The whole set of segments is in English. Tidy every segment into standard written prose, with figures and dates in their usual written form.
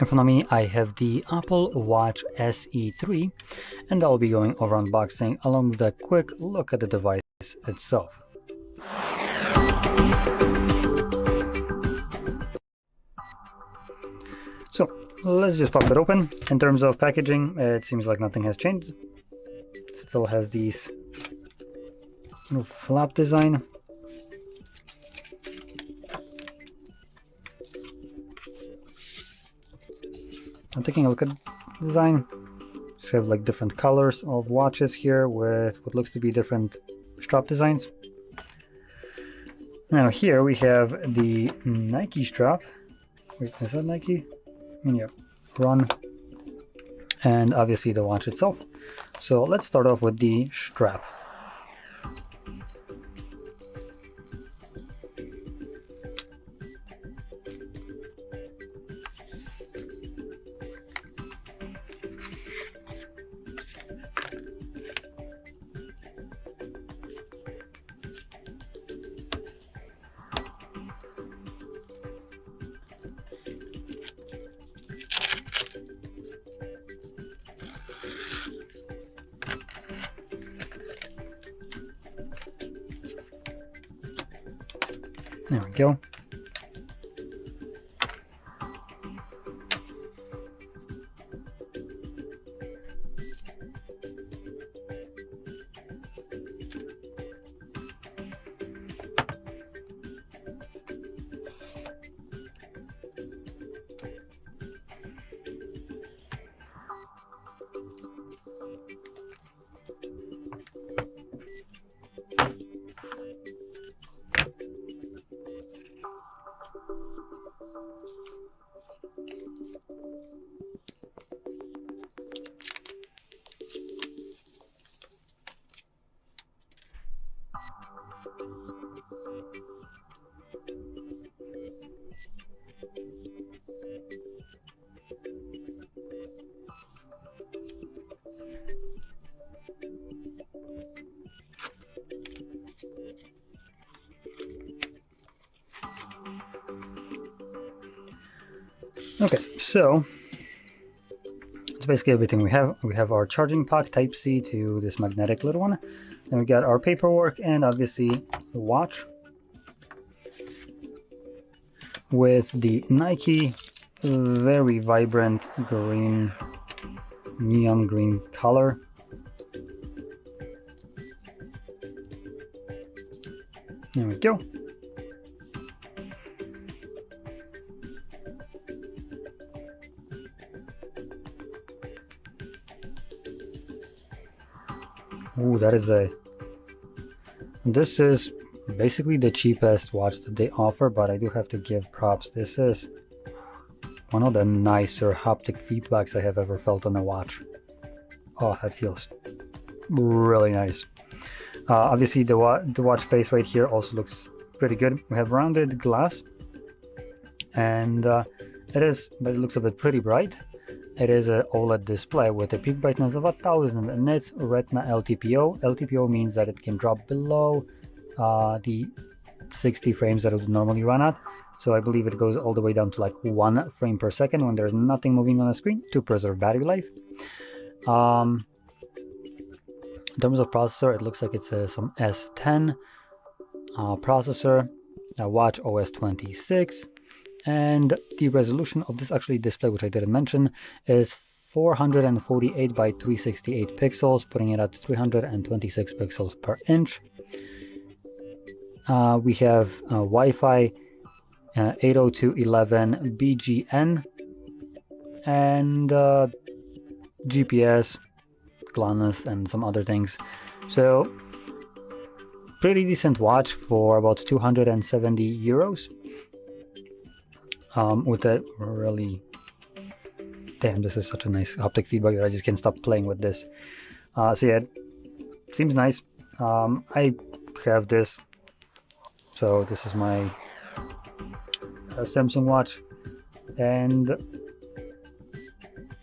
In front of me, I have the Apple Watch SE3, and I'll be going over unboxing along with a quick look at the device itself. So let's just pop it open. In terms of packaging, it seems like nothing has changed. Still has these little flap design. I'm taking a look at the design. Just have like different colors of watches here with what looks to be different strap designs. Now here we have the Nike strap. Wait, is that Nike? Yeah, Run. And obviously the watch itself. So let's start off with the strap. There we go. Okay, so it's basically everything we have. We have our charging puck Type-C to this magnetic little one. Then we got our paperwork and obviously the watch with the Nike very vibrant green, neon green color. There we go. Ooh, this is basically the cheapest watch that they offer, but I do have to give props. This is one of the nicer haptic feedbacks I have ever felt on a watch. Oh, that feels really nice. Obviously the watch face right here also looks pretty good. We have rounded glass, and it is, by the looks of it, pretty bright. It is an OLED display with a peak brightness of 1000 and it's Retina LTPO. LTPO means that it can drop below the 60 frames that it would normally run at. So I believe it goes all the way down to like 1 frame per second when there's nothing moving on the screen to preserve battery life. In terms of processor, it looks like it's some S10 processor, watchOS 26. And the resolution of this actually display, which I didn't mention, is 448 by 368 pixels, putting it at 326 pixels per inch. We have Wi-Fi 802.11 BGN and GPS, GLONASS, and some other things. So pretty decent watch for about 270 euros. With a really, damn, this is such a nice haptic feedback that I just can't stop playing with this. So yeah, it seems nice. I have this, so this is my Samsung watch, and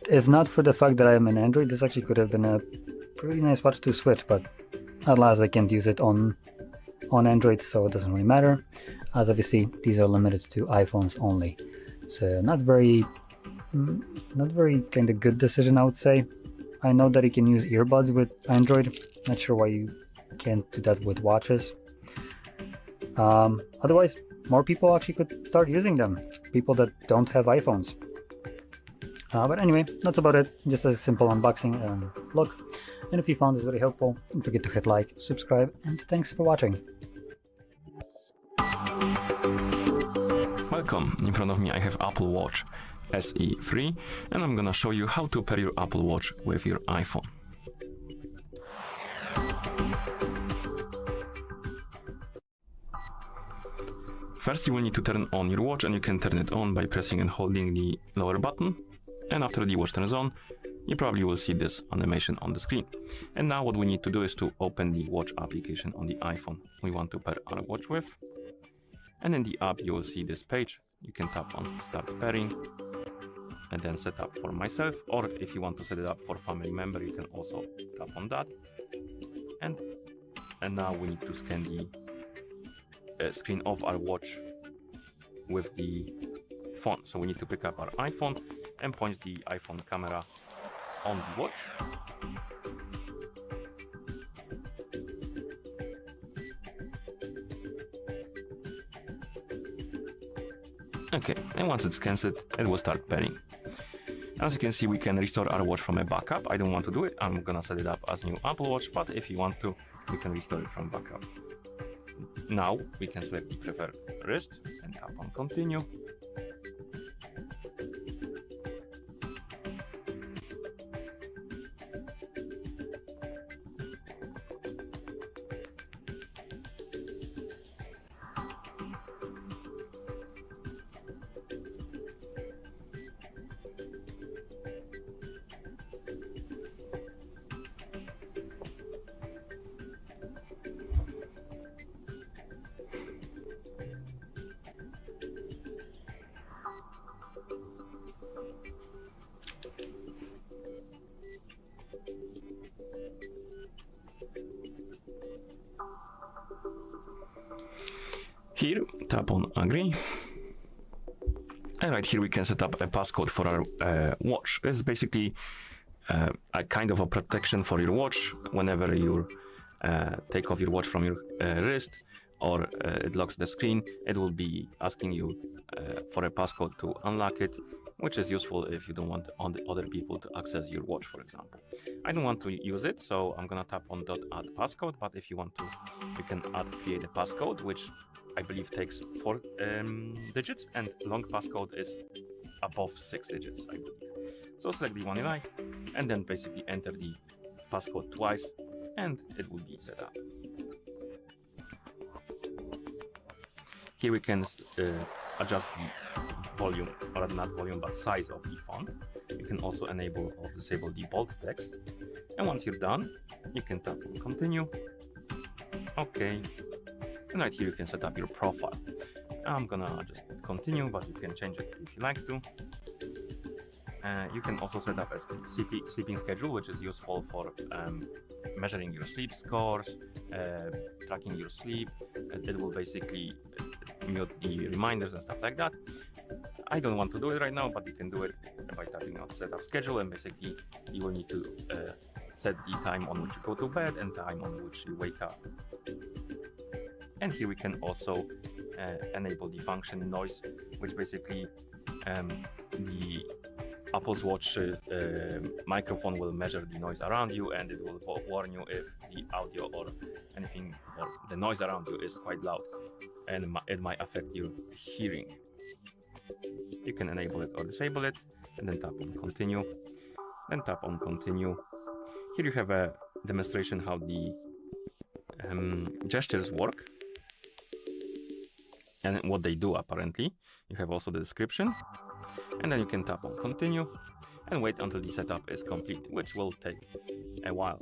if not for the fact that I am an Android, this actually could have been a pretty nice watch to switch, but alas, I can't use it on Android, so it doesn't really matter, as obviously these are limited to iPhones only. So not very Not very kind of good decision, I would say. I know that you can use earbuds with Android. Not sure why you can't do that with watches. Otherwise, more people actually could start using them. People that don't have iPhones. But anyway, that's about it. Just a simple unboxing and look. And if you found this very helpful, don't forget to hit like, subscribe, and thanks for watching. Welcome, in front of me I have Apple Watch SE 3 and I'm gonna show you how to pair your Apple Watch with your iPhone. First you will need to turn on your watch, and you can turn it on by pressing and holding the lower button, and after the watch turns on, you probably will see this animation on the screen. And now what we need to do is to open the watch application on the iPhone we want to pair our watch with. And in the app you will see this page. You can tap on start pairing and then set up for myself, or if you want to set it up for family member, you can also tap on that. And now we need to scan the screen of our watch with the phone. So we need to pick up our iPhone and point the iPhone camera on the watch. Okay, and once it scans it, it will start pairing. As you can see, we can restore our watch from a backup. I don't want to do it. I'm gonna set it up as new Apple Watch, but if you want to, you can restore it from backup. Now we can select the preferred wrist and tap on continue. Here, tap on agree. And right here we can set up a passcode for our watch. It's basically a kind of a protection for your watch. Whenever you take off your watch from your wrist, or it locks the screen, it will be asking you for a passcode to unlock it, which is useful if you don't want other people to access your watch, for example. I don't want to use it, so I'm gonna tap on .add passcode, but if you want to, you can create a passcode, which I believe takes 4 digits, and long passcode is above 6 digits, I believe. So select the one you like, and then basically enter the passcode twice, and it will be set up. Here we can adjust the volume, or not volume, but size of the font. You can also enable or disable the bold text. And once you're done, you can tap on continue. Okay. And right here you can set up your profile. I'm gonna just continue, but you can change it if you like to. You can also set up a sleeping schedule, which is useful for measuring your sleep scores, tracking your sleep. It will basically mute the reminders and stuff like that. I don't want to do it right now, but you can do it by tapping on set up schedule, and basically you will need to set the time on which you go to bed and time on which you wake up. And here we can also enable the function noise, which basically the Apple's Watch microphone will measure the noise around you, and it will warn you if the audio or anything or the noise around you is quite loud, and it might affect your hearing. You can enable it or disable it, and then tap on continue, then tap on continue. Here you have a demonstration how the gestures work and what they do apparently. You have also the description, and then you can tap on continue and wait until the setup is complete, which will take a while.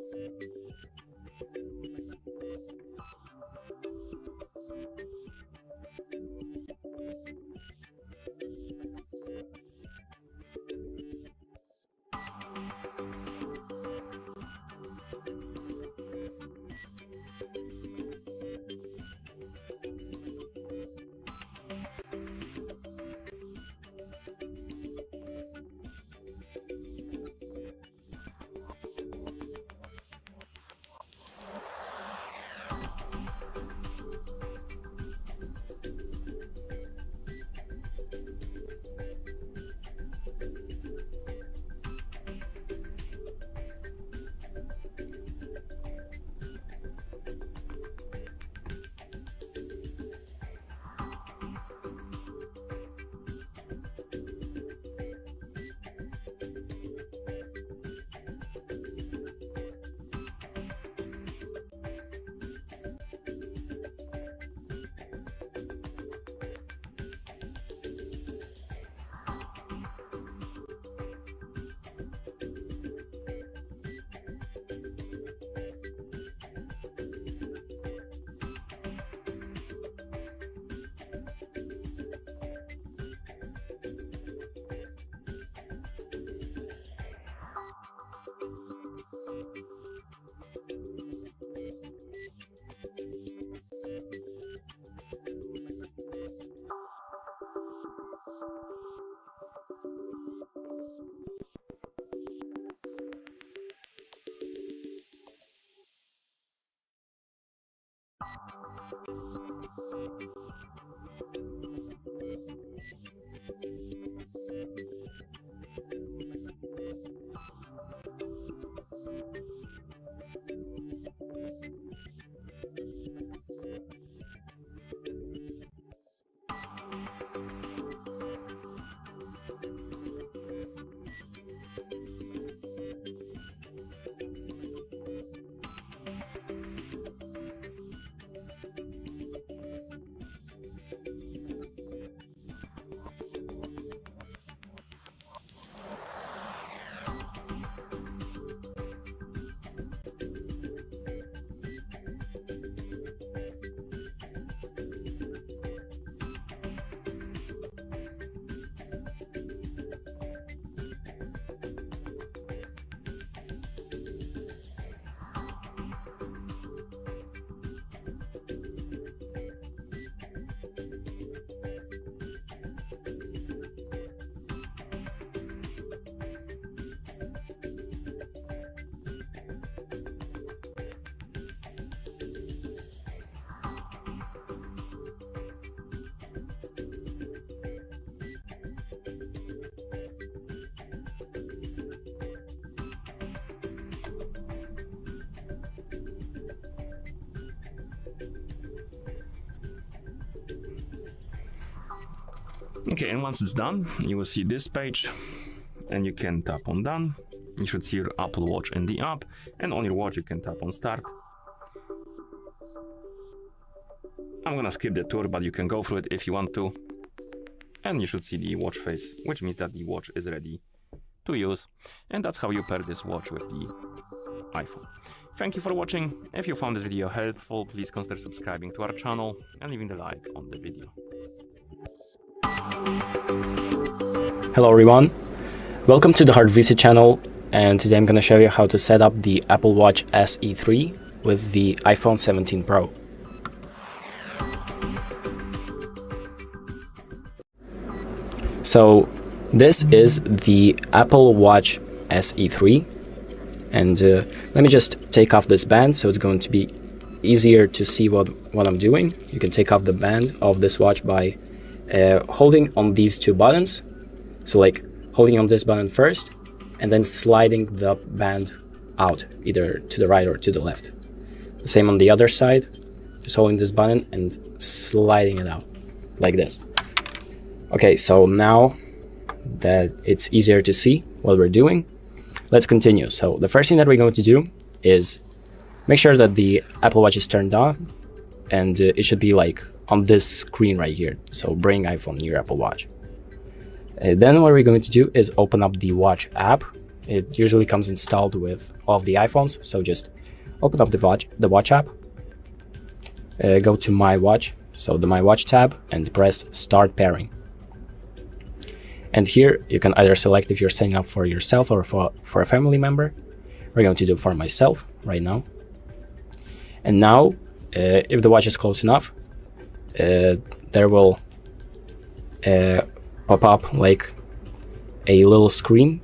Okay, and once it's done, you will see this page, and you can tap on done. You should see your Apple Watch in the app, and on your watch you can tap on start. I'm gonna skip the tour, but you can go through it if you want to. And you should see the watch face, which means that the watch is ready to use. And that's how you pair this watch with the iPhone. Thank you for watching. If you found this video helpful, please consider subscribing to our channel and leaving a like on the video. Hello everyone, welcome to the HardReset channel, and today I'm going to show you how to set up the Apple Watch SE 3 with the iPhone 17 Pro. So this is the Apple Watch SE 3, and let me just take off this band so it's going to be easier to see what I'm doing. You can take off the band of this watch by holding on these two buttons. So like holding on this button first and then sliding the band out either to the right or to the left. The same on the other side, just holding this button and sliding it out like this. Okay, so now that it's easier to see what we're doing, let's continue. So the first thing that we're going to do is make sure that the Apple Watch is turned on, and it should be like on this screen right here. So bring iPhone near Apple Watch. Then what we're going to do is open up the Watch app. It usually comes installed with all of the iPhones, so just open up the Watch app, go to My Watch, so the My Watch tab, and press Start Pairing. And here you can either select if you're setting up for yourself or for a family member. We're going to do for myself right now. And now, if the watch is close enough, there will pop up like a little screen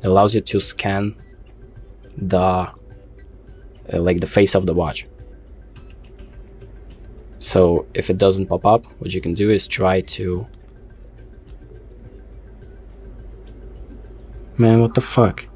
that allows you to scan the like the face of the watch. So if it doesn't pop up, what you can do is try to... Man, what the fuck?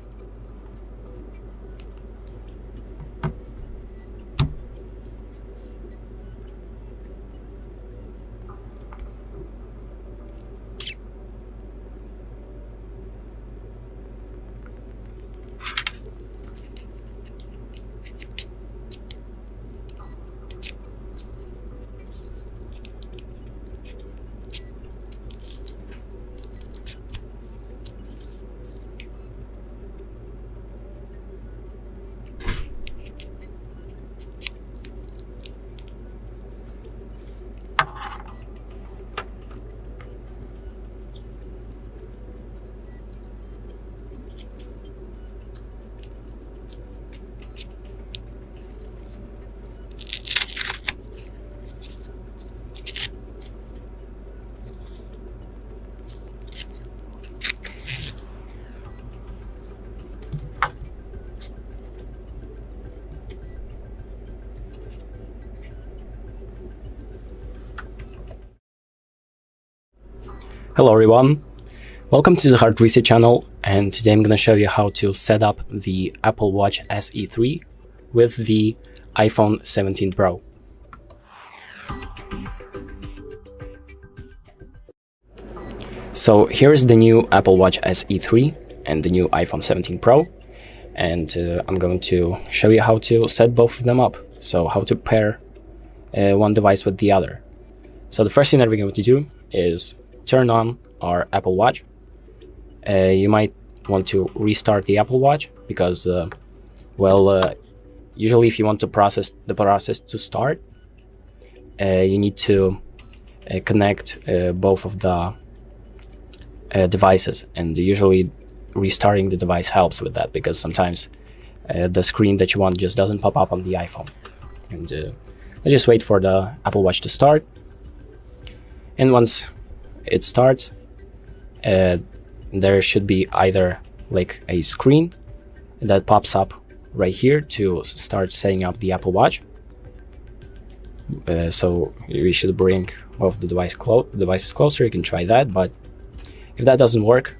Hello everyone, welcome to the HardReset channel, and today I'm going to show you how to set up the Apple Watch SE 3 with the iPhone 17 Pro. So here's the new Apple Watch SE 3 and the new iPhone 17 Pro, and I'm going to show you how to set both of them up, so how to pair one device with the other. So the first thing that we're going to do is turn on our Apple Watch. You might want to restart the Apple Watch because, usually if you want the process to start, you need to connect both of the devices, and usually restarting the device helps with that because sometimes the screen that you want just doesn't pop up on the iPhone. And let's just wait for the Apple Watch to start, and once it starts, there should be either like a screen that pops up right here to start setting up the Apple Watch. So we should bring both the devices closer. You can try that, but if that doesn't work,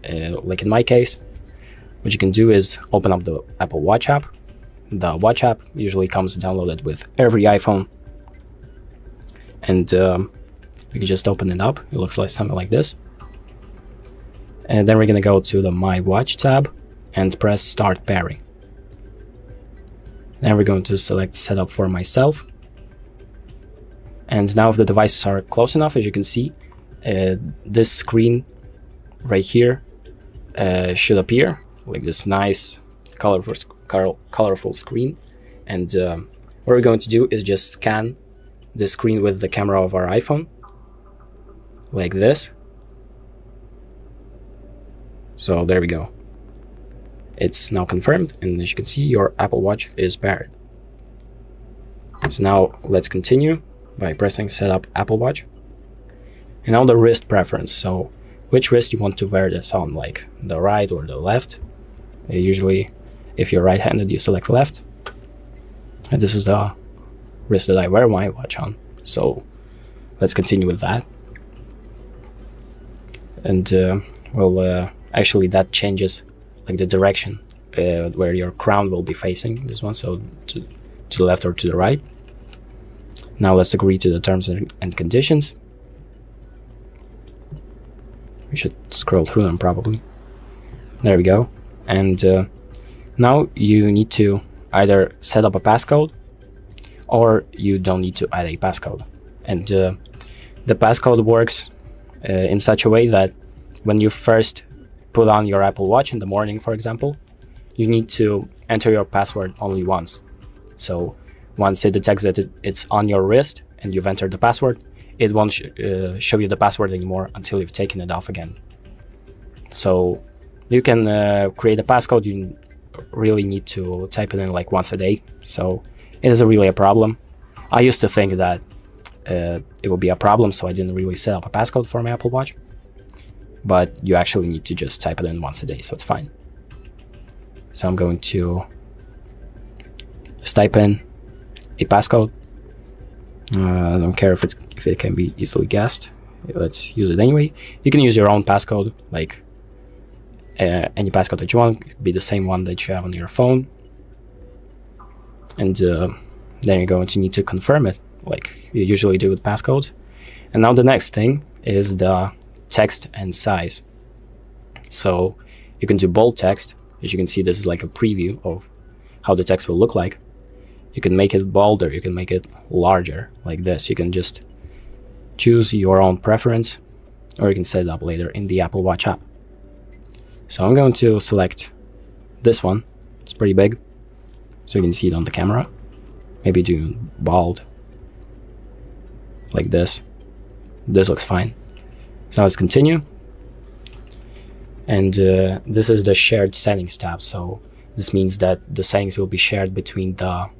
like in my case, what you can do is open up the Apple Watch app. The Watch app usually comes downloaded with every iPhone, and You can just open it up. It looks like something like this. And then we're going to go to the My Watch tab and press Start Pairing. Then we're going to select Setup for myself. And now if the devices are close enough, as you can see, this screen right here should appear, like this nice colorful screen. And what we're going to do is just scan the screen with the camera of our iPhone, like this. So there we go. It's now confirmed, and as you can see, your Apple Watch is paired. So now let's continue by pressing Setup Apple Watch. And now the wrist preference. So which wrist you want to wear this on, like the right or the left. Usually, if you're right-handed, you select left. And this is the wrist that I wear my watch on. So let's continue with that. And actually that changes like the direction where your crown will be facing, this one, so to the left or to the right. Now let's agree to the terms and conditions. We should scroll through them probably. There we go. And now you need to either set up a passcode, or you don't need to add a passcode. And the passcode works in such a way that when you first put on your Apple Watch in the morning, for example, you need to enter your password only once. So once it detects that it's on your wrist and you've entered the password, it won't show you the password anymore until you've taken it off again. So you can create a passcode. You really need to type it in like once a day. So it isn't really a problem. I used to think that it would be a problem, so I didn't really set up a passcode for my Apple Watch. But you actually need to just type it in once a day, so it's fine. So I'm going to just type in a passcode. I don't care if it can be easily guessed. Let's use it anyway. You can use your own passcode, like any passcode that you want. It could be the same one that you have on your phone. And then you're going to need to confirm it, like you usually do with passcodes. And now the next thing is the text and size. So you can do bold text. As you can see, this is like a preview of how the text will look like. You can make it bolder, you can make it larger, like this. You can just choose your own preference, or you can set it up later in the Apple Watch app. So I'm going to select this one. It's pretty big, so you can see it on the camera. Maybe do bold, like this. This looks fine. So now let's continue. And this is the shared settings tab. So this means that the settings will be shared between the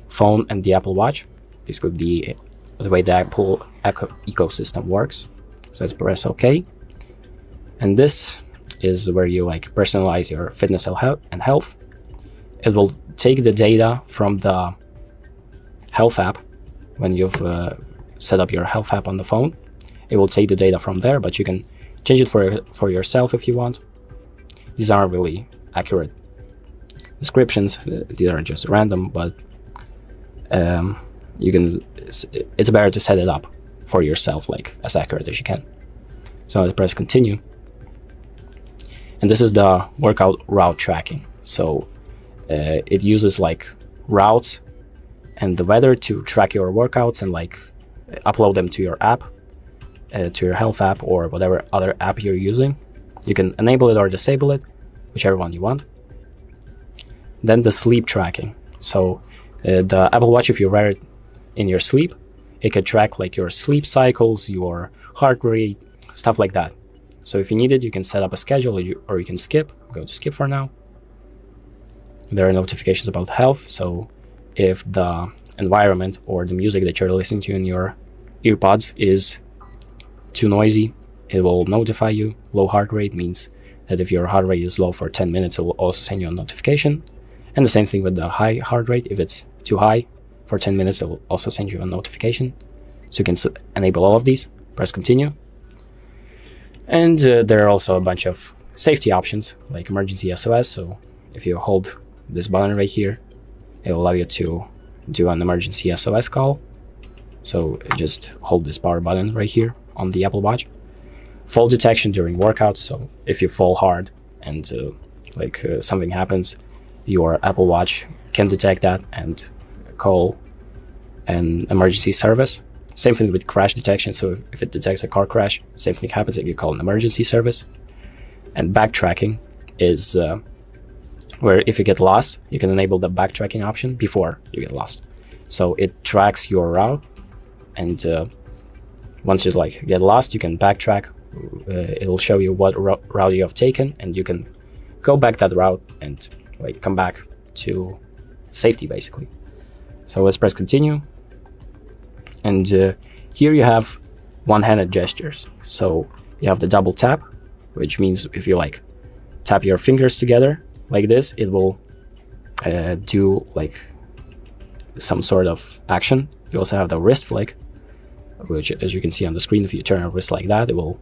phone and the Apple Watch. This could be the way the Apple ecosystem works. So let's press OK. And this is where you like personalize your fitness and health. It will take the data from the health app. When you've set up your health app on the phone, it will take the data from there, but you can change it for yourself if you want. These aren't really accurate descriptions. These are just random, but it's better to set it up for yourself, like as accurate as you can. So let's press continue. And this is the workout route tracking. So it uses like routes and the weather to track your workouts and like upload them to your app, to your health app or whatever other app you're using. You can enable it or disable it, whichever one you want. Then the sleep tracking. So the Apple Watch, if you wear it in your sleep, it can track like your sleep cycles, your heart rate, stuff like that. So if you need it, you can set up a schedule or you can skip. Go to skip for now. There are notifications about health. So if the environment or the music that you're listening to in your earpods is too noisy, it will notify you. Low heart rate means that if your heart rate is low for 10 minutes, it will also send you a notification. And the same thing with the high heart rate. If it's too high for 10 minutes, it will also send you a notification. So you can enable all of these. Press continue. And there are also a bunch of safety options like Emergency SOS. So if you hold this button right here, it will allow you to do an Emergency SOS call. So just hold this power button right here on the Apple Watch. Fall detection during workouts. So if you fall hard and something happens, your Apple Watch can detect that and call an emergency service. Same thing with crash detection. So if it detects a car crash, same thing happens, you call an emergency service. And backtracking is where if you get lost, you can enable the backtracking option before you get lost. So it tracks your route, and once you get lost, you can backtrack. It'll show you what route you have taken, and you can go back that route and come back to safety, basically. So let's press continue. And here you have one-handed gestures. So you have the double tap, which means if you tap your fingers together like this, it will do some sort of action. You also have the wrist flick, which, as you can see on the screen, if you turn a wrist like that, it will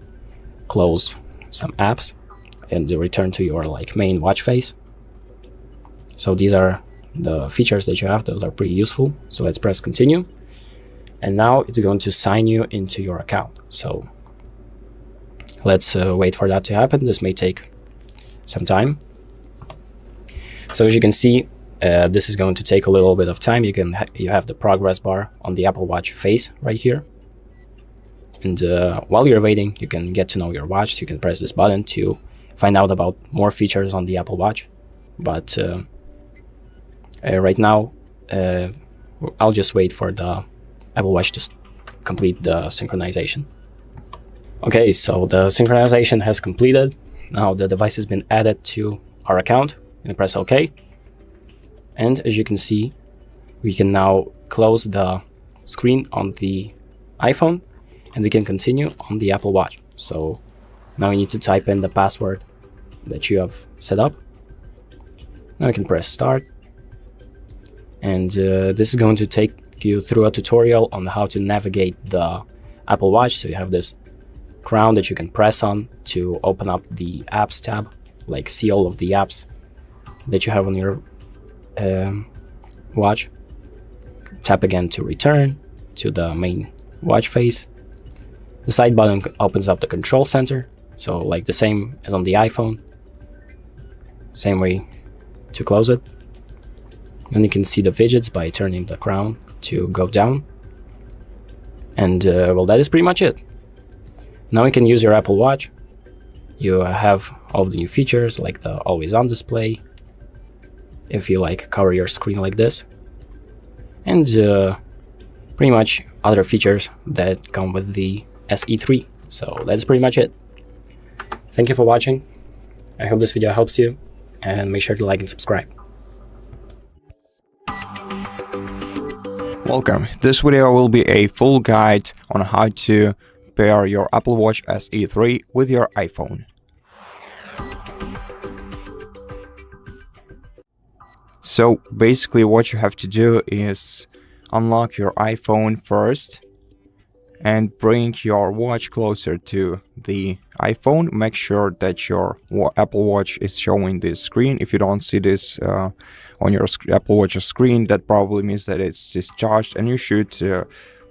close some apps and return to your main watch face. So these are the features that you have. Those are pretty useful. So let's press continue. And now it's going to sign you into your account. So let's wait for that to happen. This may take some time. So as you can see, this is going to take a little bit of time. You have the progress bar on the Apple Watch face right here. And while you're waiting, you can get to know your watch. So you can press this button to find out about more features on the Apple Watch. But right now, I'll just wait for the Apple Watch to complete the synchronization. Okay, so the synchronization has completed. Now the device has been added to our account. I'm gonna press OK. And as you can see, we can now close the screen on the iPhone, and we can continue on the Apple Watch. So now you need to type in the password that you have set up. Now you can press start. And this is going to take you through a tutorial on how to navigate the Apple Watch. So you have this crown that you can press on to open up the apps tab, see all of the apps that you have on your watch. Tap again to return to the main watch face. The side button opens up the control center, so the same as on the iPhone. Same way to close it. Then you can see the widgets by turning the crown to go down. And well, that is pretty much it. Now you can use your Apple Watch. You have all of the new features like the always on display, if you cover your screen like this, and pretty much other features that come with the SE3. So that's pretty much it. Thank you for watching. I hope this video helps you, and make sure to like and subscribe. Welcome. This video will be a full guide on how to pair your Apple Watch SE3 with your iPhone. So basically what you have to do is unlock your iPhone first and bring your watch closer to the iPhone. Make sure that your Apple Watch is showing this screen. If you don't see this on your Apple Watch screen, that probably means that it's discharged, and you should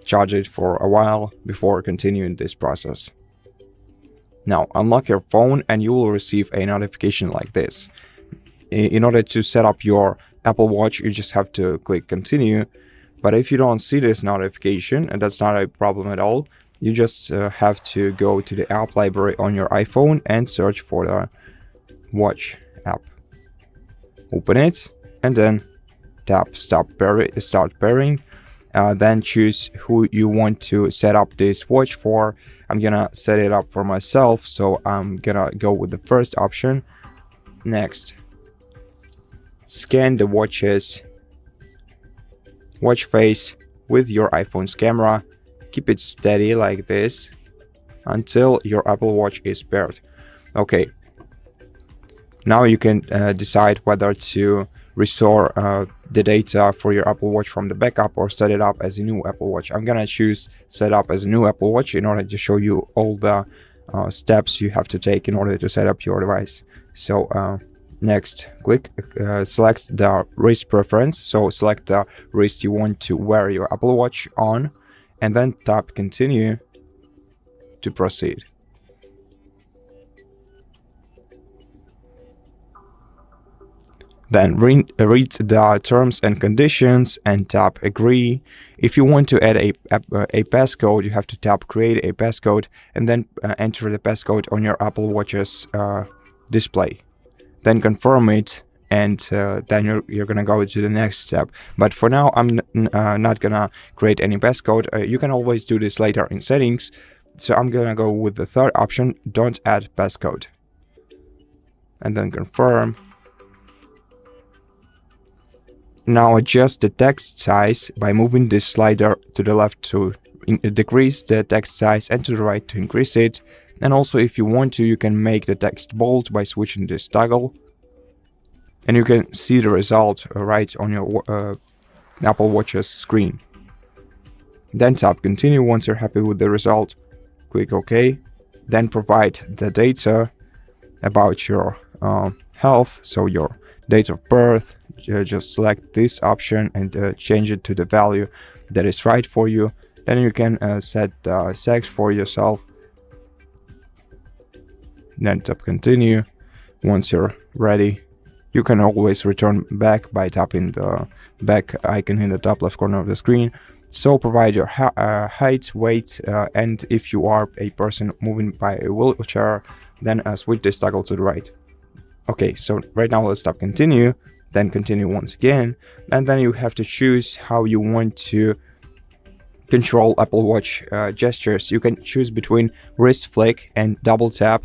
charge it for a while before continuing this process. Now unlock your phone and you will receive a notification like this. In order to set up your Apple Watch, you just have to click continue. But if you don't see this notification, and that's not a problem at all, you just have to go to the app library on your iPhone and search for the watch app. Open it and then tap start pairing. Then choose who you want to set up this watch for. I'm gonna set it up for myself, so I'm gonna go with the first option. Next, scan the watch face with your iPhone's camera. Keep it steady like this until your Apple Watch is paired. Okay, now you can decide whether to restore the data for your Apple Watch from the backup or set it up as a new Apple Watch. I'm gonna choose set up as a new Apple Watch in order to show you all the steps you have to take in order to set up your device. So next, select the wrist preference. So select the wrist you want to wear your Apple Watch on, and then tap continue to proceed. Then read the terms and conditions and tap agree. If you want to add a passcode, you have to tap create a passcode and then enter the passcode on your Apple Watch's display. Then confirm it, and then you're gonna go to the next step. But for now, I'm not gonna create any passcode. You can always do this later in settings. So I'm gonna go with the third option, don't add passcode. And then confirm. Now adjust the text size by moving this slider to the left to decrease the text size and to the right to increase it. And also, if you want to, you can make the text bold by switching this toggle. And you can see the result right on your Apple Watch's screen. Then tap continue once you're happy with the result. Click OK. Then provide the data about your health, so your date of birth. Just select this option and change it to the value that is right for you. Then you can set sex for yourself. Then tap continue. Once you're ready, you can always return back by tapping the back icon in the top left corner of the screen. So provide your height, weight, and if you are a person moving by a wheelchair, then switch this toggle to the right. Okay, so right now let's tap continue. Then continue once again, and then you have to choose how you want to control Apple Watch gestures. You can choose between wrist flick and double tap,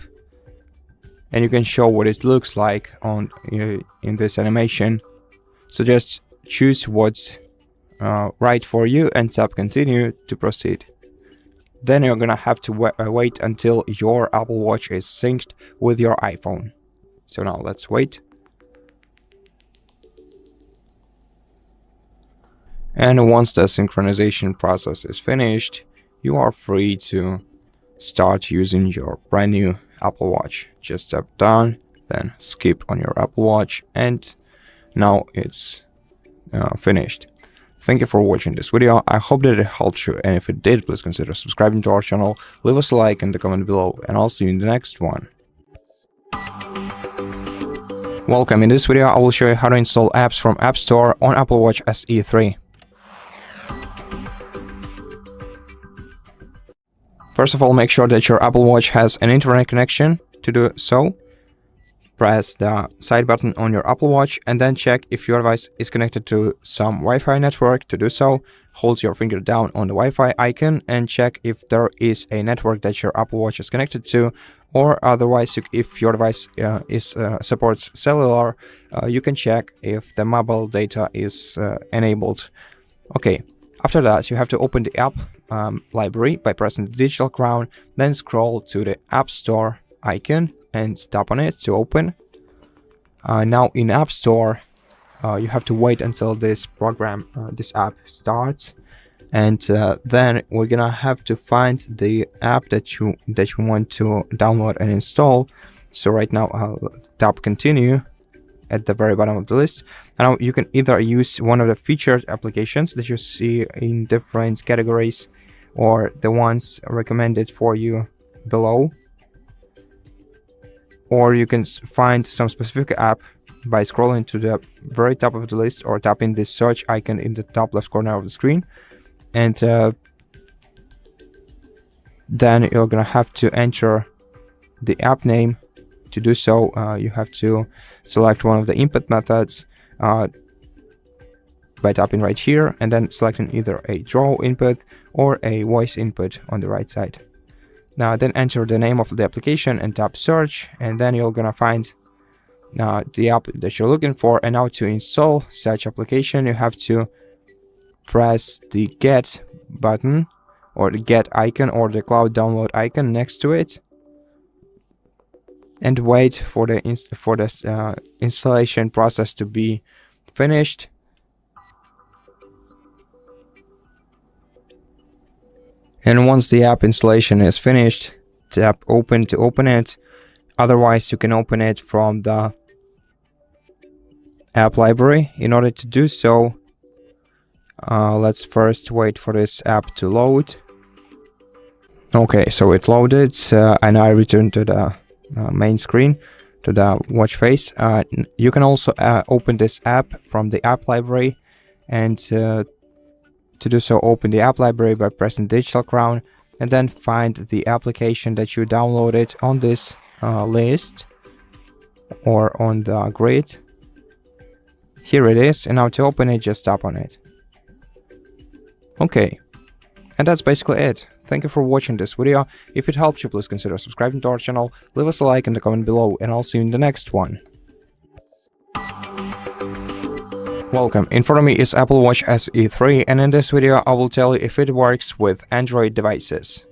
and you can show what it looks like on in this animation. So just choose what's right for you and tap continue to proceed. Then you're gonna have to wait until your Apple Watch is synced with your iPhone. So now let's wait. And once the synchronization process is finished, you are free to start using your brand new Apple Watch. Just tap done, then skip on your Apple Watch, and now it's finished. Thank you for watching this video. I hope that it helped you, and if it did, please consider subscribing to our channel, leave us a like in the comment below, and I'll see you in the next one. Welcome. In this video, I will show you how to install apps from App Store on Apple Watch SE 3. First of all, make sure that your Apple Watch has an internet connection. To do so, press the side button on your Apple Watch and then check if your device is connected to some Wi-Fi network. To do so, hold your finger down on the Wi-Fi icon and check if there is a network that your Apple Watch is connected to, or otherwise, if your device supports cellular, you can check if the mobile data is enabled. Okay. After that, you have to open the app library by pressing the digital crown, then scroll to the App Store icon and tap on it to open. Now in App Store, you have to wait until this app starts, and then we're gonna have to find the app that you want to download and install. So right now, I'll tap continue at the very bottom of the list. Now you can either use one of the featured applications that you see in different categories, or the ones recommended for you below, or you can find some specific app by scrolling to the very top of the list or tapping this search icon in the top left corner of the screen, and then you're gonna have to enter the app name. To do so, you have to select one of the input methods by tapping right here and then selecting either a draw input or a voice input on the right side. Now then enter the name of the application and tap search, and then you're gonna find the app that you're looking for. And now to install such application, you have to press the get button or the get icon or the cloud download icon next to it, and wait for the installation process to be finished. And once the app installation is finished, tap open to open it. Otherwise, you can open it from the app library. In order to do so, let's first wait for this app to load. Okay, so it loaded, and I returned to the main screen, to the watch face. You can also open this app from the app library, and to do so, open the app library by pressing digital crown, and then find the application that you downloaded on this list or on the grid. Here it is, and now to open it, just tap on it. Okay, and that's basically it. Thank you for watching this video. If it helped you, please consider subscribing to our channel, leave us a like in the comment below, and I'll see you in the next one. Welcome, in front of me is Apple Watch SE 3, and in this video I will tell you if it works with Android devices.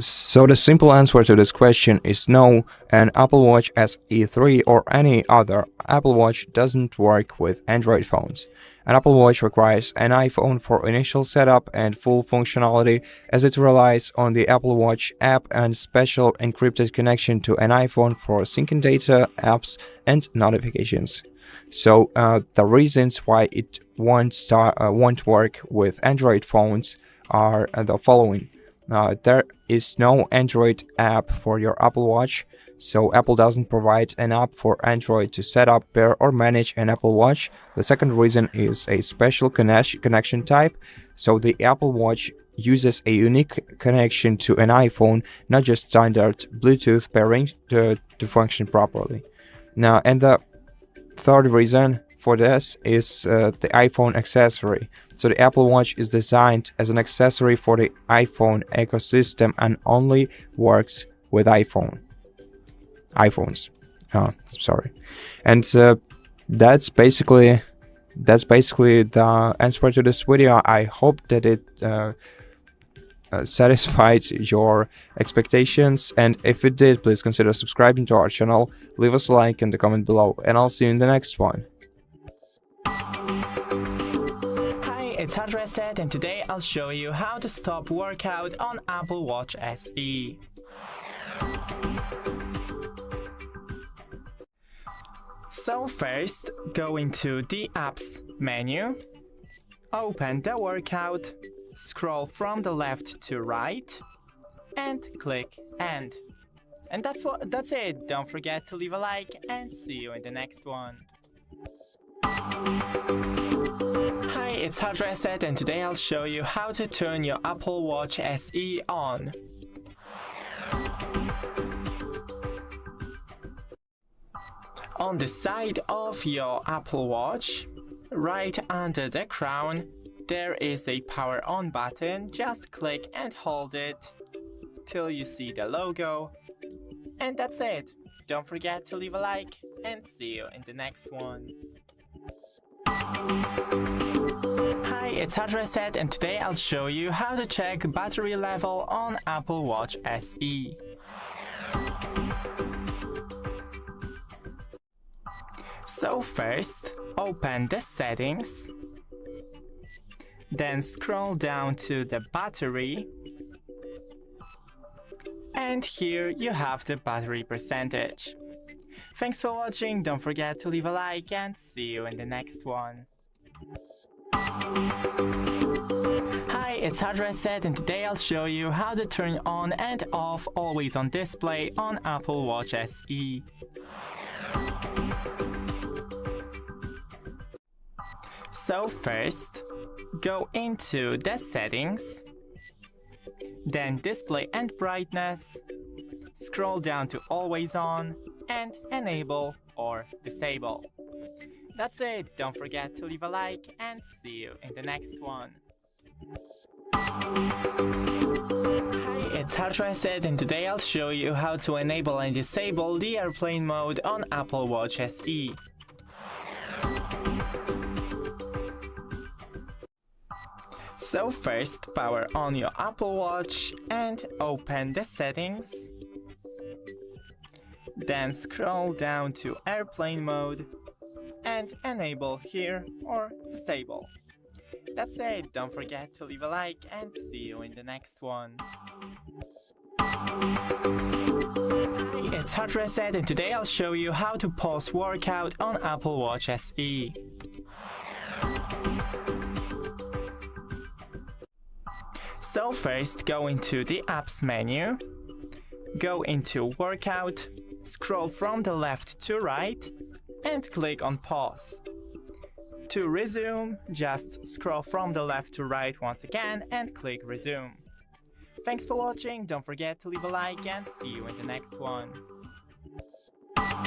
So the simple answer to this question is no, an Apple Watch SE 3 or any other Apple Watch doesn't work with Android phones. An Apple Watch requires an iPhone for initial setup and full functionality, as it relies on the Apple Watch app and special encrypted connection to an iPhone for syncing data, apps, and notifications. So the reasons why it won't work with Android phones are the following. There is no Android app for your Apple Watch, so Apple doesn't provide an app for Android to set up, pair, or manage an Apple Watch. The second reason is a special connection type, so the Apple Watch uses a unique connection to an iPhone, not just standard Bluetooth pairing to function properly. Now, and the third reason for this is the iPhone accessory. So the Apple Watch is designed as an accessory for the iPhone ecosystem and only works with iPhones. Sorry. And that's basically the answer to this video. I hope that it satisfied your expectations, and if it did, please consider subscribing to our channel, leave us a like in the comment below, and I'll see you in the next one. It's HardReset, and today I'll show you how to stop workout on Apple Watch SE. So first, go into the Apps menu, open the workout, scroll from the left to right, and click End. And that's it. Don't forget to leave a like, and see you in the next one. Hi, it's HardReset, and today I'll show you how to turn your Apple Watch SE on. On the side of your Apple Watch, right under the crown, there is a power on button. Just click and hold it till you see the logo. And that's it. Don't forget to leave a like, and see you in the next one. Hi, it's HardReset, and today I'll show you how to check battery level on Apple Watch SE. So first, open the settings, then scroll down to the battery, and here you have the battery percentage. Thanks for watching, don't forget to leave a like, and see you in the next one. Hi, it's HardReset, and today I'll show you how to turn on and off Always On Display on Apple Watch SE. So first, go into the settings, then display and brightness, scroll down to Always On, and enable or disable. That's it, don't forget to leave a like, and see you in the next one. Hi, it's HardReset, and today I'll show you how to enable and disable the airplane mode on Apple Watch SE. So first, power on your Apple Watch and open the settings. Then scroll down to airplane mode and enable here or disable. That's it, don't forget to leave a like, and see you in the next one. Hi, it's it's HardReset and today I'll show you how to pause workout on Apple Watch SE. So first go into the apps menu, go into workout, scroll from the left to right and click on pause. To resume, just scroll from the left to right once again and click resume. Thanks for watching, don't forget to leave a like and see you in the next one.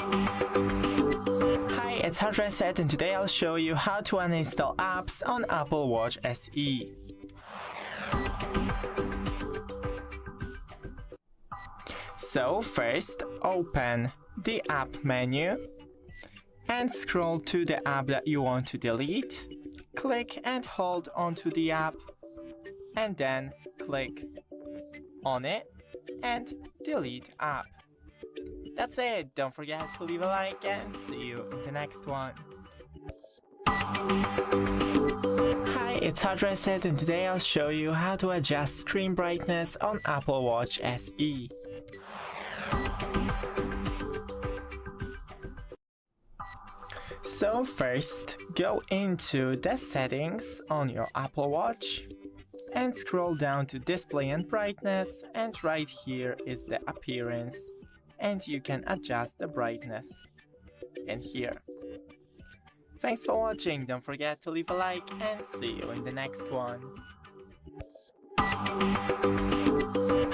Hi, it's HardReset and today I'll show you how to uninstall apps on Apple Watch SE. So first, open the app menu and scroll to the app that you want to delete. Click and hold onto the app and then click on it and delete app. That's it, don't forget to leave a like and see you in the next one. Hi, it's HardReset and today I'll show you how to adjust screen brightness on Apple Watch SE. So first, go into the settings on your Apple Watch and scroll down to display and brightness, and right here is the appearance and you can adjust the brightness in here. Thanks for watching, don't forget to leave a like and see you in the next one.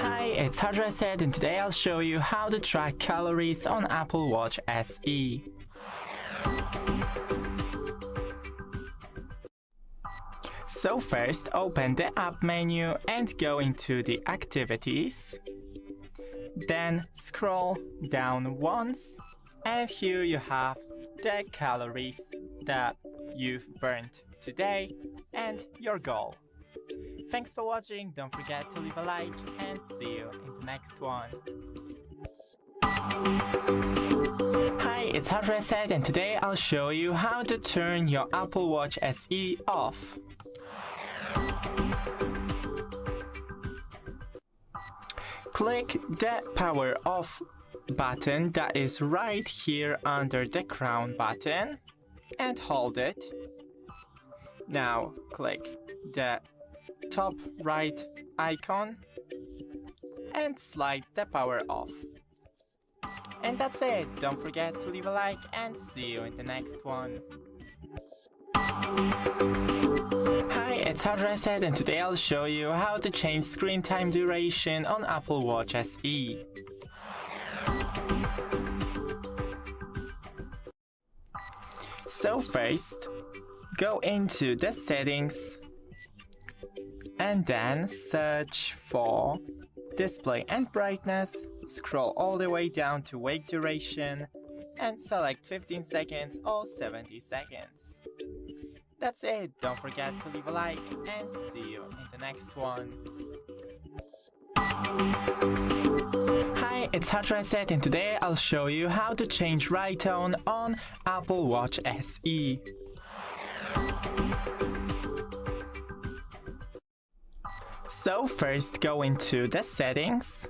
Hi, it's HardReset and today I'll show you how to track calories on Apple Watch SE. So first, open the app menu and go into the activities. Then scroll down once and here you have the calories that you've burned today and your goal. Thanks for watching, don't forget to leave a like and see you in the next one. Hi, it's HardReset and today I'll show you how to turn your Apple Watch SE off. Click the power off button that is right here under the crown button and hold it. Now click the top right icon and slide the power off. And that's it, don't forget to leave a like and see you in the next one. Hi, it's HardReset and today I'll show you how to change screen time duration on Apple Watch SE. So first, go into the settings and then search for display and brightness, scroll all the way down to wake duration and select 15 seconds or 70 seconds. That's it, don't forget to leave a like and see you in the next one. Hi, it's HardReset and today I'll show you how to change ringtone on Apple Watch SE. So first go into the settings,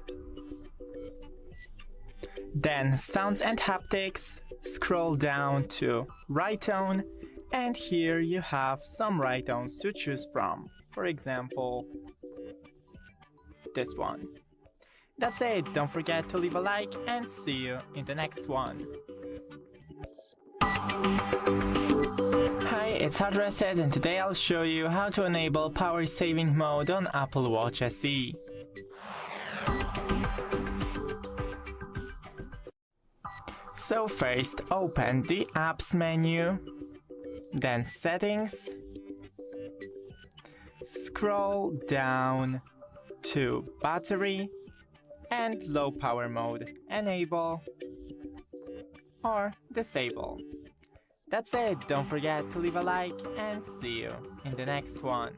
then sounds and haptics, scroll down to ringtone, and here you have some ringtones to choose from. For example, this one. That's it, don't forget to leave a like and see you in the next one. Hi, it's HardReset and today I'll show you how to enable power saving mode on Apple Watch SE. So first, open the apps menu, then settings, scroll down to battery and low power mode, enable or disable. That's it, don't forget to leave a like and see you in the next one.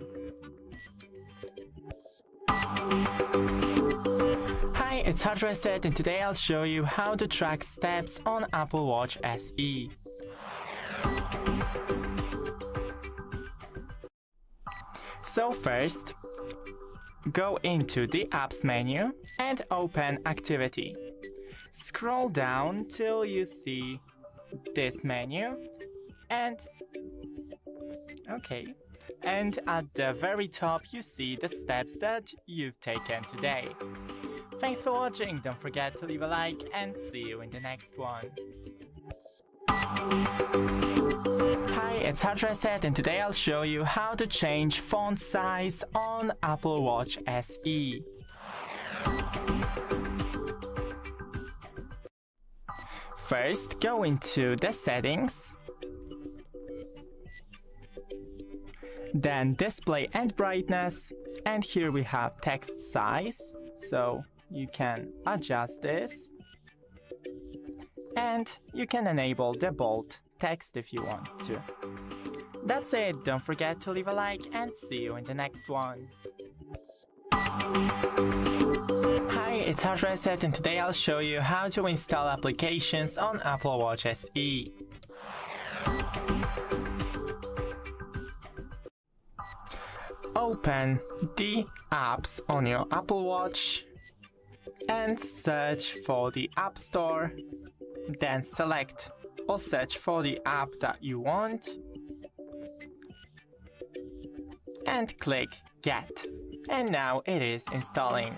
Hi, it's HardReset and today I'll show you how to track steps on Apple Watch SE. So first, go into the apps menu and open activity. Scroll down till you see this menu and at the very top you see the steps that you've taken today. Thanks for watching, don't forget to leave a like and see you in the next one. Hi, it's HardReset and today I'll show you how to change font size on Apple Watch SE. First, go into the settings, then display and brightness, and here we have text size, so you can adjust this, and you can enable the bold text if you want to. That's it, don't forget to leave a like and see you in the next one. Hi, it's HardReset and today I'll show you how to install applications on Apple Watch SE. Open the apps on your Apple Watch and search for the App Store, then select or search for the app that you want and click Get. And now it is installing.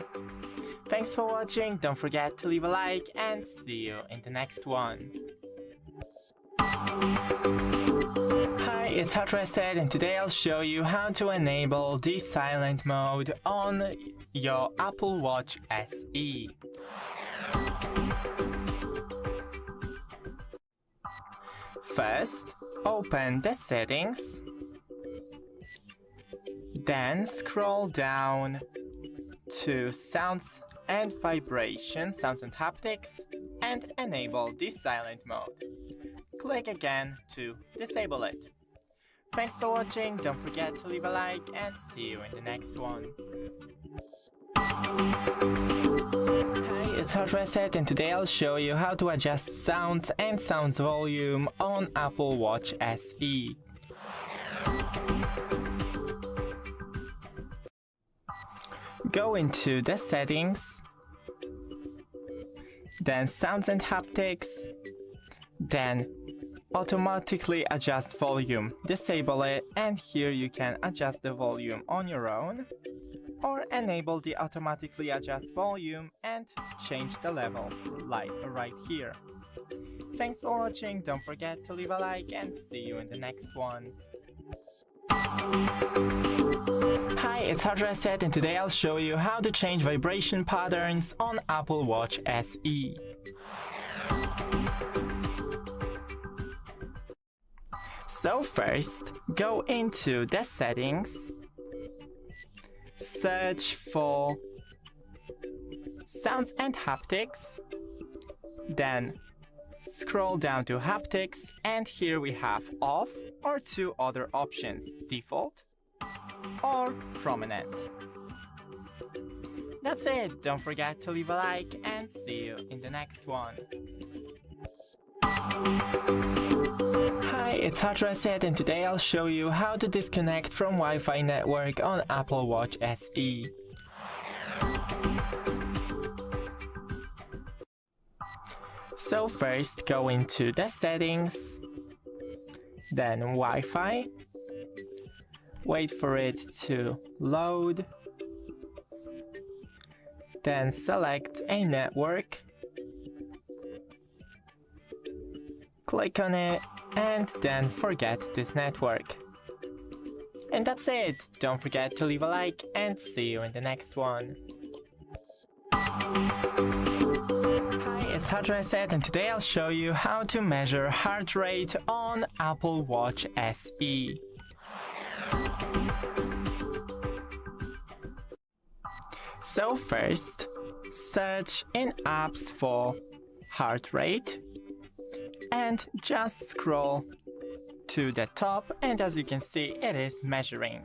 Thanks for watching, don't forget to leave a like and see you in the next one. Hi, it's HardReset and today I'll show you how to enable the silent mode on your Apple Watch SE. First, open the settings, then scroll down to sounds and vibrations, sounds and haptics, and enable the silent mode. Click again to disable it. Thanks for watching, don't forget to leave a like and see you in the next one. Hi, it's HardReset and today I'll show you how to adjust sound and sounds volume on Apple Watch SE. Go into the settings, then sounds and haptics, then automatically adjust volume. Disable it, and here you can adjust the volume on your own or enable the automatically adjust volume and change the level like right here. Thanks for watching, don't forget to leave a like and see you in the next one. Hi, it's HardReset and today I'll show you how to change vibration patterns on Apple Watch SE. So first, go into the settings, search for sounds and haptics, then scroll down to haptics, and here we have off or two other options, default or prominent. That's it, don't forget to leave a like and see you in the next one. Hi, it's HardReset and today I'll show you how to disconnect from Wi-Fi network on Apple Watch SE. So first, go into the settings, then Wi-Fi, wait for it to load, then select a network, click on it, and then forget this network. And that's it, don't forget to leave a like and see you in the next one. Hi, it's HardReset and today I'll show you how to measure heart rate on Apple Watch SE. So first, search in apps for heart rate and just scroll to the top, and as you can see it is measuring.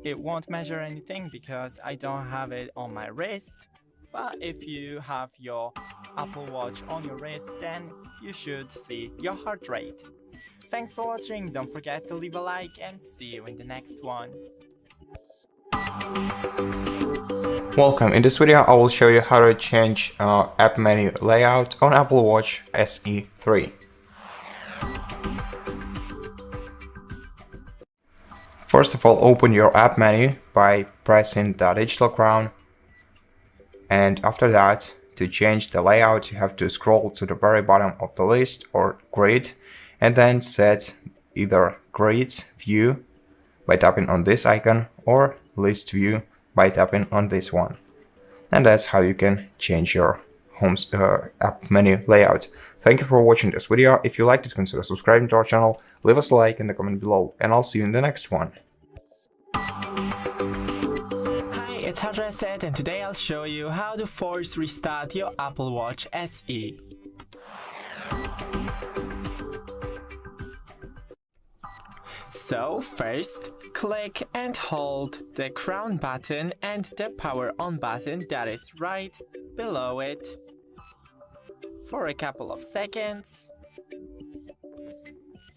It won't measure anything because I don't have it on my wrist, but if you have your Apple Watch on your wrist then you should see your heart rate. Thanks for watching, don't forget to leave a like and see you in the next one. Welcome. In this video I will show you how to change app menu layout on Apple Watch SE 3. First of all, open your app menu by pressing the digital crown, and after that, to change the layout you have to scroll to the very bottom of the list or grid and then set either grid view by tapping on this icon or list view by tapping on this one. And that's how you can change your home's app menu layout. Thank you for watching this video. If you liked it, consider subscribing to our channel, leave us a like in the comment below, and I'll see you in the next one. Hi, it's HardReset, and today I'll show you how to force restart your Apple Watch SE. So first, click and hold the crown button and the power on button that is right below it for a couple of seconds.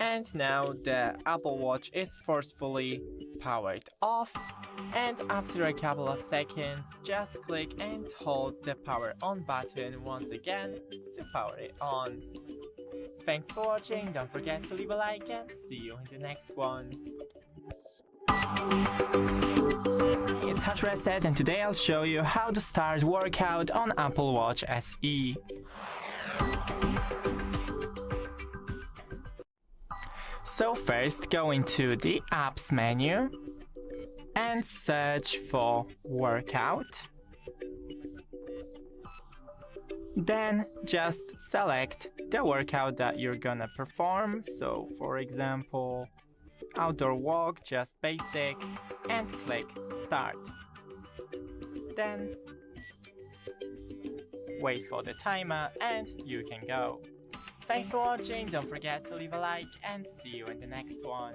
And now the Apple Watch is forcefully powered off, and after a couple of seconds just click and hold the power on button once again to power it on. Thanks for watching, don't forget to leave a like and see you in the next one. It's HardReset, and today I'll show you how to start workout on Apple Watch SE. So first, go into the apps menu and search for workout. Then just select the workout that you're gonna perform. So for example, outdoor walk, just basic, and click start. Then wait for the timer and you can go. Thanks for watching, don't forget to leave a like and see you in the next one.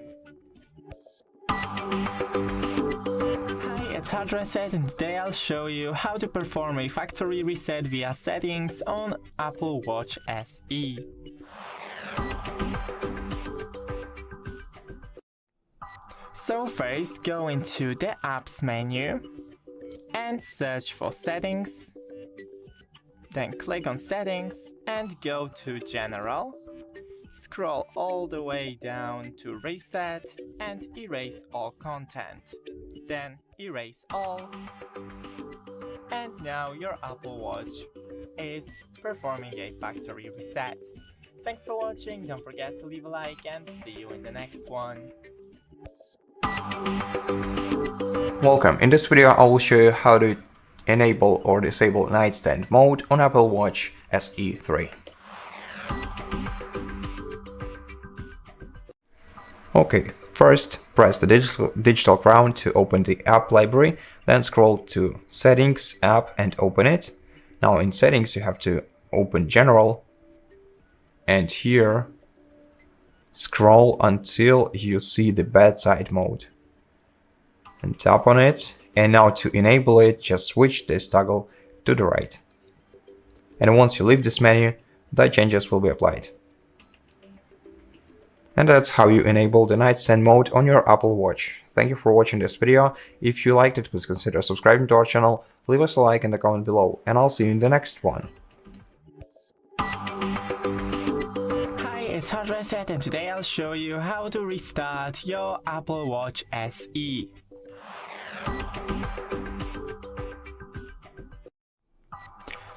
Hi, it's HardReset, and today I'll show you how to perform a factory reset via settings on Apple Watch SE. So first, go into the apps menu and search for settings. Then click on settings and go to general. Scroll all the way down to reset and erase all content. Then erase all. And now your Apple Watch is performing a factory reset. Thanks for watching, don't forget to leave a like and see you in the next one. Welcome. In this video I will show you how to enable or disable nightstand mode on Apple Watch SE 3. Okay, first press the digital crown to open the app library, then scroll to settings, app, and open it. Now in settings you have to open general, and here scroll until you see the bedside mode and tap on it. And now to enable it, just switch this toggle to the right. And once you leave this menu, the changes will be applied. And that's how you enable the nightstand mode on your Apple Watch. Thank you for watching this video. If you liked it, please consider subscribing to our channel, leave us a like in the comment below, and I'll see you in the next one. Hi, it's HardReset, and today I'll show you how to restart your Apple Watch SE.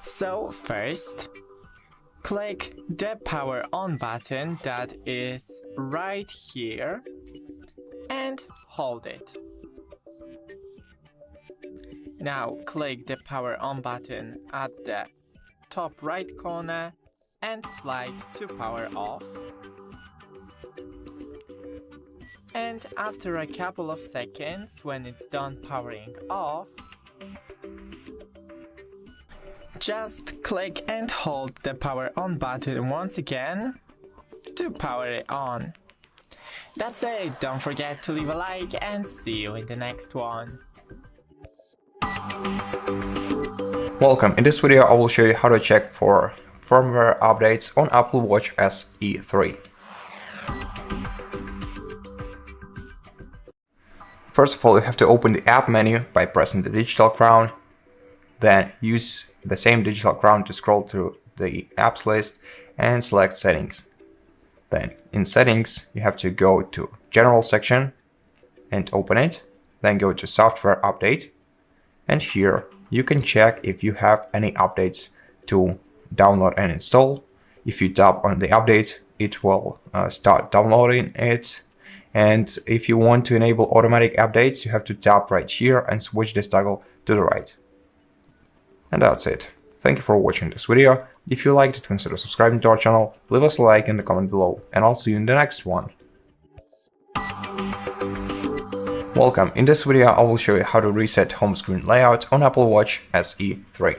So first, click the power on button that is right here and hold it. Now click the power on button at the top right corner and slide to power off. And after a couple of seconds, when it's done powering off, just click and hold the power on button once again to power it on. That's it, don't forget to leave a like and see you in the next one. Welcome. In this video I will show you how to check for firmware updates on Apple Watch SE 3. First of all, you have to open the app menu by pressing the digital crown, Then use the same digital crown to scroll through the apps list and select settings. Then in settings, you have to go to general section and open it. Then go to software update. And here you can check if you have any updates to download and install. If you tap on the update, it will start downloading it. And if you want to enable automatic updates, you have to tap right here and switch this toggle to the right. And that's it. Thank you for watching this video. If you liked it, consider subscribing to our channel, leave us a like in the comment below, and I'll see you in the next one. Welcome. In this video, I will show you how to reset home screen layout on Apple Watch SE 3.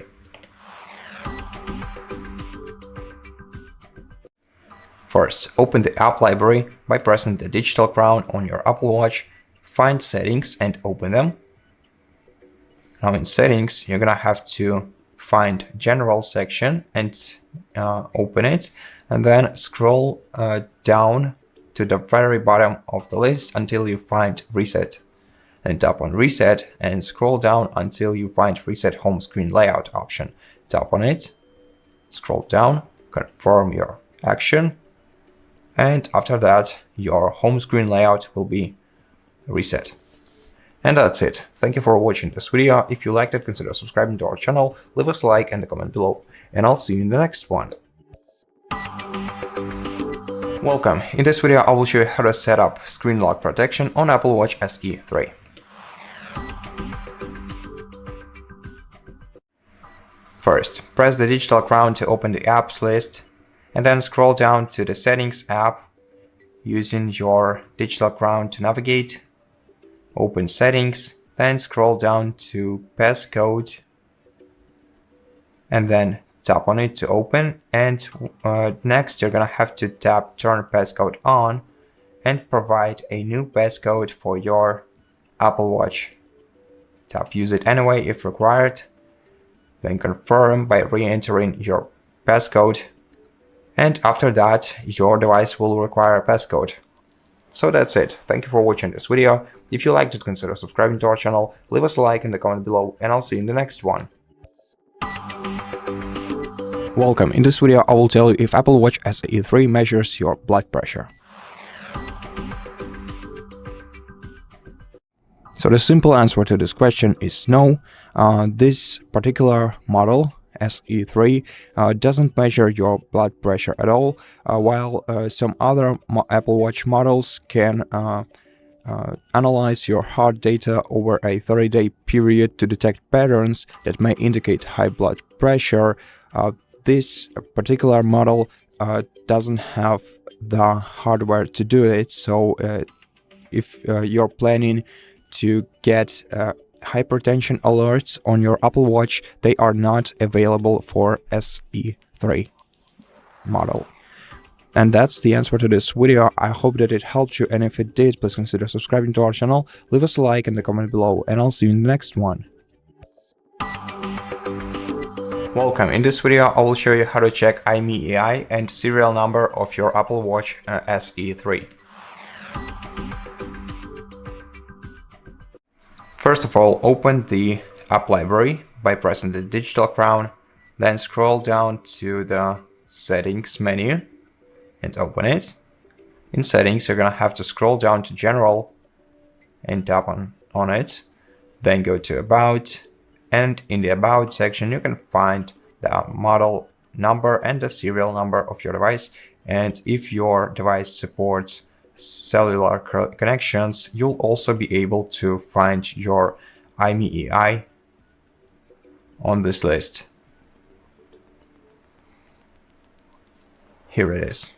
First, open the app library by pressing the digital crown on your Apple Watch, find settings and open them. Now in settings, you're gonna have to find general section and open it, and then scroll down to the very bottom of the list until you find reset. And tap on reset and scroll down until you find reset home screen layout option. Tap on it, scroll down, confirm your action, and after that your home screen layout will be reset. And that's it. Thank you for watching this video. If you liked it, consider subscribing to our channel, leave us a like and a comment below, and I'll see you in the next one. Welcome. In this video, I will show you how to set up screen lock protection on Apple Watch SE 3. First, press the digital crown to open the apps list, and then scroll down to the settings app using your digital crown to navigate. Open settings, then scroll down to passcode, and then tap on it to open. And next, you're gonna have to tap turn passcode on and provide a new passcode for your Apple Watch. Tap use it anyway if required. Then confirm by re-entering your passcode. And after that, your device will require a passcode. So that's it. Thank you for watching this video. If you liked it, consider subscribing to our channel, leave us a like in the comment below, and I'll see you in the next one. Welcome. In this video, I will tell you if Apple Watch SE 3 measures your blood pressure. So the simple answer to this question is no. This particular model, SE3, doesn't measure your blood pressure at all, while some other Apple Watch models can analyze your heart data over a 30-day period to detect patterns that may indicate high blood pressure. This particular model doesn't have the hardware to do it, so if you're planning to get hypertension alerts on your Apple Watch, they are not available for SE3 model. And that's the answer to this video. I hope that it helped you, and if it did, please consider subscribing to our channel, leave us a like in the comment below, and I'll see you in the next one. Welcome. In this video, I will show you how to check IMEI and serial number of your Apple Watch SE3. First of all, open the app library by pressing the digital crown, then scroll down to the settings menu and open it. In settings, you're gonna have to scroll down to general and tap on it, then go to about, and in the about section you can find the model number and the serial number of your device. And if your device supports cellular connections, you'll also be able to find your IMEI on this list. Here it is.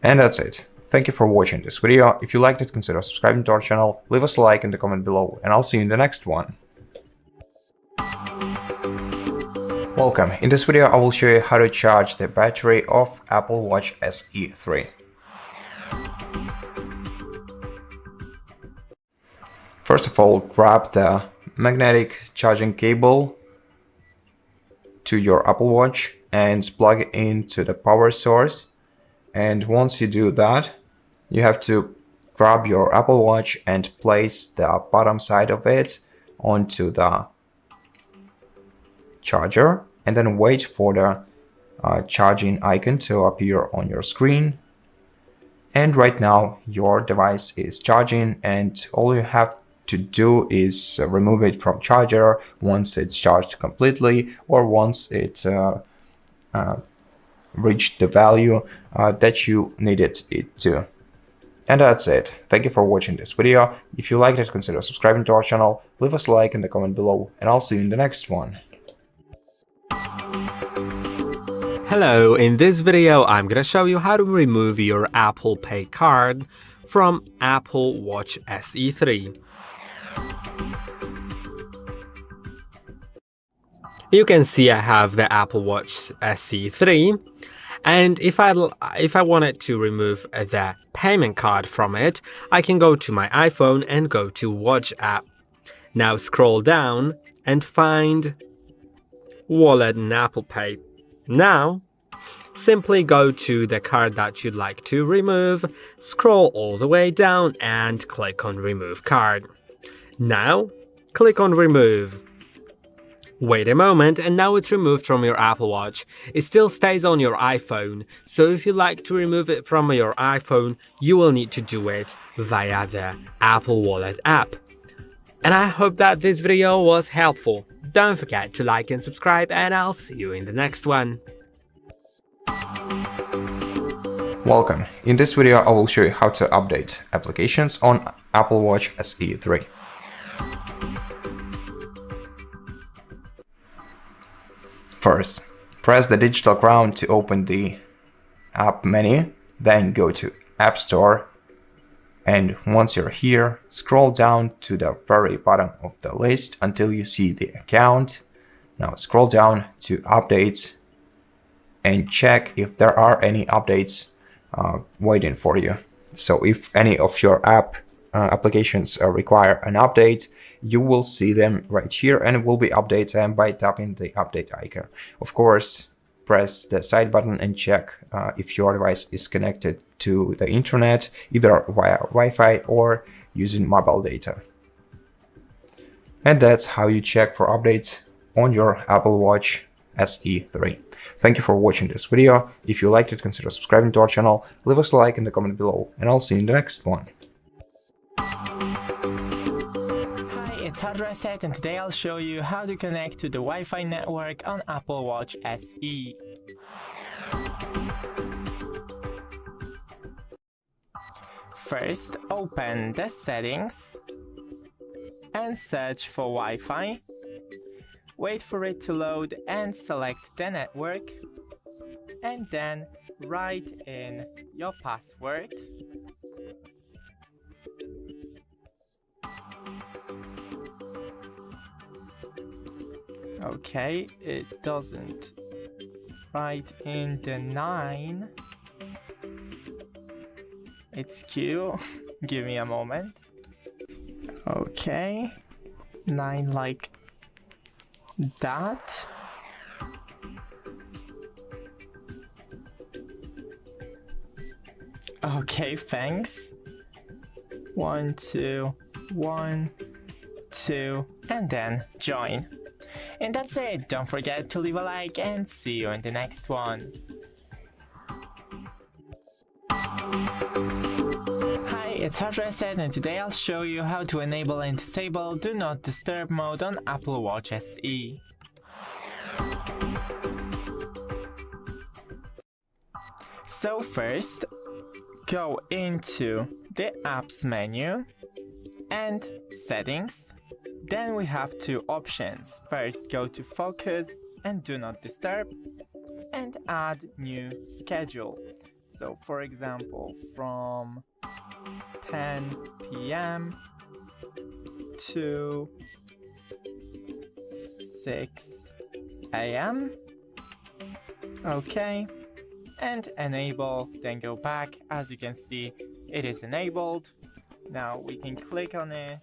And that's it. Thank you for watching this video. If you liked it, consider subscribing to our channel, leave us a like in the comment below, and I'll see you in the next one. Welcome. In this video, I will show you how to charge the battery of Apple Watch SE 3. First of all, grab the magnetic charging cable to your Apple Watch and plug it into the power source. And once you do that, you have to grab your Apple Watch and place the bottom side of it onto the charger and then wait for the charging icon to appear on your screen. And right now your device is charging, and all you have to do is remove it from charger once it's charged completely, or once it reached the value that you needed it to. And that's it. Thank you for watching this video. If you liked it, consider subscribing to our channel, leave us a like in the comment below, and I'll see you in the next one. Hello, in this video I'm gonna show you how to remove your Apple Pay card from Apple Watch SE 3. You can see I have the Apple Watch SE 3, and if I wanted to remove the payment card from it, I can go to my iPhone and go to Watch app. Now scroll down and find Wallet and Apple Pay. Now, simply go to the card that you'd like to remove, scroll all the way down and click on Remove Card. Now, click on Remove. Wait a moment and now it's removed from your Apple Watch. It still stays on your iPhone, so if you'd like to remove it from your iPhone, you will need to do it via the Apple Wallet app. And I hope that this video was helpful. Don't forget to like and subscribe, and I'll see you in the next one. Welcome. In this video I will show you how to update applications on Apple Watch SE 3. First, press the digital crown to open the app menu, then go to App Store, and once you're here, scroll down to the very bottom of the list until you see the account. Now scroll down to Updates and check if there are any updates waiting for you. So if any of your applications require an update, you will see them right here, and it will be updated by tapping the update icon. Of course, press the side button and check if your device is connected to the internet, either via Wi-Fi or using mobile data. And that's how you check for updates on your Apple Watch SE 3. Thank you for watching this video. If you liked it, consider subscribing to our channel, leave us a like in the comment below, and I'll see you in the next one. It's HardReset, and today I'll show you how to connect to the Wi-Fi network on Apple Watch SE. First, open the settings and search for Wi-Fi. Wait for it to load and select the network, and then write in your password. Okay, it doesn't write in the 9. It's Q. Give me a moment. Okay, 9 like that. Okay, thanks. 1, 2, 1, 2, and then join. And that's it. Don't forget to leave a like, and see you in the next one. Hi, it's HardReset, and today I'll show you how to enable and disable Do Not Disturb mode on Apple Watch SE. So first, go into the Apps menu and Settings. Then we have two options. First, go to Focus and Do Not Disturb, and add New Schedule. So for example, from 10 p.m. to 6 a.m. Okay, and enable, then go back. As you can see, it is enabled. Now we can click on it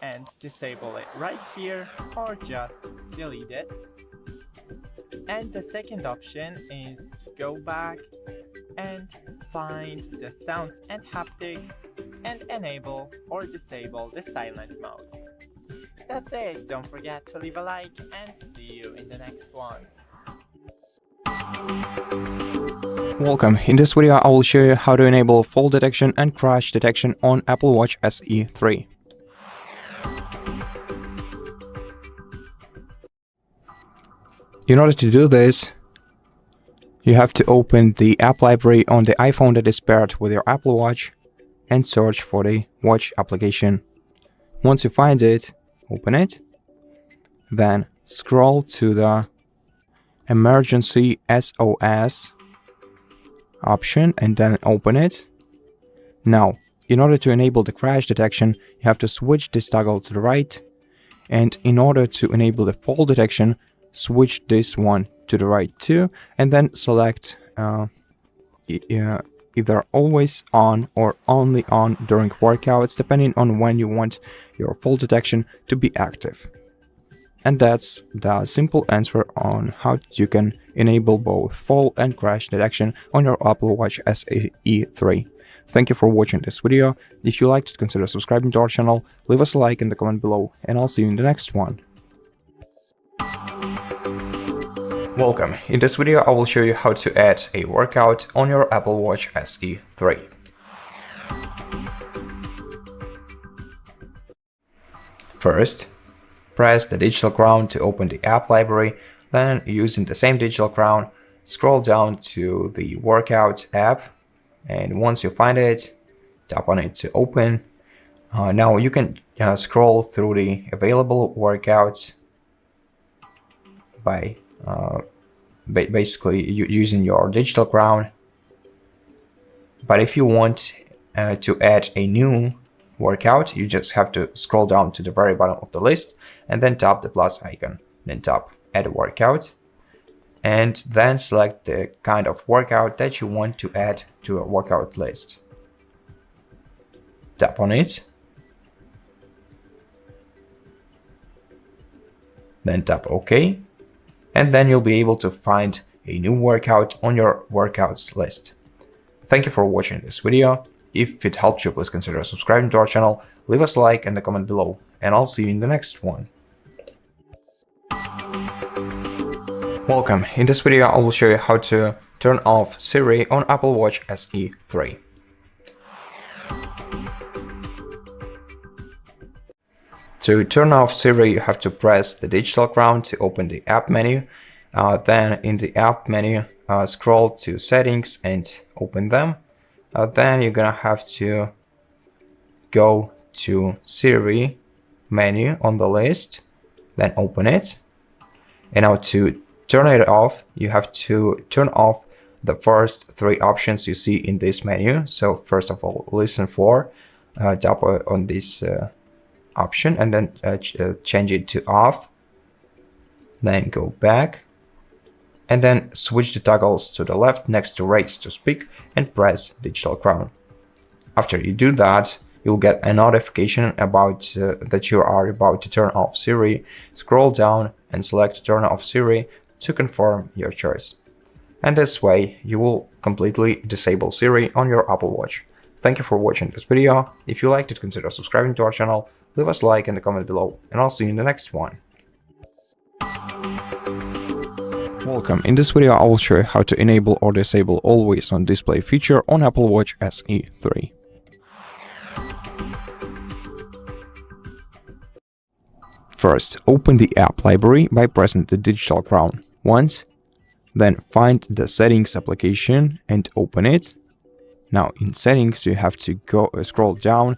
and disable it right here, or just delete it. And the second option is to go back and find the sounds and haptics and enable or disable the silent mode. That's it. Don't forget to leave a like, and see you in the next next one. Welcome. In this video I will show you how to enable fall detection and crash detection on Apple Watch SE 3. In order to do this, you have to open the app library on the iPhone that is paired with your Apple Watch and search for the watch application. Once you find it, open it, then scroll to the Emergency SOS option and then open it. Now, in order to enable the crash detection, you have to switch this toggle to the right, and in order to enable the fall detection, switch this one to the right too, and then select either always on or only on during workouts, depending on when you want your fall detection to be active. And that's the simple answer on how you can enable both fall and crash detection on your Apple Watch SE 3. Thank you for watching this video. If you liked it, consider subscribing to our channel, leave us a like in the comment below, and I'll see you in the next one. Welcome. In this video I will show you how to add a workout on your Apple Watch SE 3. First, press the digital crown to open the app library, then using the same digital crown, scroll down to the workout app, and once you find it, tap on it to open. Now you can scroll through the available workouts by basically using your digital crown. But if you want to add a new workout, you just have to scroll down to the very bottom of the list and then tap the plus icon, then tap add a workout, and then select the kind of workout that you want to add to a workout list. Tap on it, then tap OK, and then you'll be able to find a new workout on your workouts list. Thank you for watching this video. If it helped you, please consider subscribing to our channel, leave us a like in the comment below, and I'll see you in the next one. Welcome. In this video I will show you how to turn off Siri on Apple Watch SE 3. To turn off Siri, you have to press the digital crown to open the app menu. Then in the app menu, scroll to settings and open them. Then you're gonna have to go to Siri menu on the list, then open it. And now to turn it off, you have to turn off the first three options you see in this menu. So first of all, listen for, tap on this option and then change it to off, then go back, and then switch the toggles to the left next to raise to speak and press digital crown. After you do that, you'll get a notification about that you are about to turn off Siri. Scroll down and select turn off Siri to confirm your choice. And this way you will completely disable Siri on your Apple Watch. Thank you for watching this video. If you liked it, consider subscribing to our channel, leave us a like in the comment below, and I'll see you in the next one. Welcome. In this video I will show you how to enable or disable always on display feature on Apple Watch SE 3. First, open the app library by pressing the digital crown once, then find the settings application and open it. Now in settings you have to scroll down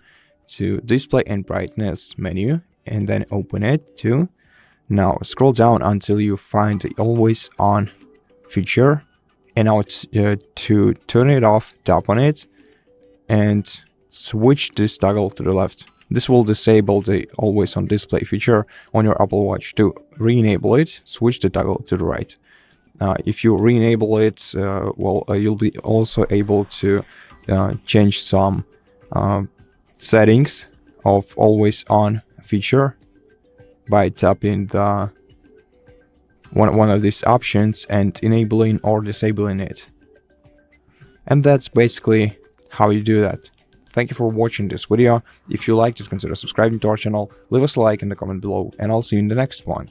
to display and brightness menu and then open it too. Now scroll down until you find the always on feature, and now to turn it off, tap on it and switch this toggle to the left. This will disable the always on display feature on your Apple Watch. To re-enable it, switch the toggle to the right. If you re-enable it, you'll be also able to change some settings of always on feature by tapping the one of these options and enabling or disabling it. And that's basically how you do that. Thank you for watching this video. If you liked it, consider subscribing to our channel, leave us a like in the comment below, and I'll see you in the next one.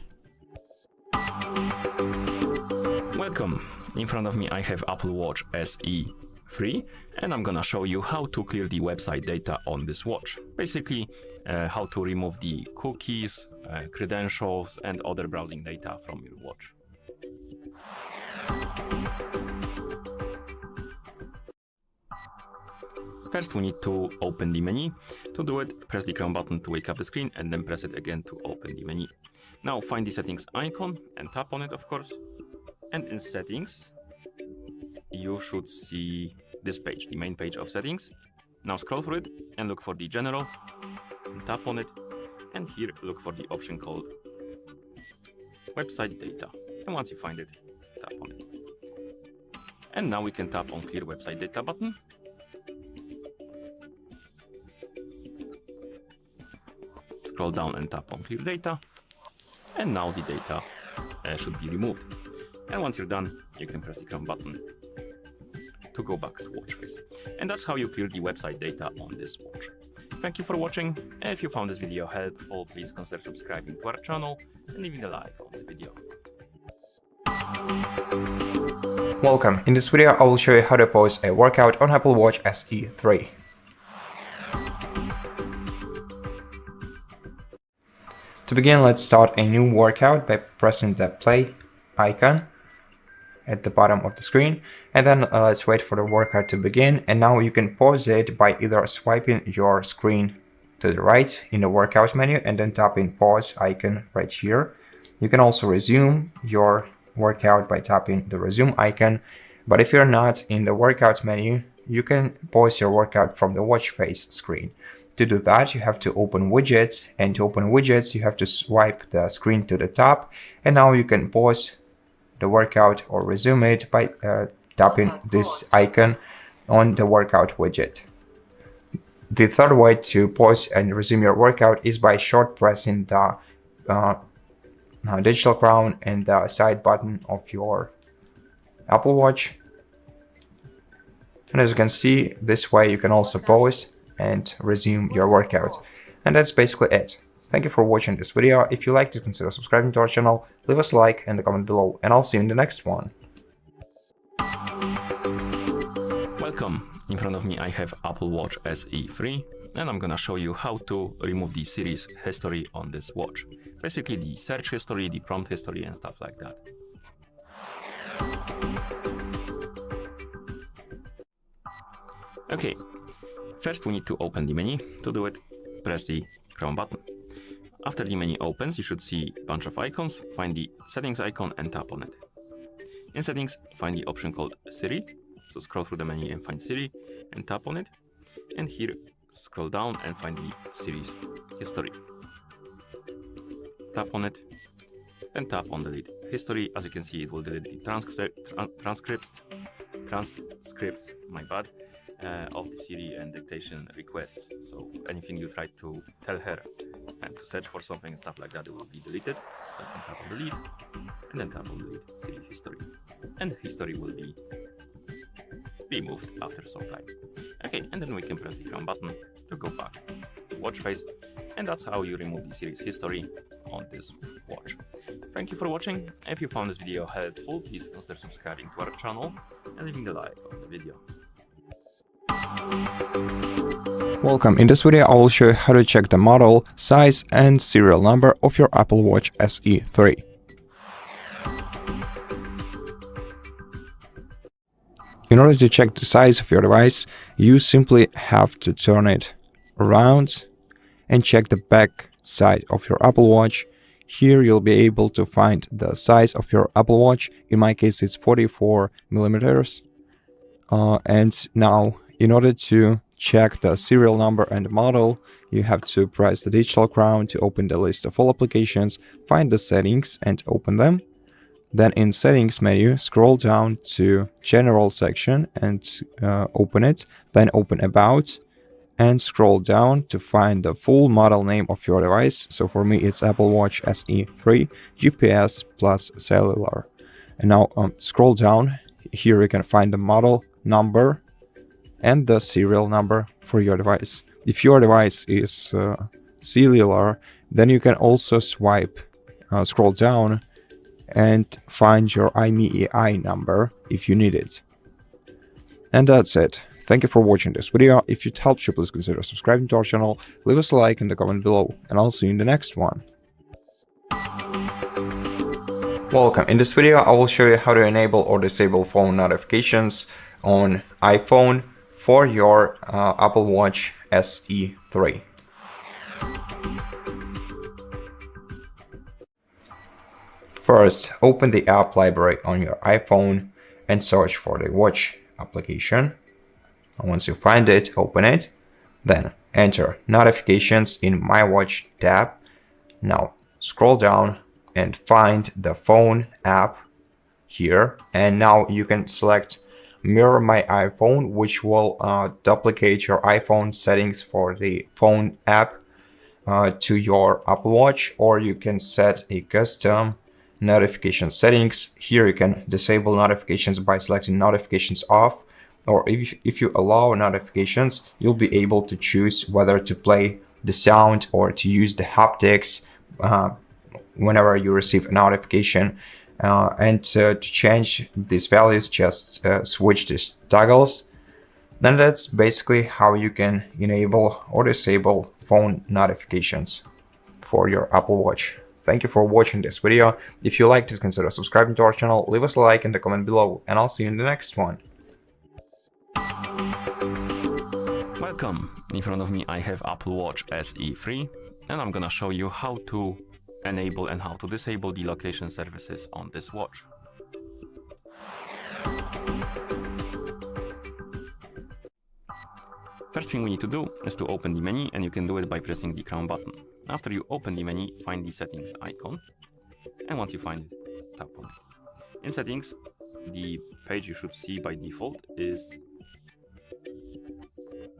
in front of me I have Apple Watch SE 3, and I'm gonna show you how to clear the website data on this watch. Basically, how to remove the cookies, credentials, and other browsing data from your watch. First, we need to open the menu. To do it, press the Chrome button to wake up the screen, and then press it again to open the menu. Now find the settings icon and tap on it, of course. And in settings, you should see this page, the main page of settings. Now scroll through it and look for the general, and tap on it. And here, look for the option called website data. And once you find it, tap on it. And now we can tap on clear website data button. Scroll down and tap on clear data, and now the data should be removed. And once you're done, you can press the Chrome button to go back to watch face. And that's how you clear the website data on this watch. Thank you for watching. If you found this video helpful, please consider subscribing to our channel and leaving a like on the video. Welcome. In this video I will show you how to pause a workout on Apple Watch SE 3. To begin, let's start a new workout by pressing the play icon at the bottom of the screen, and then let's wait for the workout to begin. And now you can pause it by either swiping your screen to the right in the workout menu and then tapping pause icon right here. You can also resume your workout by tapping the resume icon, but if you're not in the workout menu, you can pause your workout from the watch face screen. To do that, you have to open widgets, and to open widgets, you have to swipe the screen to the top, and now you can pause the workout or resume it by tapping this icon on the workout widget. The third way to pause and resume your workout is by short pressing the digital crown and the side button of your Apple Watch. And as you can see, this way you can also pause and resume your workout. And that's basically it. Thank you for watching this video. If you liked it, consider subscribing to our channel, leave us a like and a comment below, and I'll see you in the next one. Welcome. In front of me I have Apple Watch SE 3, and I'm gonna show you how to remove the Siri's history on this watch. Basically the search history, the prompt history, and stuff like that. Okay. First, we need to open the menu. To do it, press the Chrome button. After the menu opens, you should see a bunch of icons. Find the settings icon and tap on it. In settings, find the option called Siri. So scroll through the menu and find Siri and tap on it. And here, scroll down and find the Siri's history. Tap on it, then tap on delete history. As you can see, it will delete the transcripts, my bad, of the Siri and dictation requests. So anything you try to tell her and to search for something and stuff like that, it will be deleted. So you can tap on delete and then tap on delete Siri history, and history will be removed after some time. Okay, and then we can press the Chrome button to go back to watch face, and that's how you remove the Siri's history on this watch. Thank you for watching. If you found this video helpful, please consider subscribing to our channel and leaving a like on the video. Welcome. In this video I will show you how to check the model, size and serial number of your Apple Watch SE 3. In order to check the size of your device, you simply have to turn it around and check the back side of your Apple Watch. Here you'll be able to find the size of your Apple Watch. In my case it's 44 millimeters. And now in order to check the serial number and model, you have to press the digital crown to open the list of all applications, find the settings and open them. Then in settings menu, scroll down to general section and open it, then open about and scroll down to find the full model name of your device. So for me it's Apple Watch SE 3 GPS plus cellular. And now scroll down. Here you can find the model number and the serial number for your device. If your device is cellular, then you can also scroll down and find your IMEI number if you need it. And that's it. Thank you for watching this video. If it helped you, please consider subscribing to our channel, leave us a like in the comment below, and I'll see you in the next one. Welcome. In this video, I will show you how to enable or disable phone notifications on iPhone for your Apple Watch SE 3. First, open the app library on your iPhone and search for the Watch application. And once you find it, open it. Then enter Notifications in My Watch tab. Now scroll down and find the Phone app here. And now you can select Mirror My iPhone, which will duplicate your iPhone settings for the Phone app to your Apple Watch, or you can set a custom notification settings. Here you can disable notifications by selecting notifications off, or if you allow notifications, you'll be able to choose whether to play the sound or to use the haptics whenever you receive a notification. And to change these values, just switch these toggles. Then that's basically how you can enable or disable phone notifications for your Apple Watch. Thank you for watching this video. If you liked it, consider subscribing to our channel, leave us a like in the comment below, and I'll see you in the next one. Welcome. In front of me I have Apple Watch SE 3, and I'm gonna show you how to enable and how to disable the location services on this watch. First thing we need to do is to open the menu, and you can do it by pressing the crown button. After you open the menu, find the settings icon, and once you find it, tap on it. In settings, the page you should see by default is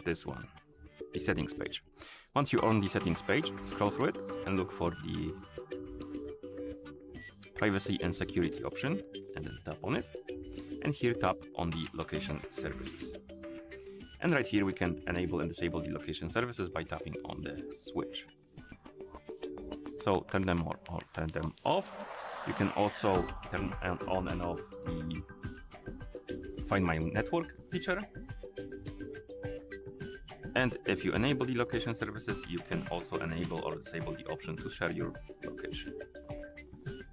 this one, the settings page. Once you're on the settings page, scroll through it and look for the privacy and security option, and then tap on it, and here tap on the location services. And right here we can enable and disable the location services by tapping on the switch. So turn them on or turn them off. You can also turn on and off the Find My Network feature. And if you enable the location services, you can also enable or disable the option to share your location.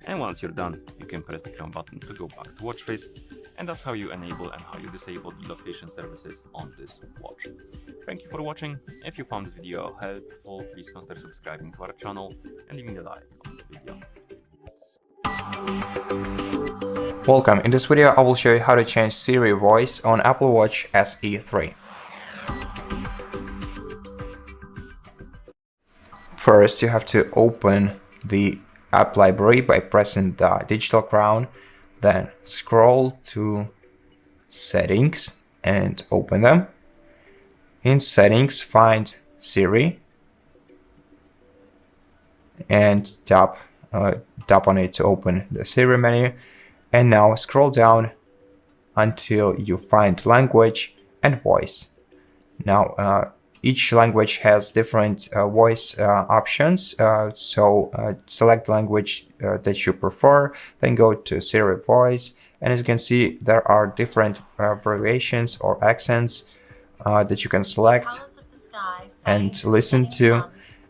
And once you're done, you can press the crown button to go back to watch face. And that's how you enable and how you disable the location services on this watch. Thank you for watching. If you found this video helpful, please consider subscribing to our channel and leaving a like on the video. Welcome. In this video, I will show you how to change Siri voice on Apple Watch SE 3. First, you have to open the app library by pressing the digital crown, then scroll to Settings and open them. In Settings, find Siri and tap on it to open the Siri menu. And now scroll down until you find Language and Voice. Now, each language has different voice options, so select language that you prefer, then go to Siri voice, and as you can see, there are different abbreviations or accents that you can select and listen to.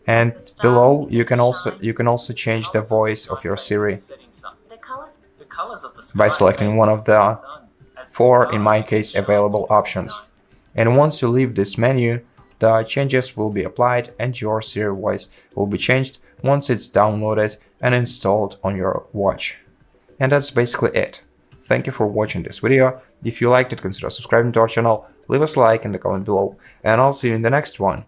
And below, you can also change the voice of your Siri by selecting one of the 4, in my case, available options. And once you leave this menu, the changes will be applied and your Siri voice will be changed once it's downloaded and installed on your watch. And that's basically it. Thank you for watching this video. If you liked it, consider subscribing to our channel, leave us a like in the comment below, and I'll see you in the next one.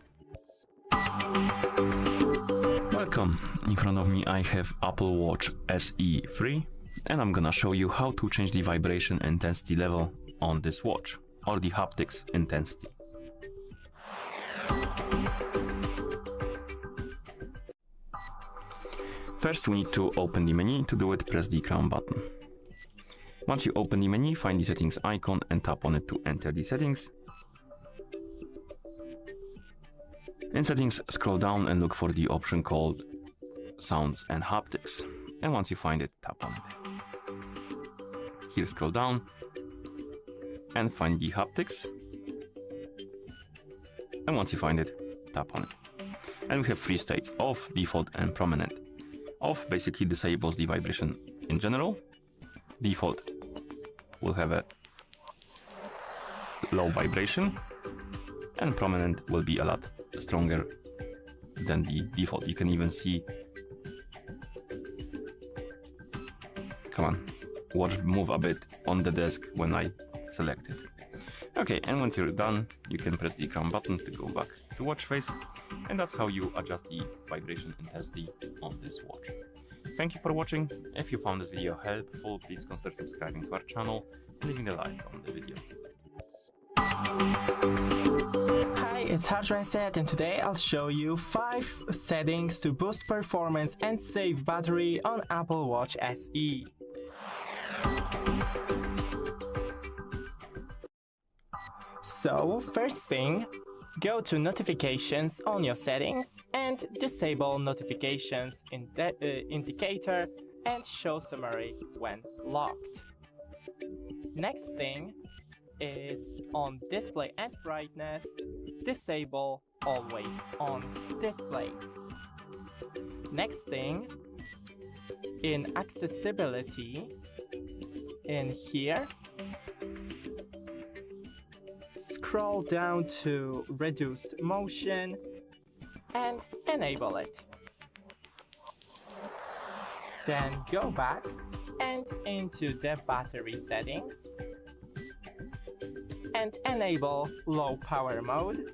Welcome. In front of me I have Apple Watch SE 3, and I'm gonna show you how to change the vibration intensity level on this watch, or the haptics intensity. First we need to open the menu. To do it, press the crown button. Once you open the menu, find the settings icon and tap on it to enter the settings. In settings, scroll down and look for the option called Sounds and Haptics. And once you find it, tap on it. Here, scroll down and find the haptics. And once you find it, tap on it. And we have three states: off, default, and prominent. Off basically disables the vibration in general. Default will have a low vibration, and prominent will be a lot stronger than the default. You can even see, come on, watch move a bit on the desk when I select it. Okay, and once you're done, you can press the crown button to go back to watch face, and that's how you adjust the vibration intensity on this watch. Thank you for watching. If you found this video helpful, please consider subscribing to our channel and leaving a like on the video. Hi, it's HardReset, and today I'll show you 5 settings to boost performance and save battery on Apple Watch SE. So, first thing, go to notifications on your settings and disable notifications in indicator and show summary when locked. Next thing is on display and brightness, disable always on display. Next thing, in accessibility, in here, scroll down to reduced motion and enable it. Then go back and into the battery settings and enable low power mode.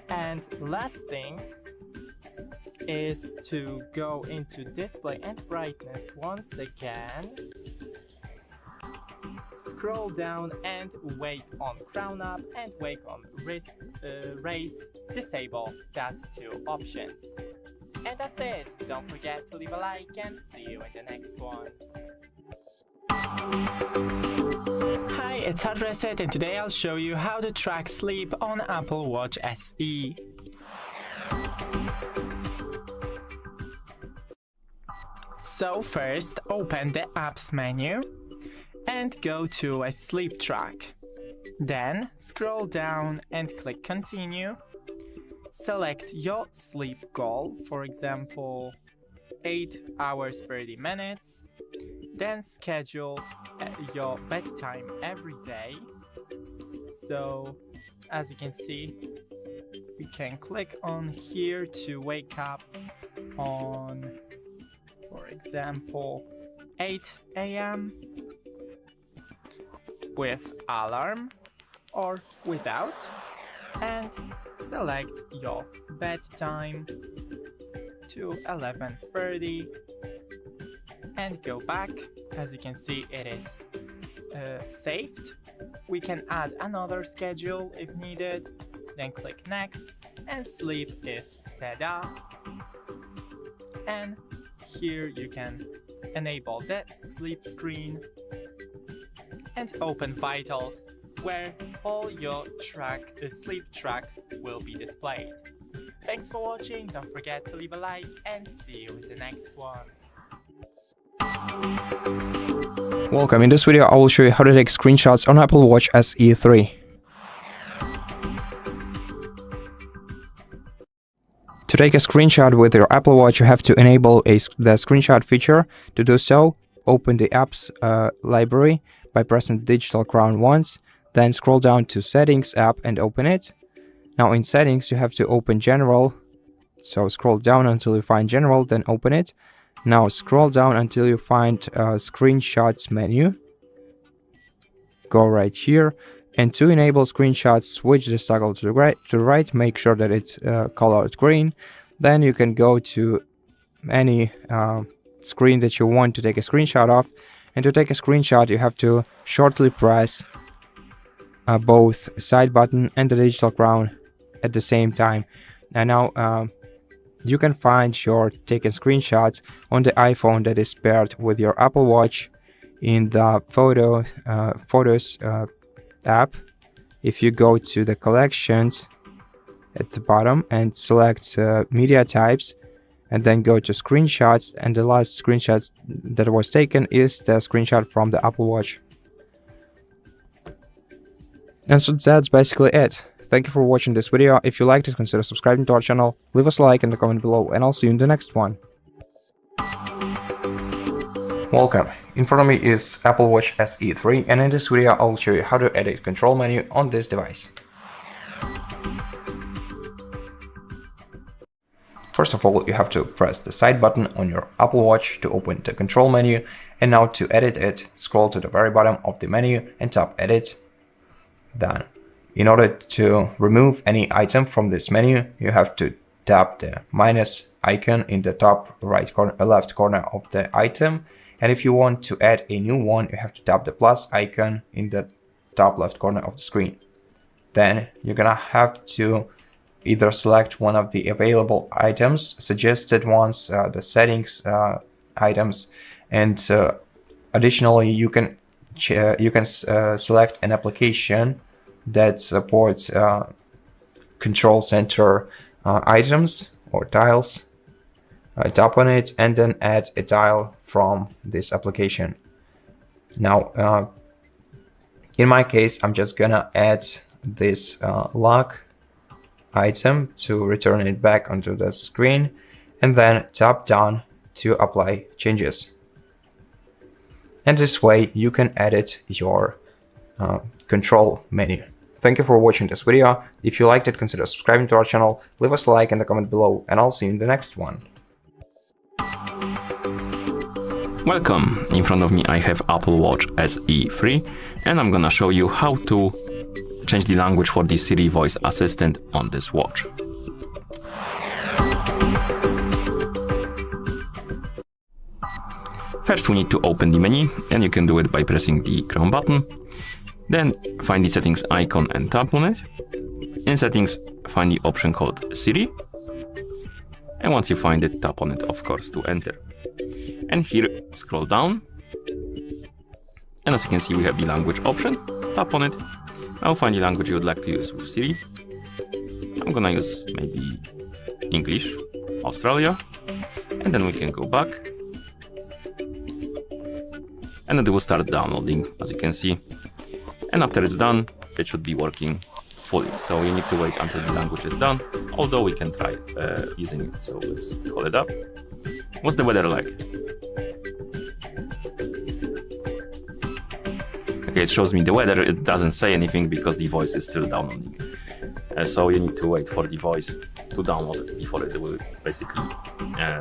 And last thing is to go into display and brightness once again, scroll down and wake on crown up and wake on wrist raise, disable that 2 options. And that's it. Don't forget to leave a like and see you in the next one. Hi, it's HardReset, and today I'll show you how to track sleep on Apple Watch SE. So first, open the apps menu and go to a sleep track. Then scroll down and click continue. Select your sleep goal, for example 8 hours 30 minutes. Then schedule your bedtime every day. So as you can see, you can click on here to wake up on, for example, 8 AM with alarm or without, and select your bedtime to 11:30 and go back. As you can see, it is saved. We can add another schedule if needed, then click next, and sleep is set up. And here you can enable the sleep screen and open vitals, where all your sleep track will be displayed. Thanks for watching, don't forget to leave a like and see you in the next one. Welcome, in this video I will show you how to take screenshots on Apple Watch SE 3. To take a screenshot with your Apple Watch, you have to enable the screenshot feature. To do so, open the apps library by pressing the digital crown once, then scroll down to Settings app and open it. Now in Settings you have to open General, so scroll down until you find General, then open it. Now scroll down until you find Screenshots menu. Go right here, and to enable screenshots, switch this toggle to the right, make sure that it's colored green. Then you can go to any screen that you want to take a screenshot of. And to take a screenshot, you have to shortly press both side button and the digital crown at the same time. And now you can find your taken screenshots on the iPhone that is paired with your Apple Watch in the Photos app. If you go to the collections at the bottom and select media types, and then go to screenshots, and the last screenshot that was taken is the screenshot from the Apple Watch. And so that's basically it. Thank you for watching this video. If you liked it, consider subscribing to our channel, leave us a like in the comment below, and I'll see you in the next one. Welcome. In front of me is Apple Watch SE 3, and in this video I'll show you how to edit control menu on this device. First of all, you have to press the side button on your Apple Watch to open the control menu, and now to edit it, scroll to the very bottom of the menu and tap Edit. Done. In order to remove any item from this menu, you have to tap the minus icon in the top right corner, left corner of the item, and if you want to add a new one, you have to tap the plus icon in the top left corner of the screen. Then you're gonna have to either select one of the available items, suggested ones, the settings items, and additionally you can select an application that supports control center items or tiles. Tap on it and then add a tile from this application. Now, in my case, I'm just gonna add this lock item to return it back onto the screen, and then tap down to apply changes. And this way you can edit your control menu. Thank you for watching this video. If you liked it, consider subscribing to our channel, leave us a like in the comment below, and I'll see you in the next one. Welcome. In front of me I have Apple Watch SE 3, and I'm gonna show you how to change the language for the Siri voice assistant on this watch. First we need to open the menu, and you can do it by pressing the Chrome button. Then find the settings icon and tap on it. In settings, find the option called Siri. And once you find it, tap on it, of course, to enter. And here, scroll down. And as you can see, we have the language option. Tap on it. Now find the language you would like to use with Siri. I'm gonna use maybe English, Australia. And then we can go back. And it will start downloading, as you can see. And after it's done, it should be working fully. So you need to wait until the language is done, although we can try using it. So let's call it up. What's the weather like? Okay, it shows me the weather. It doesn't say anything because the voice is still downloading. So you need to wait for the voice to download before it will basically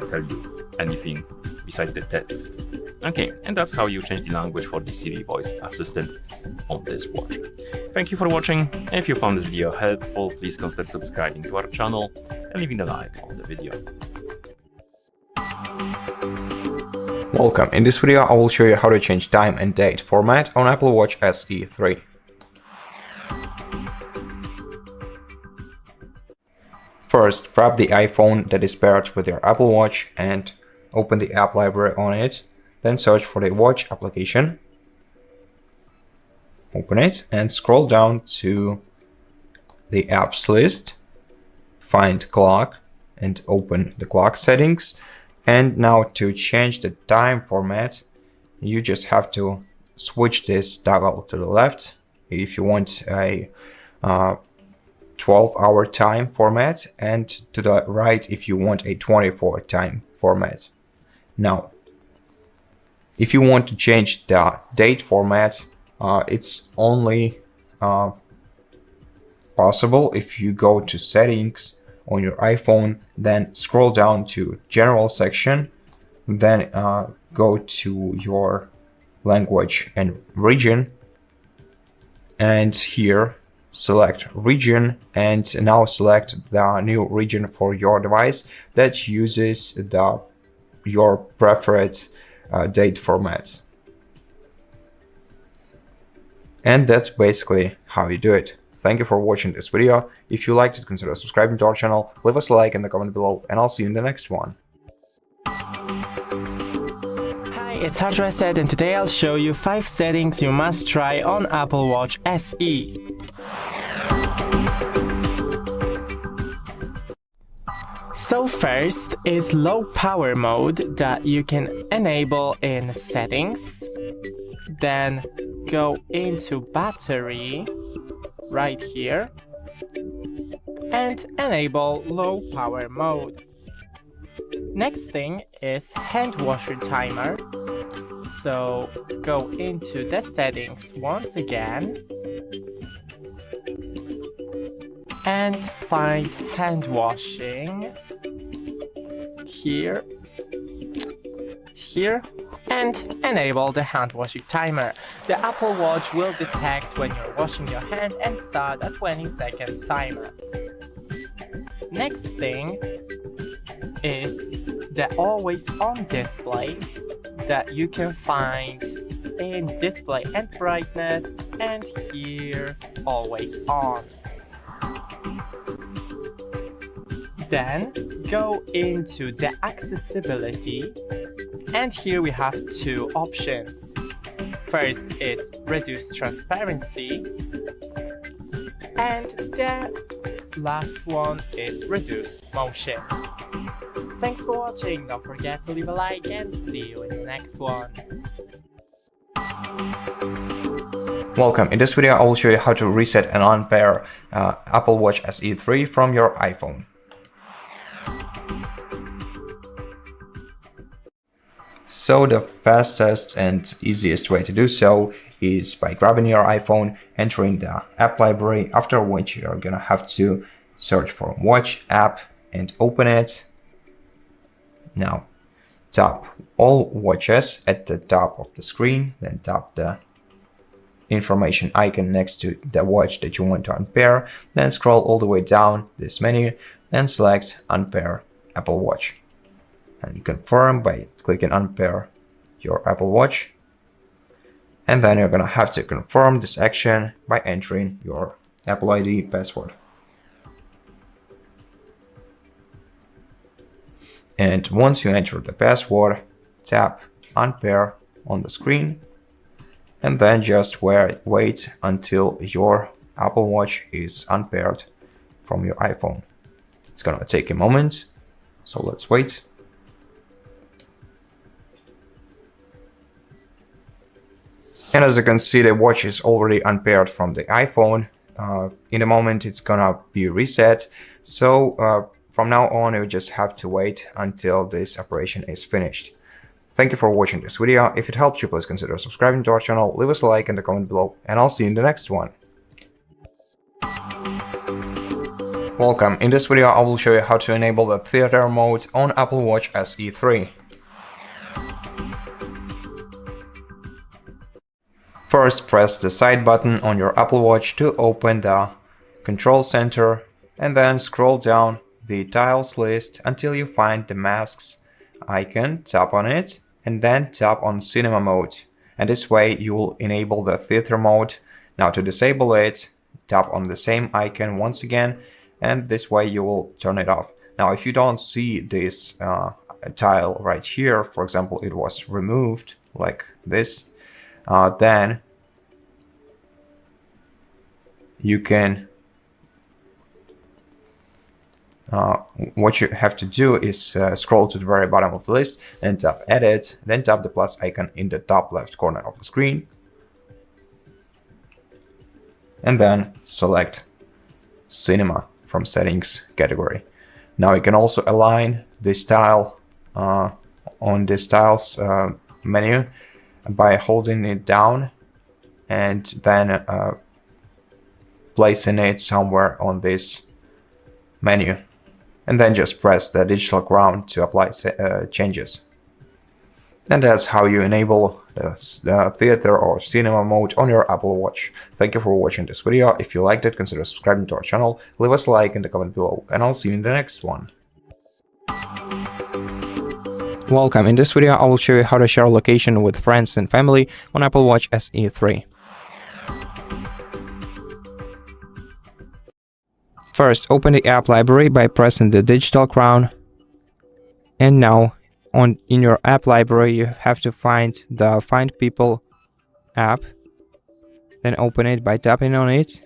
tell you anything besides the text. Okay, and that's how you change the language for the Siri voice assistant on this watch. Thank you for watching. If you found this video helpful, please consider subscribing to our channel and leaving a like on the video. Welcome. In this video I will show you how to change time and date format on Apple Watch SE 3. First, grab the iPhone that is paired with your Apple Watch and open the app library on it. Then search for the watch application. Open it and scroll down to the apps list. Find clock and open the clock settings. And now to change the time format, you just have to switch this toggle to the left if you want a 12-hour time format, and to the right if you want a 24 time format. Now, if you want to change the date format, it's only possible if you go to settings on your iPhone, then scroll down to general section, then go to your language and region, and here select region, and now select the new region for your device that uses your preferred date format. And that's basically how you do it. Thank you for watching this video. If you liked it, consider subscribing to our channel, leave us a like in the comment below, and I'll see you in the next one. Hi, it's HardReset, and today I'll show you 5 settings you must try on Apple Watch SE. So first is low power mode that you can enable in settings. Then go into battery right here and enable low power mode. Next thing is hand washer timer. So go into the settings once again and find hand washing here, and enable the hand washing timer. The Apple Watch will detect when you're washing your hand and start a 20-second timer. Next thing is the always on display that you can find in display and brightness, and here always on. Then go into the accessibility, and here we have two options. First is reduce transparency, and the last one is reduce motion. Thanks for watching, don't forget to leave a like and see you in the next one. Welcome. In this video I will show you how to reset and unpair Apple Watch SE 3 from your iPhone. So the fastest and easiest way to do so is by grabbing your iPhone, entering the app library, after which you're gonna have to search for Watch app and open it. Now tap all watches at the top of the screen, then tap the information icon next to the watch that you want to unpair, then scroll all the way down this menu and select Unpair Apple Watch. And you confirm by clicking Unpair your Apple Watch. And then you're gonna have to confirm this action by entering your Apple ID password. And once you enter the password, tap Unpair on the screen, and then just wait until your Apple Watch is unpaired from your iPhone. It's gonna take a moment, so let's wait. And as you can see, the watch is already unpaired from the iPhone. In a moment, it's gonna be reset. So from now on, you just have to wait until this operation is finished. Thank you for watching this video. If it helped you, please consider subscribing to our channel, leave us a like in the comment below, and I'll see you in the next one. Welcome. In this video, I will show you how to enable the theater mode on Apple Watch SE 3. First, press the side button on your Apple Watch to open the control center, and then scroll down the tiles list until you find the masks icon, tap on it, and then tap on cinema mode. And this way you will enable the theater mode. Now to disable it, tap on the same icon once again, and this way you will turn it off. Now if you don't see this tile right here, for example, it was removed like this, then you can what you have to do is scroll to the very bottom of the list and tap edit, then tap the plus icon in the top left corner of the screen, and then select cinema from settings category. Now you can also align this tile on this tiles menu by holding it down and then placing it somewhere on this menu, and then just press the digital crown to apply changes. And that's how you enable the theater or cinema mode on your Apple Watch. Thank you for watching this video. If you liked it, consider subscribing to our channel, leave us a like in the comment below, and I'll see you in the next one. Welcome. In this video, I will show you how to share location with friends and family on Apple Watch SE 3. First, open the app library by pressing the digital crown, and now in your app library you have to find the Find People app, then open it by tapping on it.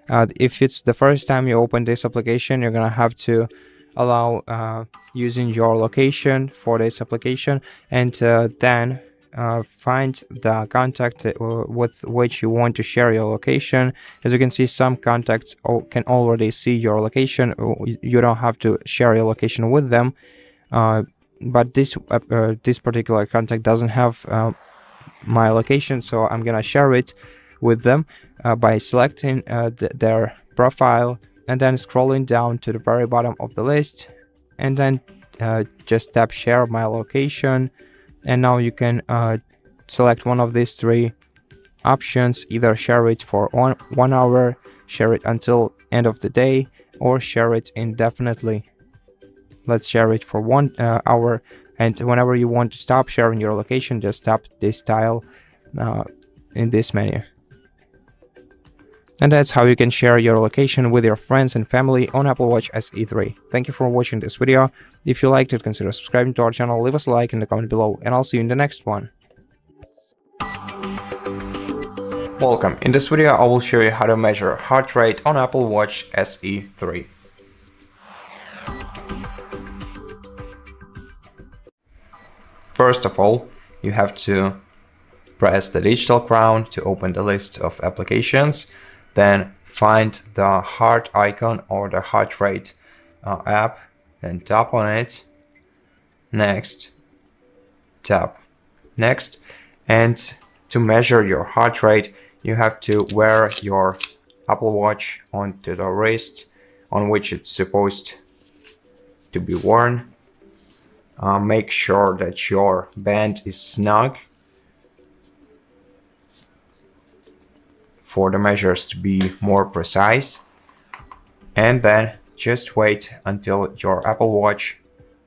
If it's the first time you open this application, you're gonna have to allow using your location for this application, and then find the contact with which you want to share your location. As you can see, some contacts can already see your location. You don't have to share your location with them, but this particular contact doesn't have my location, so I'm gonna share it with them by selecting their profile and then scrolling down to the very bottom of the list, and then just tap share my location. And now you can select one of these three options: either share it for 1 hour, share it until end of the day, or share it indefinitely. Let's share it for 1 hour, and whenever you want to stop sharing your location, just tap this tile in this menu. And that's how you can share your location with your friends and family on Apple Watch SE 3. Thank you for watching this video. If you liked it, consider subscribing to our channel, leave us a like in the comment below, and I'll see you in the next one. Welcome. In this video I will show you how to measure heart rate on Apple Watch SE 3. First of all, you have to press the digital crown to open the list of applications. Then find the heart icon or the heart rate app and tap on it. Next, tap next. And to measure your heart rate, you have to wear your Apple Watch onto the wrist on which it's supposed to be worn. Make sure that your band is snug for the measures to be more precise, and then just wait until your Apple Watch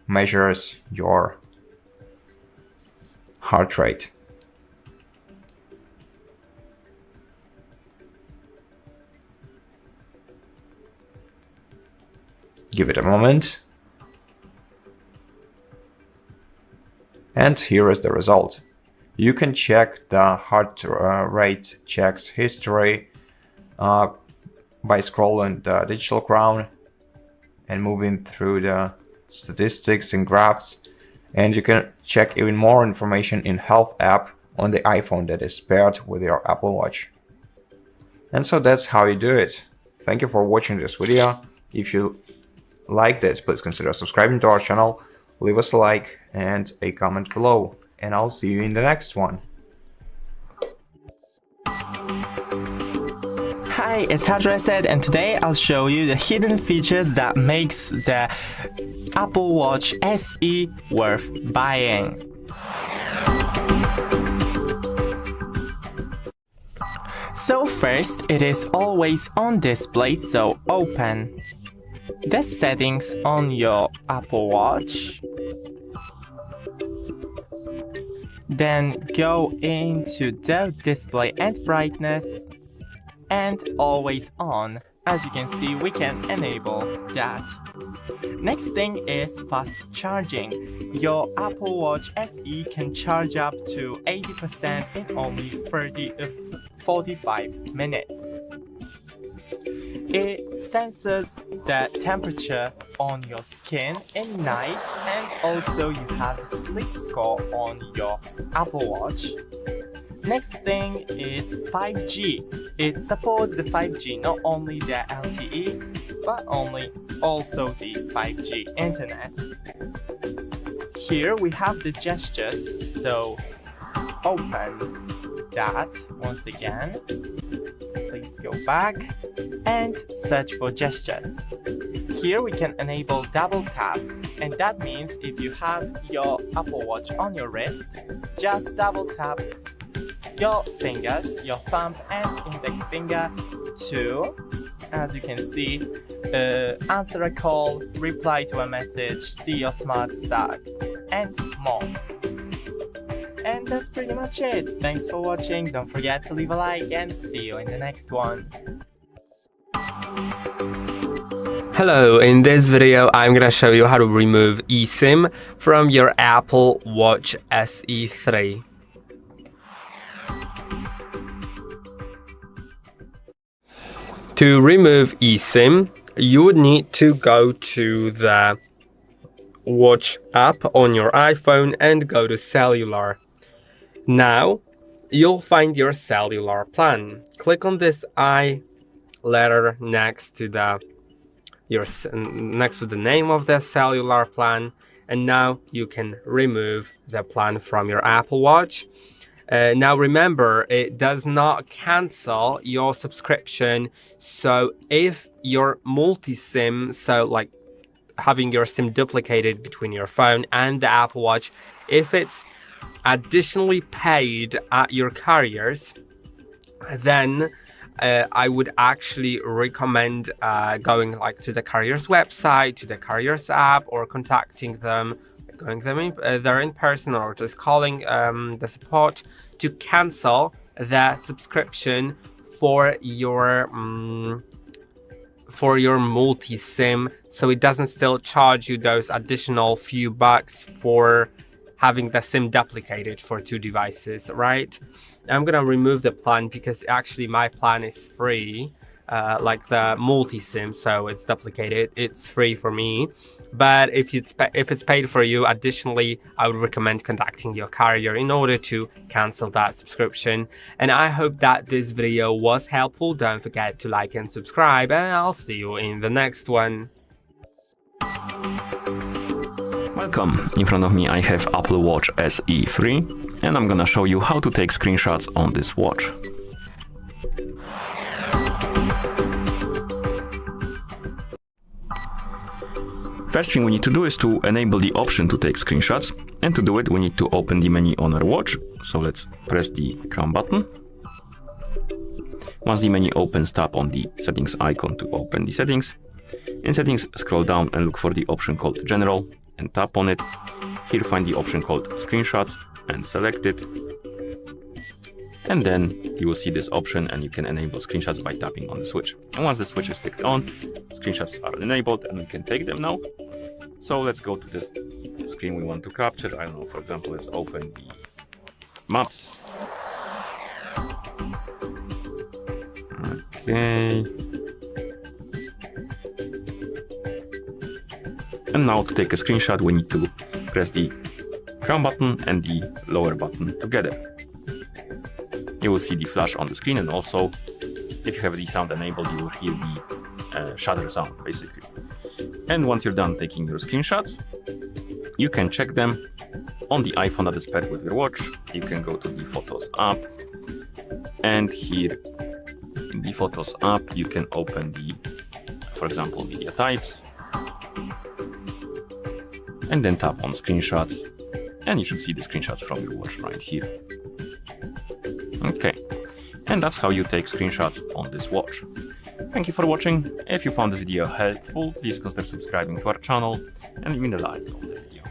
measures your heart rate. Give it a moment, and here is the result. You can check the heart rate checks history by scrolling the digital crown and moving through the statistics and graphs. And you can check even more information in Health app on the iPhone that is paired with your Apple Watch. And so that's how you do it. Thank you for watching this video. If you liked it, please consider subscribing to our channel, leave us a like and a comment below. And I'll see you in the next one. Hi, it's HardReset, and today I'll show you the hidden features that makes the Apple Watch SE worth buying. So first, it is always on display, so open the settings on your Apple Watch. Then go into the display and brightness and always on. As you can see, we can enable that. Next thing is fast charging. Your Apple Watch SE can charge up to 80% in only 45 minutes. It senses the temperature on your skin in night, and also you have the sleep score on your Apple Watch. Next thing is 5G. It supports the 5G, not only the LTE, but also the 5G internet. Here we have the gestures, so open that once again. Please go back and search for gestures. Here we can enable double tap, and that means if you have your Apple Watch on your wrist, just double tap your fingers, your thumb and index finger to, as you can see, answer a call, reply to a message, see your smart stack, and more. And that's pretty much it. Thanks for watching. Don't forget to leave a like and see you in the next one. Hello, in this video I'm gonna show you how to remove eSIM from your Apple Watch SE 3. To remove eSIM, you would need to go to the Watch app on your iPhone and go to cellular. Now you'll find your cellular plan. Click on this I letter next to the name of the cellular plan, and now you can remove the plan from your Apple Watch. Now remember, it does not cancel your subscription. So if your multi-SIM, so like having your SIM duplicated between your phone and the Apple Watch, if it's additionally paid at your carriers, then I would actually recommend going like to the carrier's website, to the carrier's app, or contacting them, going them there in person, or just calling the support to cancel the subscription for your multi-SIM, so it doesn't still charge you those additional few bucks for having the SIM duplicated for 2 devices, right? I'm gonna remove the plan because actually my plan is free, like the multi-SIM, so it's duplicated, it's free for me. But if it's paid for you, additionally, I would recommend contacting your carrier in order to cancel that subscription. And I hope that this video was helpful. Don't forget to like and subscribe, and I'll see you in the next one. Welcome, in front of me I have Apple Watch SE 3 and I'm gonna show you how to take screenshots on this watch. First thing we need to do is to enable the option to take screenshots, and to do it we need to open the menu on our watch. So let's press the Chrome button. Once the menu opens, tap on the settings icon to open the settings. In settings, scroll down and look for the option called General and tap on it. Here find the option called Screenshots and select it. And then you will see this option and you can enable screenshots by tapping on the switch. And once the switch is ticked on, screenshots are enabled and we can take them now. So let's go to this screen we want to capture. I don't know, for example, let's open the maps. Okay. And now to take a screenshot, we need to press the Chrome button and the lower button together. You will see the flash on the screen, and also if you have the sound enabled, you will hear the shutter sound basically. And once you're done taking your screenshots, you can check them on the iPhone that is paired with your watch. You can go to the Photos app, and here in the Photos app you can open the, for example, media types, and then tap on screenshots, and you should see the screenshots from your watch right here. Okay, and that's how you take screenshots on this watch. Thank you for watching. If you found this video helpful, please consider subscribing to our channel and leaving a like on the video.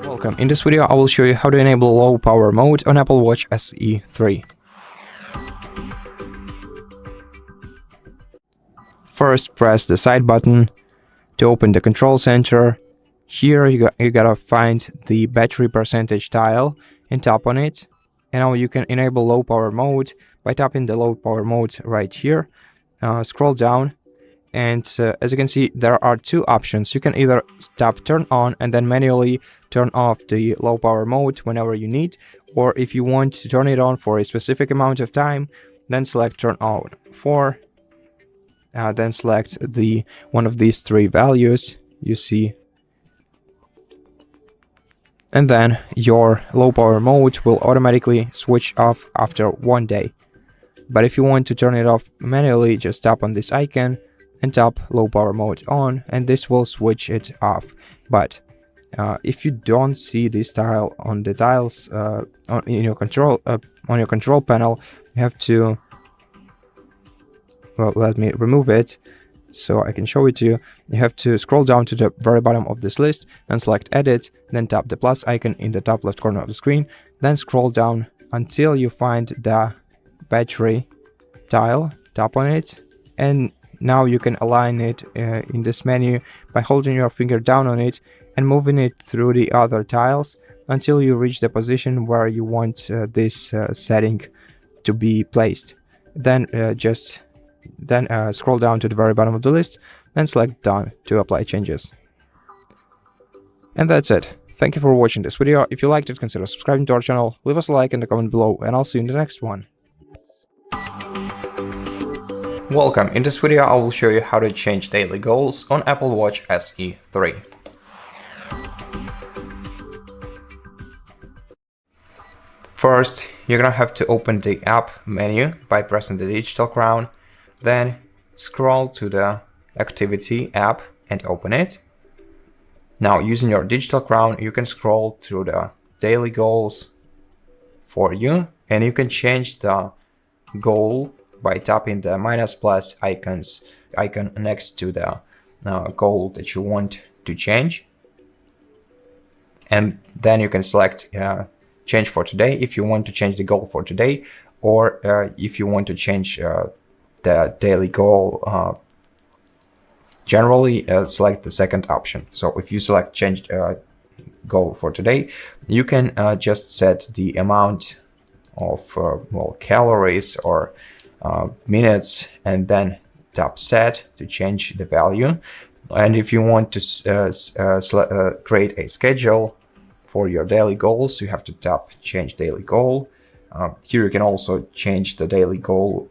Welcome. In this video I will show you how to enable low power mode on Apple Watch SE 3. First, press the side button to open the control center. Here you gotta find the battery percentage tile and tap on it. And now you can enable low power mode by tapping the low power mode right here. Scroll down, and as you can see, there are 2 options. You can either tap turn on and then manually turn off the low power mode whenever you need, or if you want to turn it on for a specific amount of time, then select turn on for. Then select the one of these 3 values you see, and then your low power mode will automatically switch off after 1 day. But if you want to turn it off manually, just tap on this icon and tap low power mode on, and this will switch it off. But if you don't see this tile on the tiles on your control panel, you have to, well, let me remove it so I can show it to you. You have to scroll down to the very bottom of this list and select edit, then tap the plus icon in the top left corner of the screen, then scroll down until you find the battery tile, tap on it, and now you can align it in this menu by holding your finger down on it and moving it through the other tiles until you reach the position where you want this setting to be placed. Then just then scroll down to the very bottom of the list and select Done to apply changes. And that's it. Thank you for watching this video. If you liked it, consider subscribing to our channel, leave us a like in the comment below, and I'll see you in the next one. Welcome. In this video I will show you how to change daily goals on Apple Watch SE 3. First, you're gonna have to open the app menu by pressing the digital crown, then scroll to the activity app and open it. Now, using your digital crown, you can scroll through the daily goals for you, and you can change the goal by tapping the minus plus icon next to the goal that you want to change. And then you can select change for today if you want to change the goal for today, or if you want to change the daily goal generally, select the second option. So if you select change goal for today, you can just set the amount of calories or minutes, and then tap set to change the value. And if you want to create a schedule for your daily goals, you have to tap change daily goal. Here you can also change the daily goal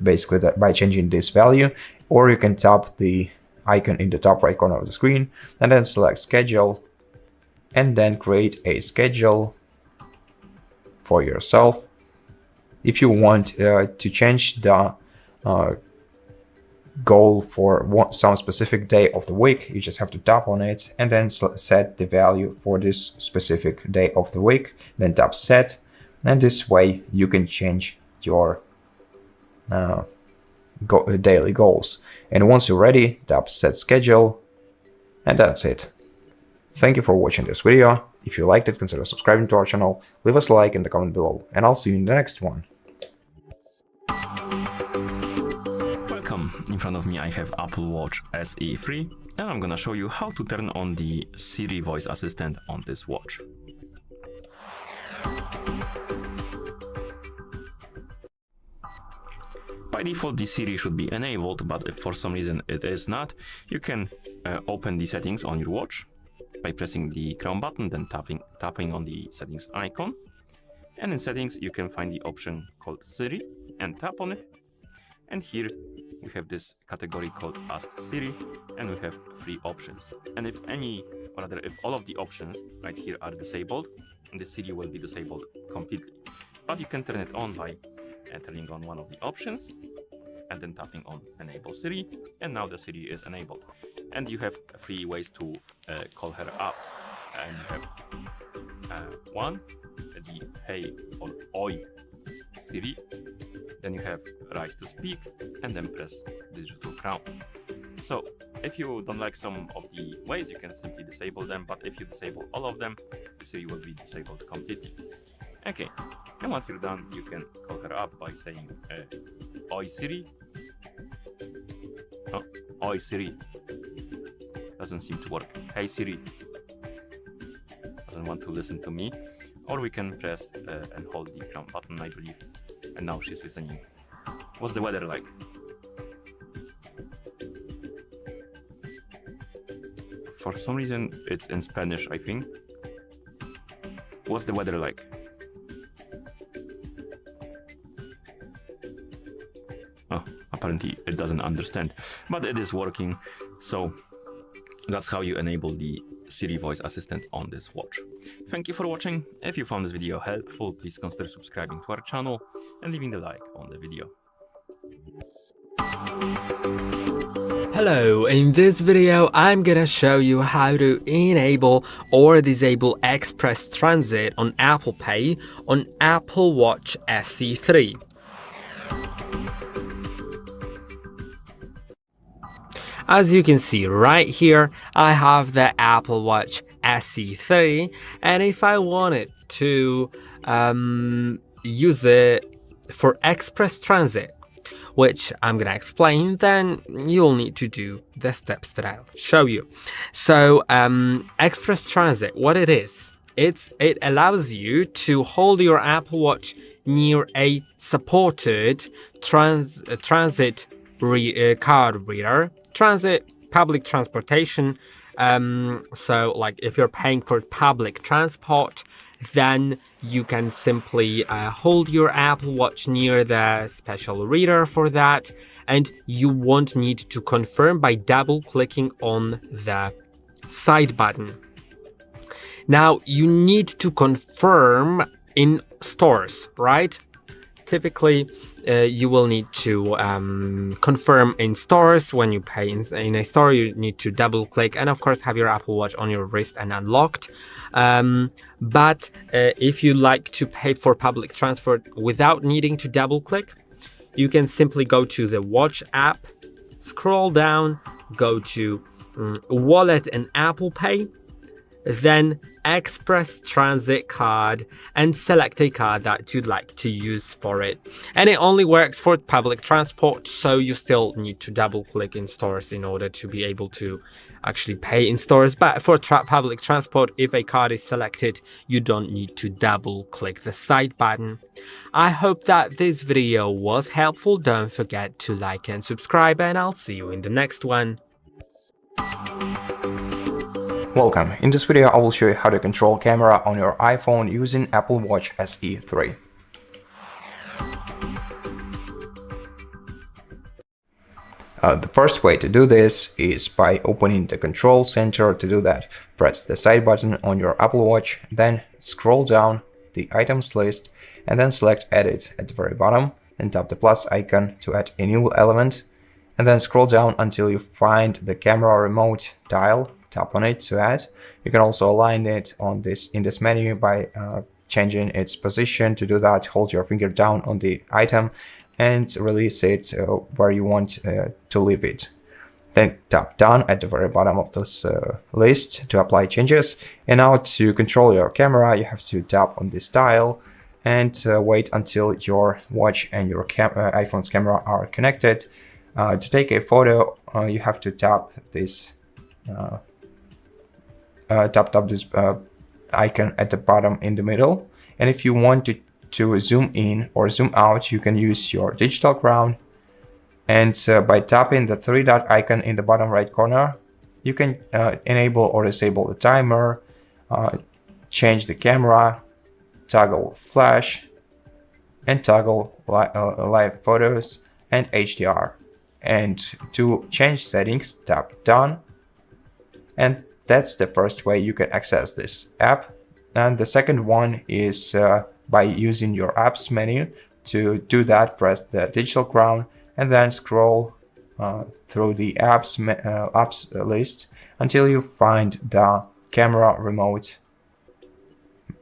basically by changing this value, or you can tap the icon in the top right corner of the screen and then select schedule, and then create a schedule for yourself. If you want to change the goal for some specific day of the week, you just have to tap on it and then set the value for this specific day of the week, then tap set, and this way you can change your daily goals. And once you're ready, tap set schedule, and that's it. Thank you for watching this video. If you liked it, consider subscribing to our channel, leave us a like in the comment below, and I'll see you in the next one. Welcome. In front of me I have Apple Watch SE 3, and I'm gonna show you how to turn on the Siri voice assistant on this watch. By default, the Siri should be enabled, but if for some reason it is not, you can open the settings on your watch by pressing the crown button, then tapping on the settings icon. And in settings, you can find the option called Siri and tap on it. And here we have this category called Ask Siri, and we have 3 options. And if all of the options right here are disabled, the Siri will be disabled completely. But you can turn it on by turning on one of the options and then tapping on enable Siri, and now the Siri is enabled. And you have 3 ways to call her up. And you have one, the hey or oi Siri. Then you have rise to speak, and then press digital crown. So if you don't like some of the ways, you can simply disable them, but if you disable all of them, the Siri will be disabled completely. Okay, and once you're done, you can call her up by saying oi Siri. Oh, oi Siri. Doesn't seem to work. Hey Siri. Doesn't want to listen to me. Or we can press and hold the crown button, I believe. And now she's listening. What's the weather like? For some reason, it's in Spanish, I think. What's the weather like? Oh, apparently it doesn't understand, but it is working. So that's how you enable the Siri voice assistant on this watch. Thank you for watching. If you found this video helpful, please consider subscribing to our channel and leaving a like on the video. Hello, in this video I'm gonna show you how to enable or disable Express Transit on Apple Pay on Apple Watch SE 3. As you can see right here, I have the Apple Watch SE 3, and if I wanted to use it for Express Transit, which I'm gonna explain, then you'll need to do the steps that I'll show you. So Express Transit, what it is, it allows you to hold your Apple Watch near a supported transit card reader. Transit, public transportation. So like if you're paying for public transport, then you can simply hold your Apple Watch near the special reader for that, and you won't need to confirm by double clicking on the side button. Now you need to confirm in stores, right? Typically you will need to confirm in stores. When you pay in a store, you need to double click and of course have your Apple Watch on your wrist and unlocked. But if you like to pay for public transport without needing to double click, you can simply go to the Watch app, scroll down, go to Wallet and Apple Pay, then Express Transit card, and select a card that you'd like to use for it. And it only works for public transport, so you still need to double click in stores in order to be able to actually pay in stores. But for public transport, if a card is selected, you don't need to double click the side button. I hope that this video was helpful. Don't forget to like and subscribe, and I'll see you in the next one. Welcome. In this video I will show you how to control camera on your iPhone using Apple Watch SE 3. The first way to do this is by opening the control center. To do that, press the side button on your Apple Watch, then scroll down the items list and then select Edit at the very bottom and tap the plus icon to add a new element, and then scroll down until you find the camera remote dial. Tap on it to add. You can also align it in this menu by changing its position. To do that, hold your finger down on the item and release it where you want to leave it. Then tap Done at the very bottom of this list to apply changes. And now to control your camera, you have to tap on this dial and wait until your watch and your iPhone's camera are connected. To take a photo, you have to tap this this icon at the bottom in the middle. And if you want to zoom in or zoom out, you can use your digital crown, and by tapping the three dot icon in the bottom right corner, you can enable or disable the timer, change the camera, toggle flash, and toggle live photos and HDR. And to change settings, tap Done. And that's the first way you can access this app. And the second one is by using your apps menu. To do that, press the digital crown and then scroll through the apps list until you find the camera remote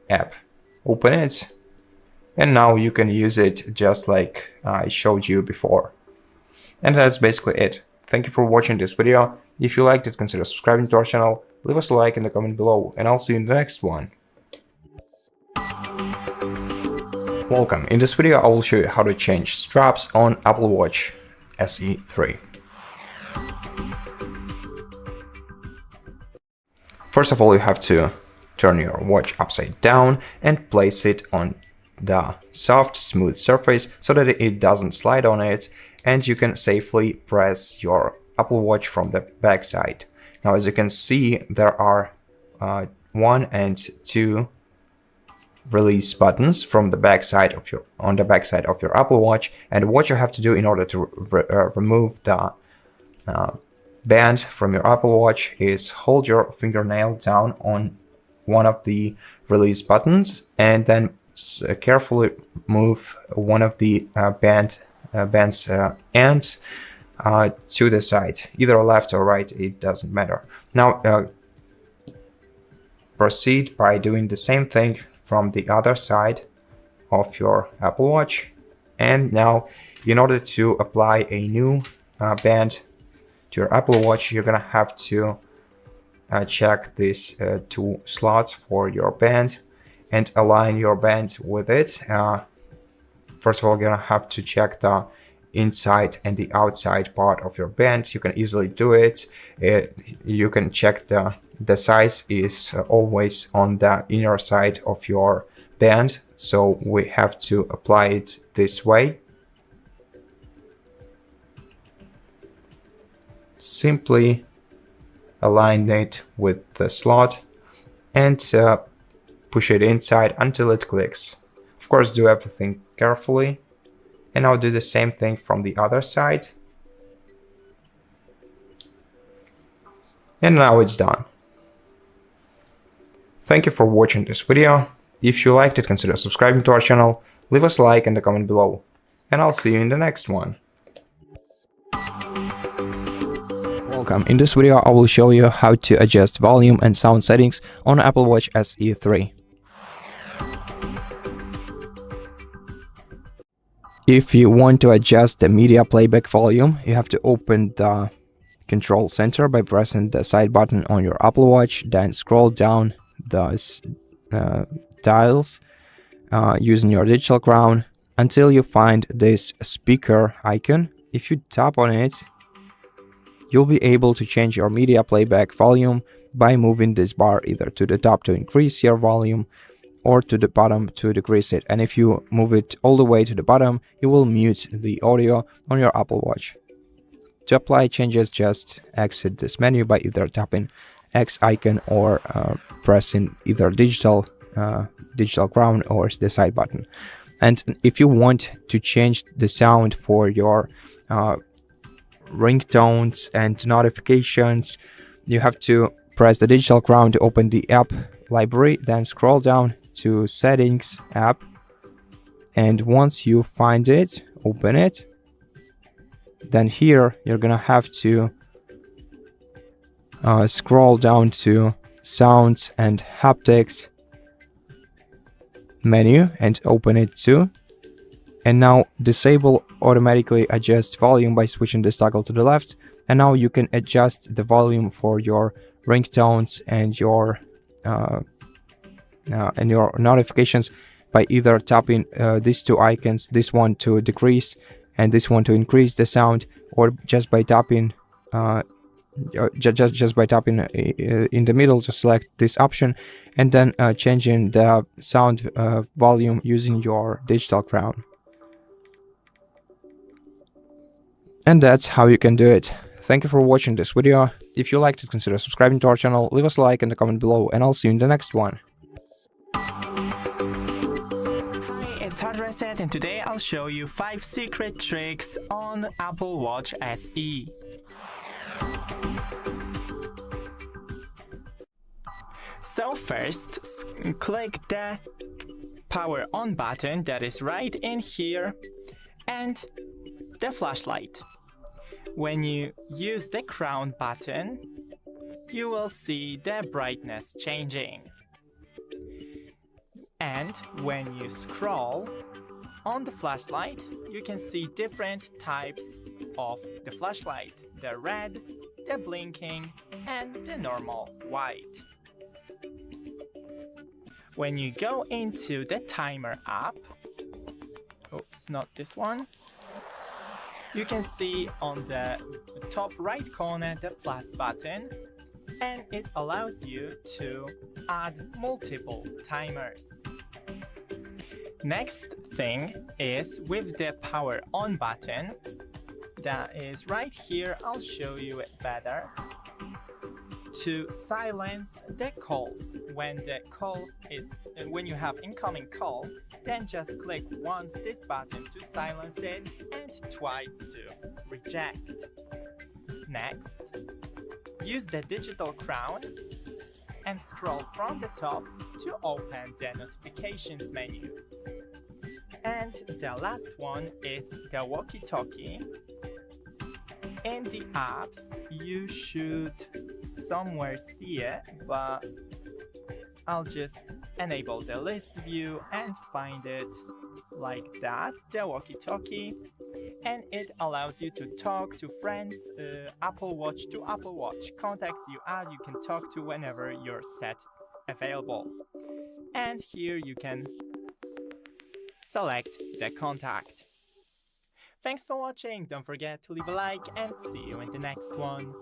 app. Open it, and now you can use it just like I showed you before. And that's basically it. Thank you for watching this video. If you liked it, consider subscribing to our channel, leave us a like in the comment below, and I'll see you in the next one. Welcome. In this video I will show you how to change straps on Apple Watch SE 3. First of all, you have to turn your watch upside down and place it on the soft, smooth surface so that it doesn't slide on it, and you can safely press your Apple Watch from the back side. Now, as you can see, there are 1 and 2 release buttons from the back side of your Apple Watch, and what you have to do in order to remove the band from your Apple Watch is hold your fingernail down on one of the release buttons and then carefully move one of the band's ends to the side, either left or right, it doesn't matter. Now proceed by doing the same thing from the other side of your Apple Watch. And now, in order to apply a new band to your Apple Watch, you're gonna have to check these 2 slots for your band and align your band with it. First of all, you're gonna have to check the inside and the outside part of your band. You can easily do it. You can check the size is always on the inner side of your band, so we have to apply it this way. Simply align it with the slot and push it inside until it clicks. Of course, do everything carefully. And I'll do the same thing from the other side. And now it's done. Thank you for watching this video. If you liked it, consider subscribing to our channel, leave us a like and a comment below. And I'll see you in the next one. Welcome. In this video, I will show you how to adjust volume and sound settings on Apple Watch SE 3. If you want to adjust the media playback volume, you have to open the control center by pressing the side button on your Apple Watch, then scroll down the dials using your digital crown until you find this speaker icon. If you tap on it, you'll be able to change your media playback volume by moving this bar either to the top to increase your volume or to the bottom to decrease it. And if you move it all the way to the bottom, you will mute the audio on your Apple Watch. To apply changes, just exit this menu by either tapping X icon or pressing either digital crown or the side button. And if you want to change the sound for your ringtones and notifications, you have to press the digital crown to open the app library, then scroll down to settings app, and once you find it, open it. Then here you're gonna have to scroll down to sounds and haptics menu and open it too. And now disable automatically adjust volume by switching this toggle to the left. And now you can adjust the volume for your ringtones and your notifications by either tapping these two icons, this one to decrease and this one to increase the sound, or just by tapping just by tapping in the middle to select this option, and then changing the sound volume using your digital crown. And that's how you can do it. Thank you for watching this video. If you liked it, consider subscribing to our channel, leave us a like and a comment below, and I'll see you in the next one. Hi, it's HardReset, and today I'll show you 5 secret tricks on Apple Watch SE. So first, click the power on button that is right in here and the flashlight. When you use the crown button, you will see the brightness changing. And when you scroll on the flashlight, you can see different types of the flashlight: the red, the blinking, and the normal white. When you go into the timer app, oops, not this one, you can see on the top right corner the plus button, and it allows you to add multiple timers. Next thing is with the power on button that is right here. I'll show you it better. To silence the calls, when you have incoming call, then just click once this button to silence it and twice to reject. Next, use the digital crown and scroll from the top to open the notifications menu. And the last one is the walkie-talkie. In the apps, you should somewhere see it, but I'll just enable the list view and find it like that, the walkie-talkie, and it allows you to talk to friends, Apple Watch to Apple Watch, contacts you add, you can talk to whenever you're set available. And here you can select the contact. Thanks for watching, don't forget to leave a like and see you in the next one.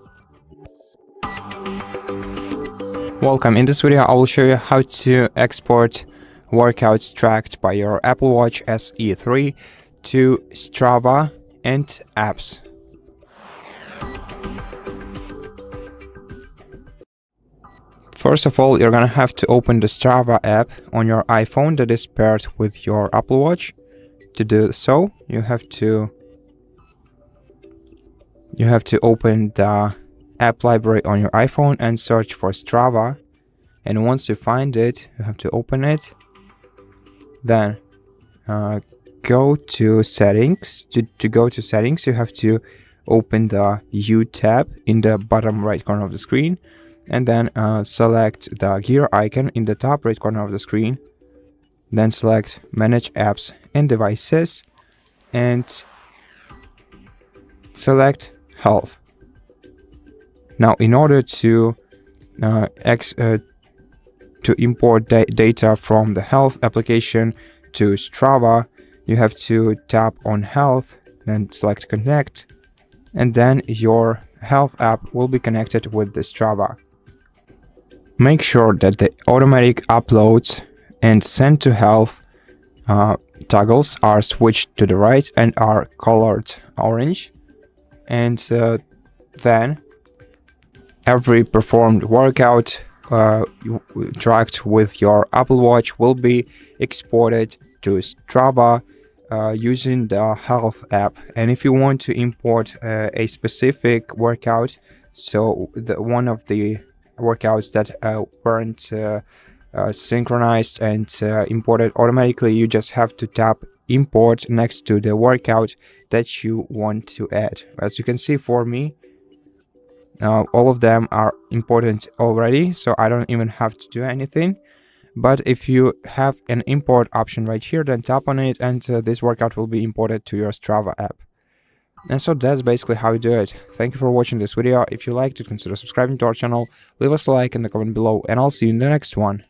Welcome. In this video I will show you how to export workouts tracked by your Apple Watch SE3 to Strava and apps. First of all, you're gonna have to open the Strava app on your iPhone that is paired with your Apple Watch. To do so, you have to open the app library on your iPhone and search for Strava. And once you find it, you have to open it. Then go to settings. To go to settings, you have to open the U tab in the bottom right corner of the screen, and then select the gear icon in the top right corner of the screen. Then select Manage Apps and Devices and select Health. Now, in order to import data from the Health application to Strava, you have to tap on Health, then select Connect, and then your Health app will be connected with the Strava. Make sure that the automatic uploads and send to Health toggles are switched to the right and are colored orange, and then every performed workout tracked with your Apple Watch will be exported to Strava using the Health app. And if you want to import a specific workout, so one of the workouts that weren't synchronized and imported automatically, you just have to tap Import next to the workout that you want to add. As you can see, for me, all of them are important already, so I don't even have to do anything. But if you have an import option right here, then tap on it and this workout will be imported to your Strava app. And so that's basically how you do it. Thank you for watching this video. If you liked it, consider subscribing to our channel, leave us a like in the comment below, and I'll see you in the next one.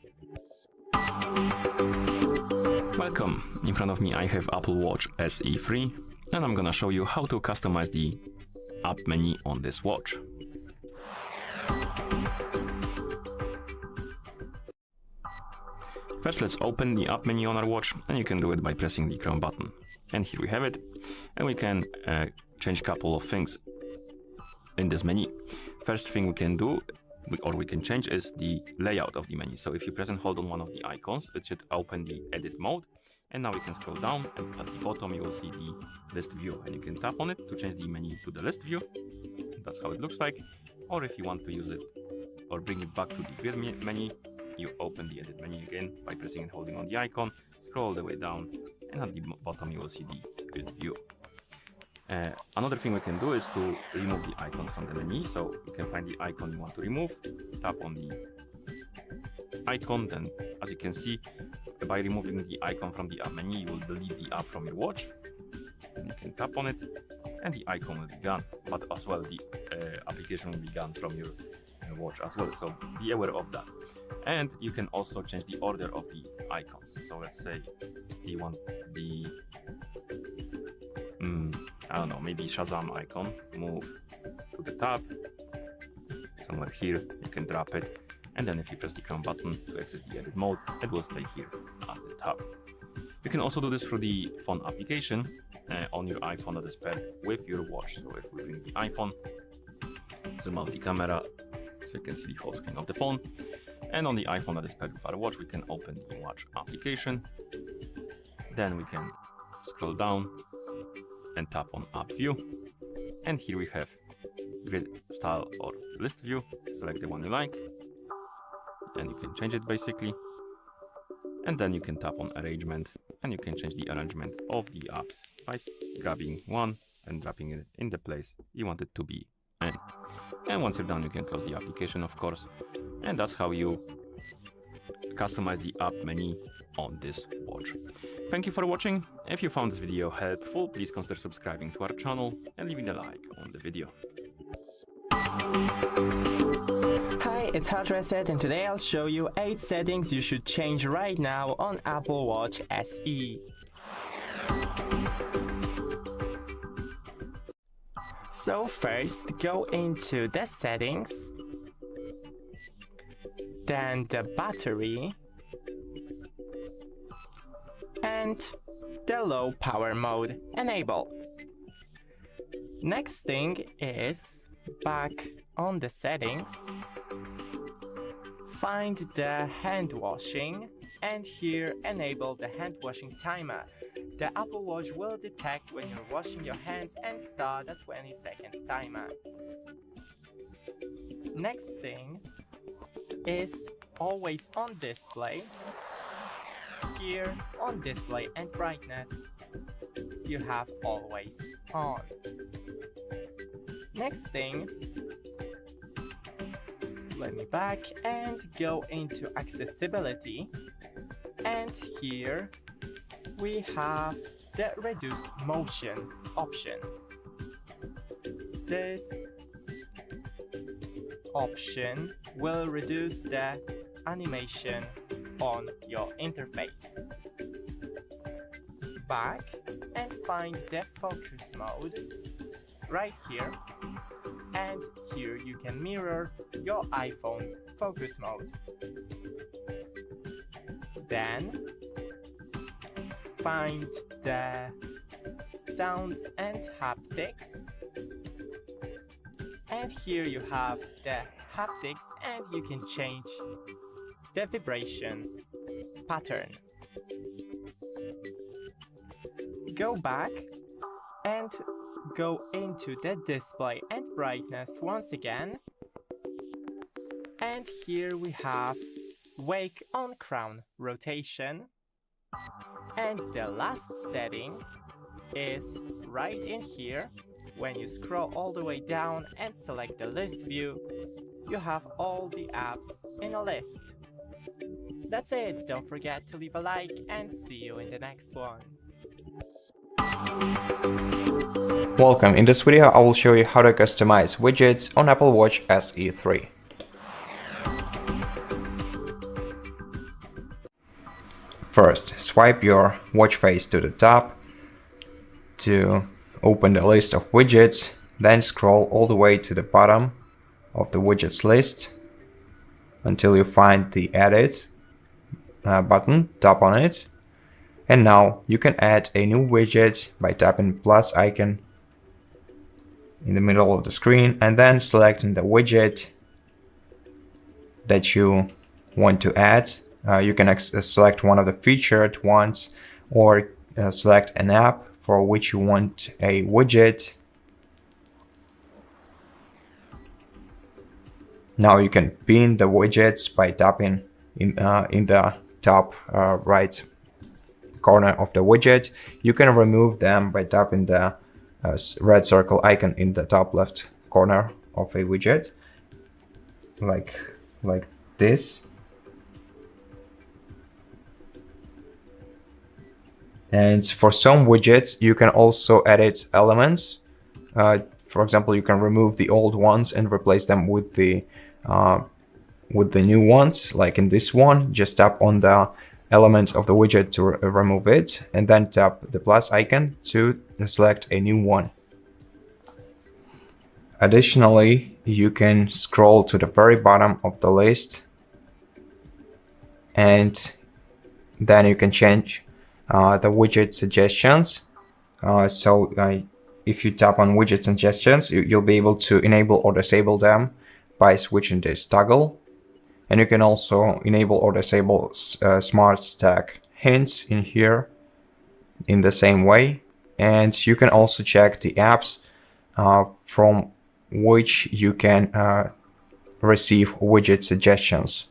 Welcome. In front of me I have Apple Watch SE3, and I'm gonna show you how to customize the app menu on this watch. First, let's open the app menu on our watch, and you can do it by pressing the Chrome button. And here we have it, and we can change a couple of things in this menu. First thing we can do, or we can change, is the layout of the menu. So if you press and hold on one of the icons, it should open the edit mode. And now we can scroll down, and at the bottom you will see the list view, and you can tap on it to change the menu to the list view. That's how it looks like. Or if you want to use it or bring it back to the grid menu, you open the edit menu again by pressing and holding on the icon, scroll all the way down, and at the bottom you will see the grid view. Another thing we can do is to remove the icons from the menu. So you can find the icon you want to remove, tap on the icon, then as you can see, by removing the icon from the app menu, you will delete the app from your watch. Then you can tap on it and the icon will be gone, but as well the application will be gone from your watch as well, so be aware of that. And you can also change the order of the icons. So let's say you want the I don't know, maybe Shazam icon, move to the top somewhere here, you can drop it, and then if you press the Chrome button to exit the edit mode, it will stay here at the top. You can also do this through the phone application on your iPhone that is paired with your watch. So if we bring the iPhone, zoom out the camera so you can see the full screen of the phone, and on the iPhone that is paired with our watch, we can open the watch application. Then we can scroll down and tap on app view, and here we have grid style or list view. Select the one you like and you can change it basically, and then you can tap on arrangement and you can change the arrangement of the apps by grabbing one and dropping it in the place you want it to be in. And once you're done, you can close the application, of course, and that's how you customize the app menu on this watch. Thank you for watching. If you found this video helpful, please consider subscribing to our channel and leaving a like on the video. Hi, it's HardReset, and today I'll show you 8 settings you should change right now on Apple Watch SE. So first, go into the settings, then the battery, and the low power mode enable. Next thing is back on the settings, find the hand washing, and here enable the hand washing timer. The Apple Watch will detect when you're washing your hands and start a 20-second timer. Next thing is always on display. Here on display and brightness, you have always on. Next thing, let me back and go into accessibility, and here we have the reduced motion option. This option will reduce the animation on your interface. Back and find the focus mode right here, and here you can mirror your iPhone focus mode. Then find the sounds and haptics, and here you have the haptics, and you can change the vibration pattern. Go back and go into the display and brightness once again, and here we have wake on crown rotation, and the last setting is right in here. When you scroll all the way down and select the list view, you have all the apps in a list. That's it, don't forget to leave a like and see you in the next one. Welcome, in this video I will show you how to customize widgets on Apple Watch SE 3. First, swipe your watch face to the top to open the list of widgets, then scroll all the way to the bottom of the widgets list until you find the Edit button, tap on it, and now you can add a new widget by tapping the plus icon in the middle of the screen and then selecting the widget that you want to add. You can select one of the featured ones or select an app for which you want a widget. Now you can pin the widgets by tapping in the top right corner of the widget. You can remove them by tapping the red circle icon in the top left corner of a widget, like this. And for some widgets, you can also edit elements. For example, you can remove the old ones and replace them with the new ones. Like in this one, just tap on the element of the widget to remove it, and then tap the plus icon to select a new one. Additionally, you can scroll to the very bottom of the list, and then you can change the widget suggestions. If you tap on widget suggestions, you'll be able to enable or disable them by switching this toggle. And you can also enable or disable smart stack hints in here in the same way. And you can also check the apps from which you can receive widget suggestions.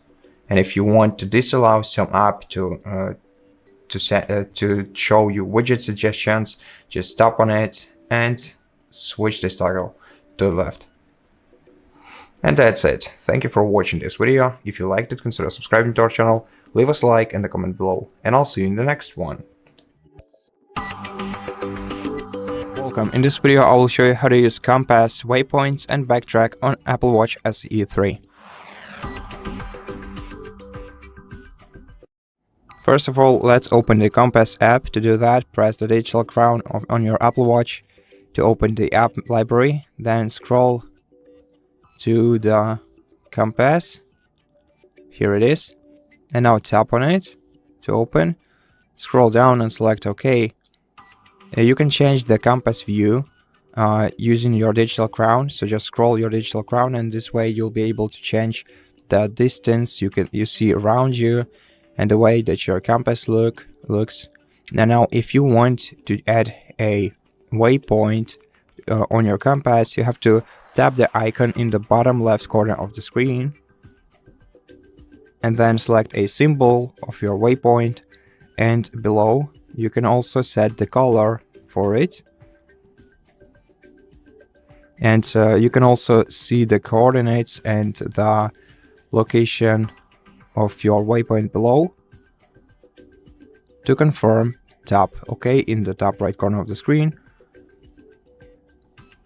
And if you want to disallow some app to show you widget suggestions, just tap on it and switch this toggle to the left. And that's it. Thank you for watching this video. If you liked it, consider subscribing to our channel, leave us a like and a comment below, and I'll see you in the next one. Welcome. In this video I will show you how to use compass, waypoints and backtrack on Apple Watch SE 3. First of all, let's open the Compass app. To do that, press the digital crown on your Apple Watch to open the app library, then scroll to the compass. Here it is. And now tap on it to open. scroll down and select OK. You can change the compass view using your digital crown. So just scroll your digital crown, and this way you'll be able to change the distance you see around you and the way that your compass looks. Now if you want to add a waypoint on your compass, you have to tap the icon in the bottom left corner of the screen and then select a symbol of your waypoint, and below you can also set the color for it, and you can also see the coordinates and the location of your waypoint below. To confirm, tap OK in the top right corner of the screen,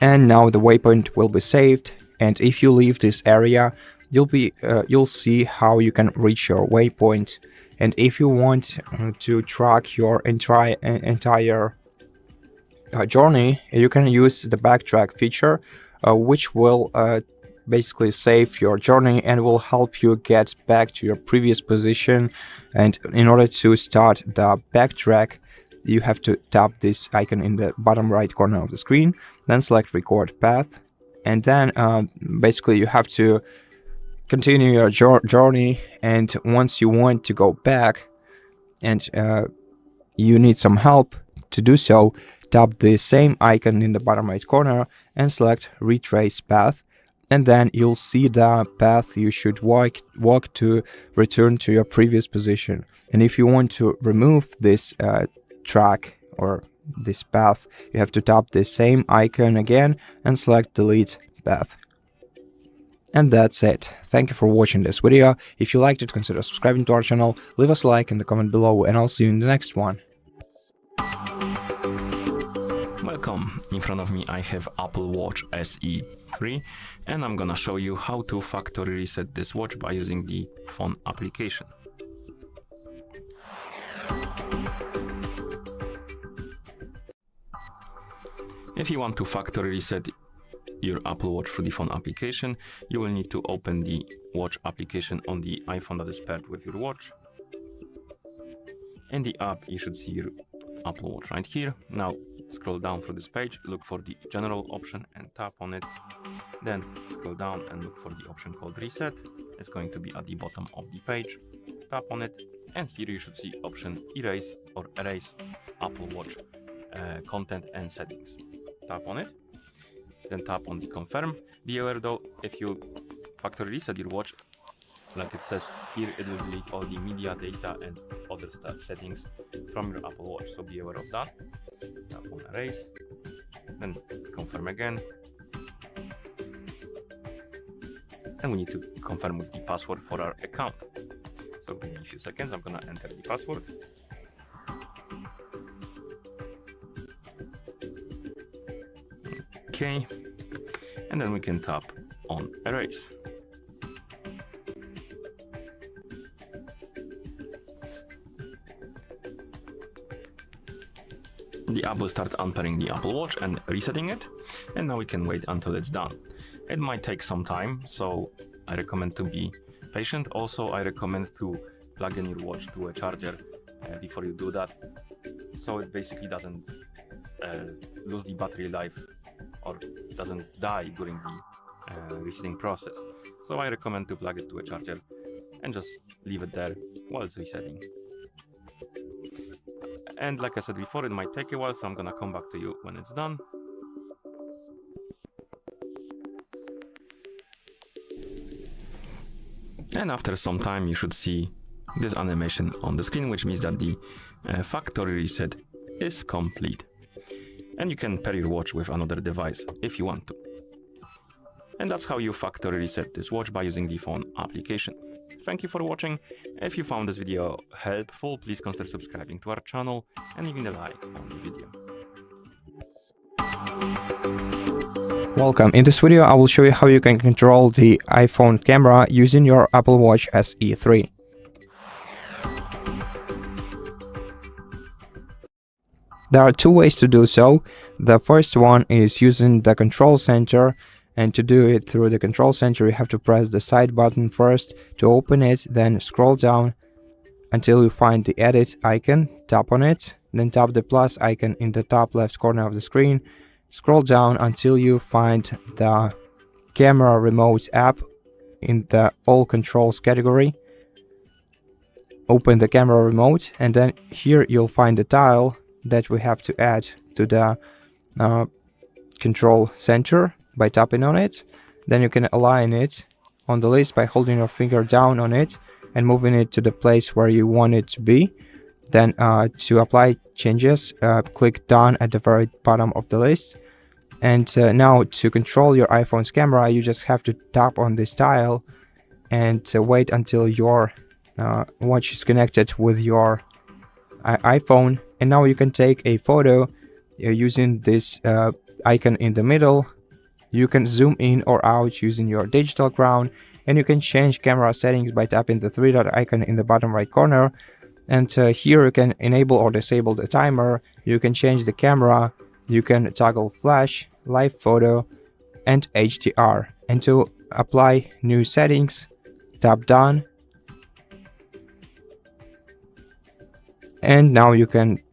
and now the waypoint will be saved. And if you leave this area, you'll see how you can reach your waypoint. And if you want to track your entire journey, you can use the backtrack feature, which will basically save your journey and will help you get back to your previous position. And in order to start the backtrack, you have to tap this icon in the bottom right corner of the screen, then select record path, and then basically you have to continue your journey. And once you want to go back and you need some help to do so, tap the same icon in the bottom right corner and select retrace path, and then you'll see the path you should walk to return to your previous position. And if you want to remove this track or this path, you have to tap the same icon again and select delete path. And that's it. Thank you for watching this video. If you liked it, consider subscribing to our channel, leave us a like in the comment below, and I'll see you in the next one. Welcome. In front of me I have Apple Watch SE 3, and I'm gonna show you how to factory reset this watch by using the phone application. If you want to factory reset your Apple Watch through the phone application, you will need to open the watch application on the iPhone that is paired with your watch. In the app you should see your Apple Watch right here. Now scroll down through this page, look for the general option and tap on it. Then scroll down and look for the option called reset. It's going to be at the bottom of the page. Tap on it, and here you should see option erase or erase Apple Watch content and settings. Tap on it, then tap on the confirm. Be aware though, if you factory reset your watch, like it says here, it will delete all the media, data and other stuff settings from your Apple Watch, so be aware of that. Tap on erase, then confirm again, and we need to confirm with the password for our account. So give me a few seconds, I'm gonna enter the password. Okay, and then we can tap on erase. The app will start unpairing the Apple Watch and resetting it, and now we can wait until it's done. It might take some time, so I recommend to be patient. Also, I recommend to plug in your watch to a charger before you do that, so it basically doesn't lose the battery life or doesn't die during the resetting process. So I recommend to plug it to a charger and just leave it there while it's resetting. And like I said before, it might take a while, so I'm gonna come back to you when it's done. And after some time you should see this animation on the screen, which means that the factory reset is complete. And you can pair your watch with another device if you want to. And that's how you factory reset this watch by using the phone application. Thank you for watching. If you found this video helpful, please consider subscribing to our channel and leaving a like on the video. Welcome. In this video I will show you how you can control the iPhone camera using your Apple Watch SE 3. There are two ways to do so. The first one is using the control center, and to do it through the control center you have to press the side button first to open it, then scroll down until you find the edit icon, tap on it, then tap the plus icon in the top left corner of the screen, scroll down until you find the camera remote app in the all controls category. Open the camera remote, and then here you'll find the tile that we have to add to the control center by tapping on it. Then you can align it on the list by holding your finger down on it and moving it to the place where you want it to be. Then to apply changes, click done at the very bottom of the list. And now to control your iPhone's camera, you just have to tap on this tile and wait until your watch is connected with your iPhone. And now you can take a photo using this icon in the middle. You can zoom in or out using your digital crown, and you can change camera settings by tapping the three-dot icon in the bottom right corner. And here you can enable or disable the timer, you can change the camera, you can toggle flash, live photo, and HDR. And to apply new settings, tap done. And now you can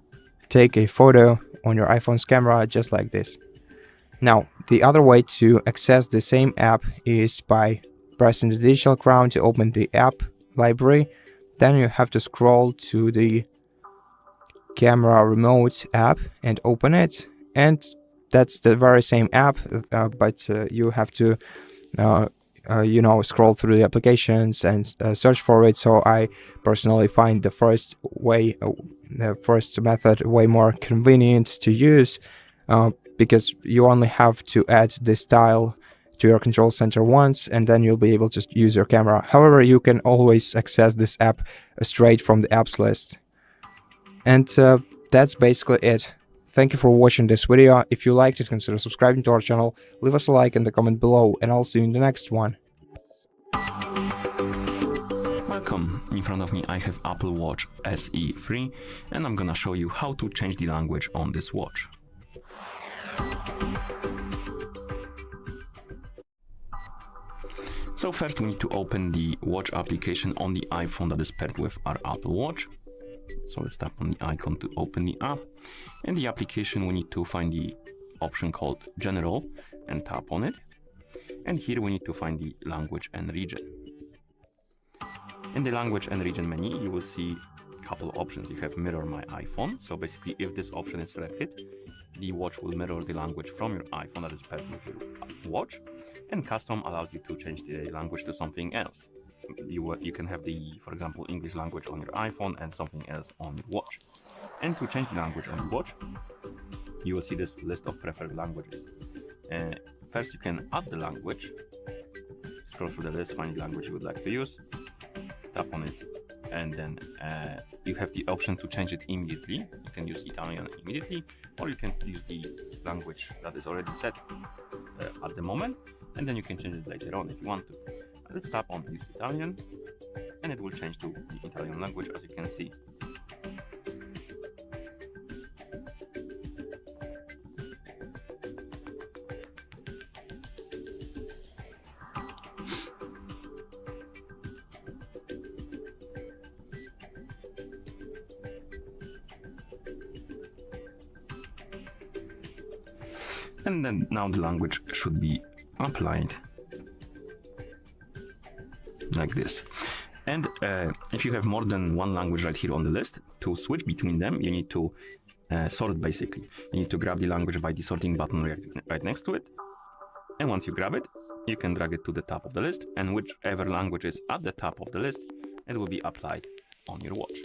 take a photo on your iPhone's camera just like this. Now, the other way to access the same app is by pressing the digital crown to open the app library. Then you have to scroll to the camera remote app and open it. And that's the very same app, but you have to scroll through the applications and search for it. So I personally find the first method way more convenient to use, because you only have to add this tile to your control center once, and then you'll be able to use your camera. However, you can always access this app straight from the apps list. And that's basically it. Thank you for watching this video. If you liked it, consider subscribing to our channel, leave us a like in the comment below, and I'll see you in the next one. Welcome. In front of me I have Apple Watch SE 3, and I'm gonna show you how to change the language on this watch. So first we need to open the watch application on the iPhone that is paired with our Apple Watch. So let's tap on the icon to open the app. In the application we need to find the option called General and tap on it. And here we need to find the language and region. In the language and region menu you will see a couple of options. You have Mirror My iPhone. So basically if this option is selected, the watch will mirror the language from your iPhone that is paired with your watch. And Custom allows you to change the language to something else. You can have for example, English language on your iPhone and something else on your watch. And to change the language on your watch, you will see this list of preferred languages. First you can add the language. Scroll through the list, find the language you would like to use, tap on it, and then you have the option to change it immediately. You can use Italian immediately, or you can use the language that is already set at the moment, and then you can change it later on if you want to. Let's tap on Use Italian, and it will change to the Italian language, as you can see. And then now the language should be applied like this. And if you have more than one language right here on the list, to switch between them you need to sort basically. You need to grab the language by the sorting button right next to it, and once you grab it you can drag it to the top of the list, and whichever language is at the top of the list, it will be applied on your watch.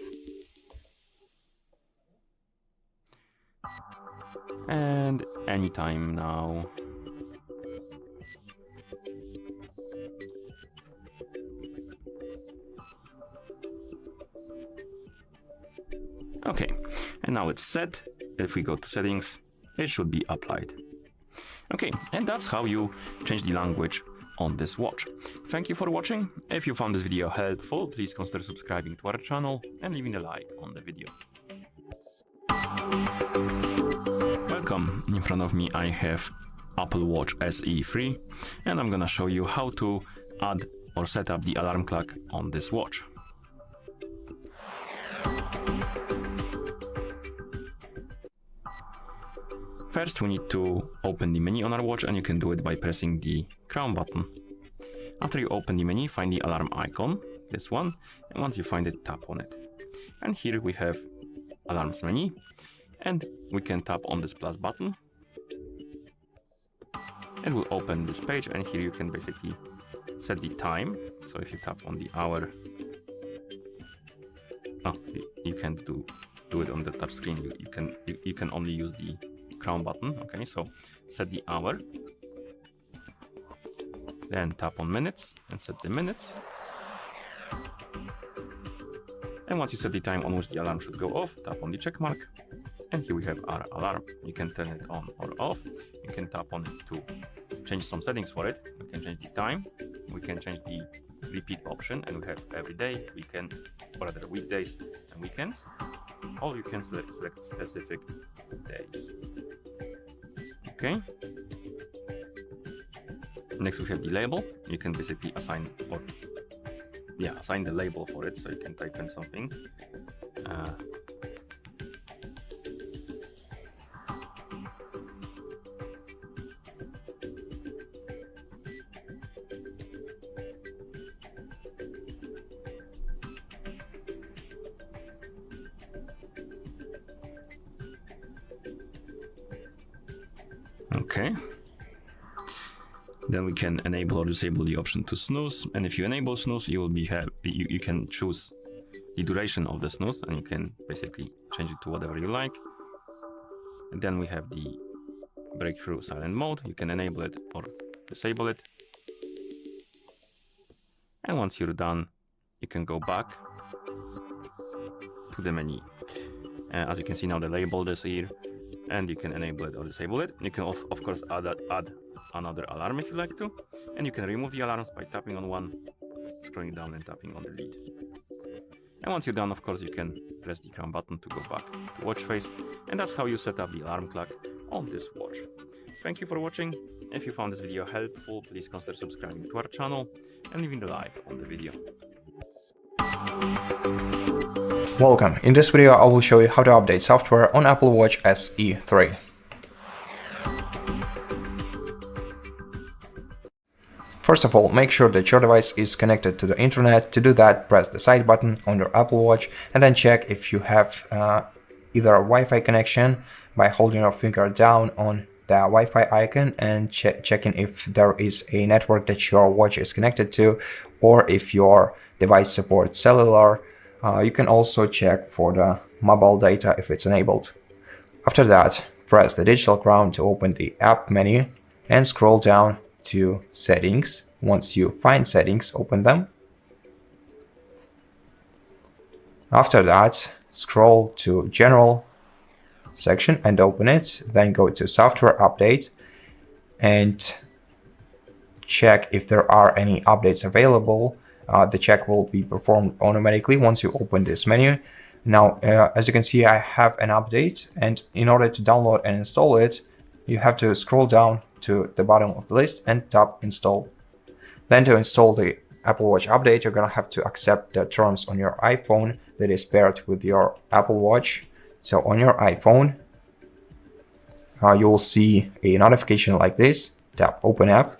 And anytime now. Okay, and now it's set. If we go to settings, it should be applied. Okay, and that's how you change the language on this watch. Thank you for watching. If you found this video helpful, please consider subscribing to our channel and leaving a like on the video. Welcome. In front of me I have Apple Watch SE 3, and I'm gonna show you how to add or set up the alarm clock on this watch. First, we need to open the menu on our watch, and you can do it by pressing the crown button. After you open the menu, find the alarm icon, this one, and once you find it, tap on it. And here we have alarms menu, and we can tap on this plus button. It will open this page, and here you can basically set the time. So if you tap on the hour, you can't do it on the touch screen. You can only use the crown button. Okay, so set the hour, then tap on minutes and set the minutes. And once you set the time on which the alarm should go off, tap on the check mark, and here we have our alarm. You can turn it on or off. You can tap on it to change some settings for it. We can change the time, we can change the repeat option, and we have every day, weekend, or rather weekdays and weekends. Or you can select specific days. Okay. Next we have the label. You can basically assign the label for it, so you can type in something. Okay. Then we can enable or disable the option to snooze, and if you enable snooze, you can choose the duration of the snooze, and you can basically change it to whatever you like. And then we have the breakthrough silent mode. You can enable it or disable it. And once you're done, you can go back to the menu. As you can see now, the label is here, and you can enable it or disable it. You can of course add another alarm if you like to, and you can remove the alarms by tapping on one, scrolling down and tapping on delete. And once you're done, of course, you can press the crown button to go back to watch face, and that's how you set up the alarm clock on this watch. Thank you for watching. If you found this video helpful, please consider subscribing to our channel and leaving a like on the video. Welcome. In this video I will show you how to update software on Apple Watch SE 3. First of all, make sure that your device is connected to the internet. To do that, press the side button on your Apple Watch and then check if you have either a Wi-Fi connection by holding your finger down on the Wi-Fi icon and checking if there is a network that your watch is connected to, or if your device supports cellular. You can also check for the mobile data if it's enabled. After that, press the digital crown to open the app menu and scroll down to settings. Once you find settings, open them. After that, scroll to general section and open it. Then go to software update and check if there are any updates available. The check will be performed automatically once you open this menu. Now, as you can see, I have an update, and in order to download and install it, you have to scroll down to the bottom of the list and tap install. Then to install the Apple Watch update, you're gonna have to accept the terms on your iPhone that is paired with your Apple Watch. So on your iPhone, you will see a notification like this. Tap open app.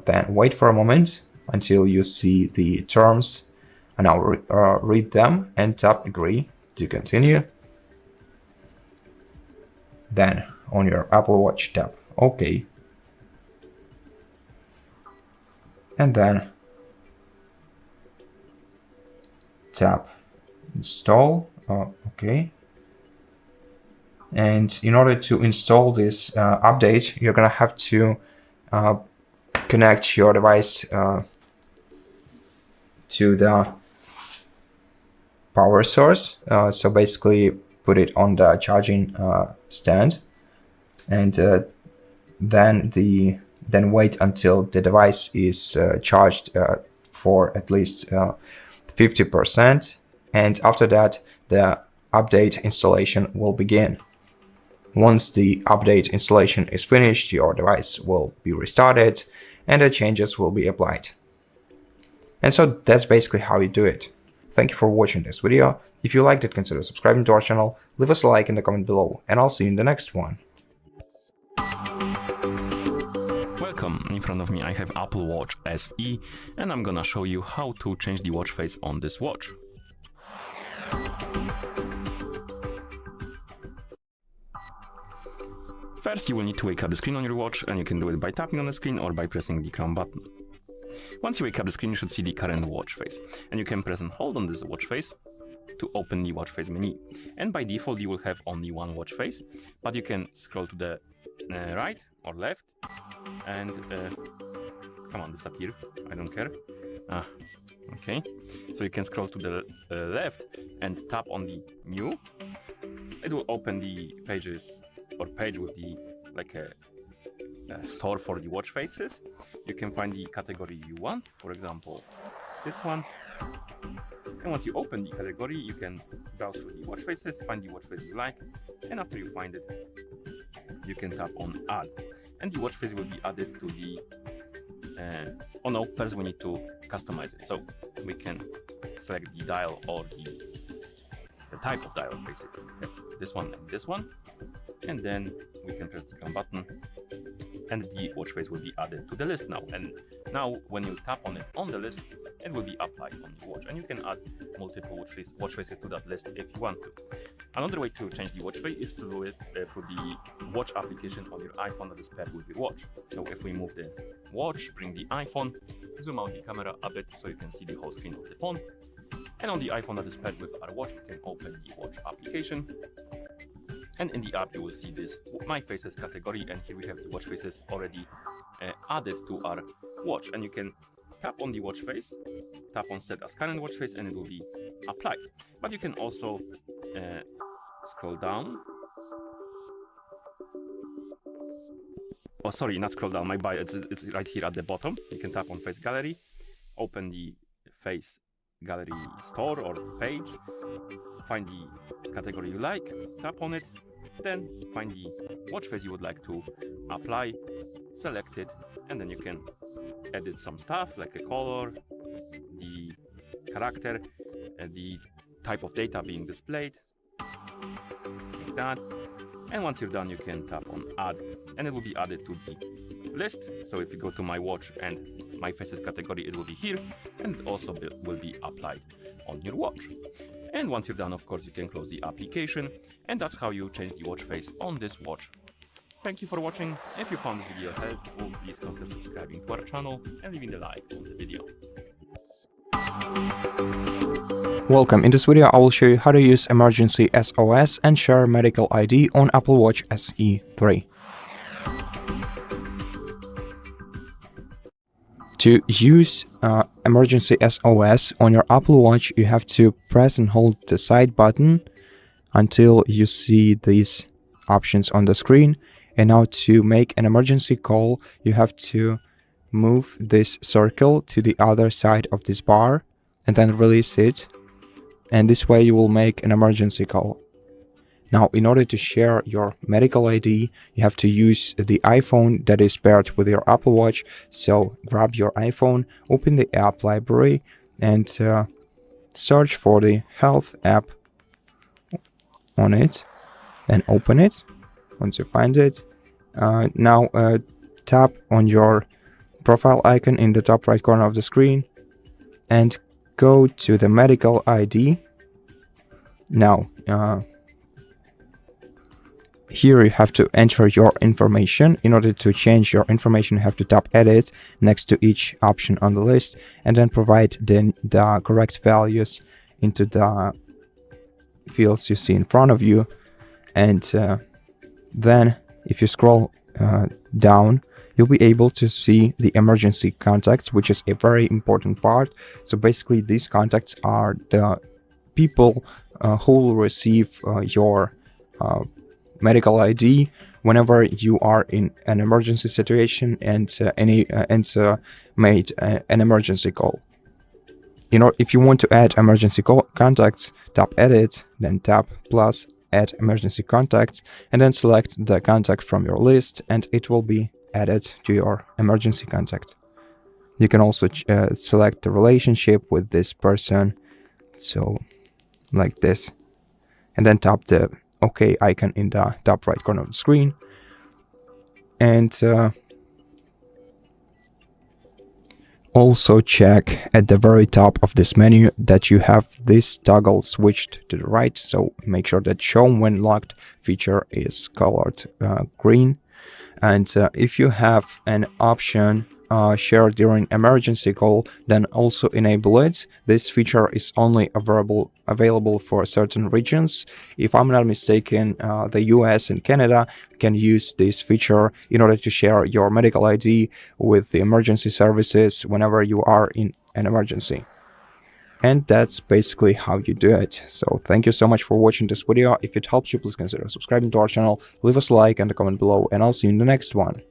Then wait for a moment until you see the terms, and I'll read them and tap agree to continue. Then on your Apple Watch, tap OK, and then tap install. OK. And in order to install this update, you're gonna have to connect your device to the power source. So basically put it on the charging stand, and then wait until the device is charged for at least 50%, and after that the update installation will begin. Once the update installation is finished, your device will be restarted and the changes will be applied. And so that's basically how you do it. Thank you for watching this video. If you liked it, consider subscribing to our channel, leave us a like in the comment below, and I'll see you in the next one. Welcome, in front of me I have Apple Watch SE, and I'm gonna show you how to change the watch face on this watch. First, you will need to wake up the screen on your watch, and you can do it by tapping on the screen or by pressing the crown button. Once you wake up the screen, you should see the current watch face, and you can press and hold on this watch face to open the watch face menu. And by default, you will have only one watch face, but you can scroll to the right or left, and come on, disappear, I don't care. Okay, so you can scroll to the left and tap on the new. It will open the pages or page with the a store for the watch faces. You can find the category you want, for example this one, and once you open the category you can browse through the watch faces, find the watch face you like, and after you find it you can tap on add, and the watch face will be added to the oh no, first we need to customize it, so we can select the dial or the type of dial, basically this one and this one, and then we can press the crown button and the watch face will be added to the list now. And now when you tap on it on the list, it will be applied on the watch, and you can add multiple watch faces to that list if you want to. Another way to change the watch face is to do it through the watch application on your iPhone that is paired with your watch. So if we move the watch, bring the iPhone, zoom out the camera a bit so you can see the whole screen of the phone, and on the iPhone that is paired with our watch, we can open the watch application. And in the app you will see this My Faces category, and here we have the watch faces already added to our watch, and you can tap on the watch face, tap on set as current watch face, and it will be applied. But you can also scroll down. Oh sorry, not scroll down, my bad, it's right here at the bottom. You can tap on face gallery, open the face gallery store or page, find the category you like, tap on it, then find the watch face you would like to apply, select it, and then you can edit some stuff like a color, the character, and the type of data being displayed, like that. And once you're done, you can tap on add, and it will be added to the list. So if you go to my watch and My Faces category, it will be here, and it also will be applied on your watch. And once you're done, of course, you can close the application, and that's how you change the watch face on this watch. Thank you for watching. If you found this video helpful, please consider subscribing to our channel and leaving a like on the video. Welcome. In this video I will show you how to use Emergency SOS and share medical ID on Apple Watch SE 3. To use Emergency SOS on your Apple Watch, you have to press and hold the side button until you see these options on the screen. And now to make an emergency call, you have to move this circle to the other side of this bar and then release it. And this way you will make an emergency call. Now, in order to share your medical ID, you have to use the iPhone that is paired with your Apple Watch. So grab your iPhone, open the app library, and search for the health app on it, and open it. Once you find it, now tap on your profile icon in the top right corner of the screen and go to the medical ID. Now, here you have to enter your information. In order to change your information, you have to tap edit next to each option on the list, and then provide the correct values into the fields you see in front of you. And then if you scroll down, you'll be able to see the emergency contacts, which is a very important part. So basically these contacts are the people who will receive your medical ID whenever you are in an emergency situation and made an emergency call. You know, if you want to add emergency contacts, tap edit, then tap plus add emergency contacts, and then select the contact from your list, and it will be added to your emergency contact. You can also select the relationship with this person, So like this, and then tap the OK icon in the top right corner of the screen, and also check at the very top of this menu that you have this toggle switched to the right, so make sure that show when locked feature is colored green. And if you have an option share during emergency call, then also enable it. This feature is only available for certain regions. If I'm not mistaken, the US and Canada can use this feature in order to share your medical ID with the emergency services whenever you are in an emergency. And that's basically how you do it. So thank you so much for watching this video. If it helped you, please consider subscribing to our channel, leave us a like and a comment below, and I'll see you in the next one.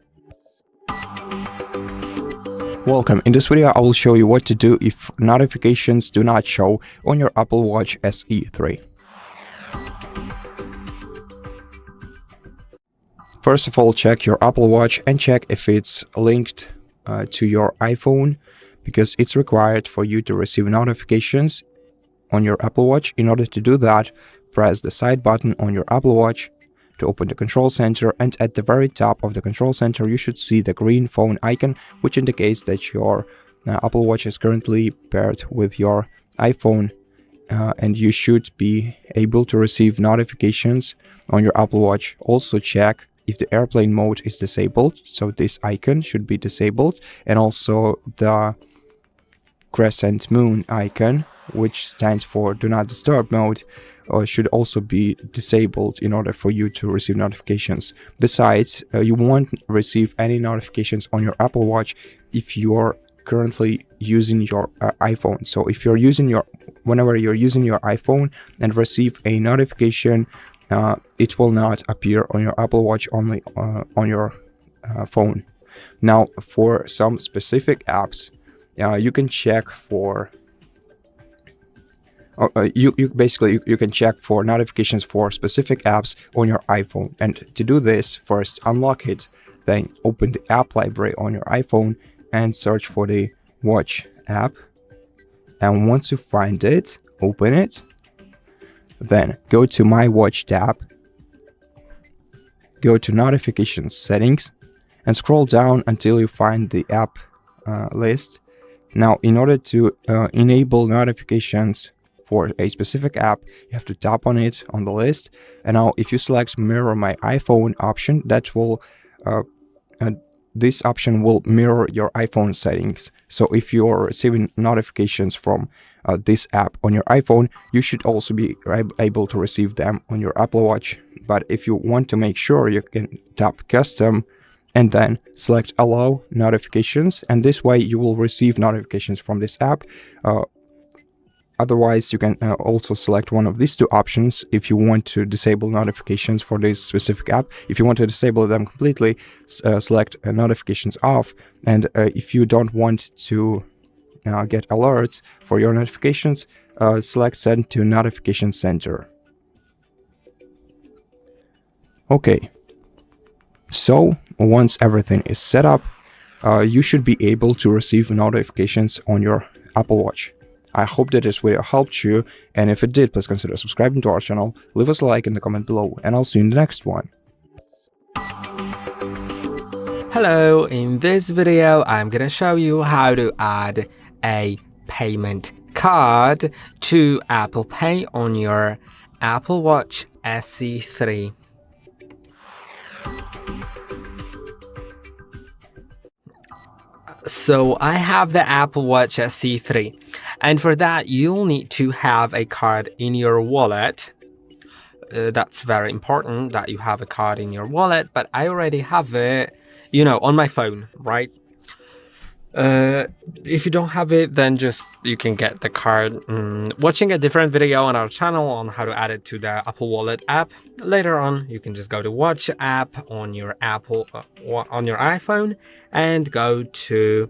Welcome. In this video, I will show you what to do if notifications do not show on your Apple Watch SE 3. First of all, check your Apple Watch and check if it's linked to your iPhone, because it's required for you to receive notifications on your Apple Watch. In order to do that, press the side button on your Apple Watch to open the control center, and at the very top of the control center you should see the green phone icon, which indicates that your Apple Watch is currently paired with your iPhone, and you should be able to receive notifications on your Apple Watch. Also check if the airplane mode is disabled, so this icon should be disabled, and also the crescent moon icon, which stands for do not disturb mode, should also be disabled in order for you to receive notifications. Besides, you won't receive any notifications on your Apple Watch if you're currently using your iPhone. So if you're using whenever you're using your iPhone and receive a notification, it will not appear on your Apple Watch, only on your phone. Now, for some specific apps, you can check for you can check for notifications for specific apps on your iPhone. And to do this, first unlock it, then open the app library on your iPhone and search for the Watch app. And once you find it, open it, then go to My Watch tab, go to Notifications Settings, and scroll down until you find the app list. Now, in order to enable notifications for a specific app, you have to tap on it on the list. And now if you select Mirror My iPhone option, that will this option will mirror your iPhone settings. So if you're receiving notifications from this app on your iPhone, you should also be able to receive them on your Apple Watch. But if you want to make sure, you can tap Custom and then select Allow Notifications, and this way you will receive notifications from this app. Otherwise, you can also select one of these two options if you want to disable notifications for this specific app. If you want to disable them completely, select notifications off. And if you don't want to get alerts for your notifications, select Send to Notification Center. Okay, so once everything is set up, you should be able to receive notifications on your Apple Watch. I hope that this video helped you, and if it did, please consider subscribing to our channel, leave us a like in the comment below, and I'll see you in the next one. Hello, in this video I'm gonna show you how to add a payment card to Apple Pay on your Apple Watch SE 3. So I have the Apple Watch SE 3, and for that you'll need to have a card in your wallet. That's very important that you have a card in your wallet, but I already have it, on my phone, right? If you don't have it, then you can get the card watching a different video on our channel on how to add it to the Apple Wallet app. Later on, you can just go to Watch app on your on your iPhone and go to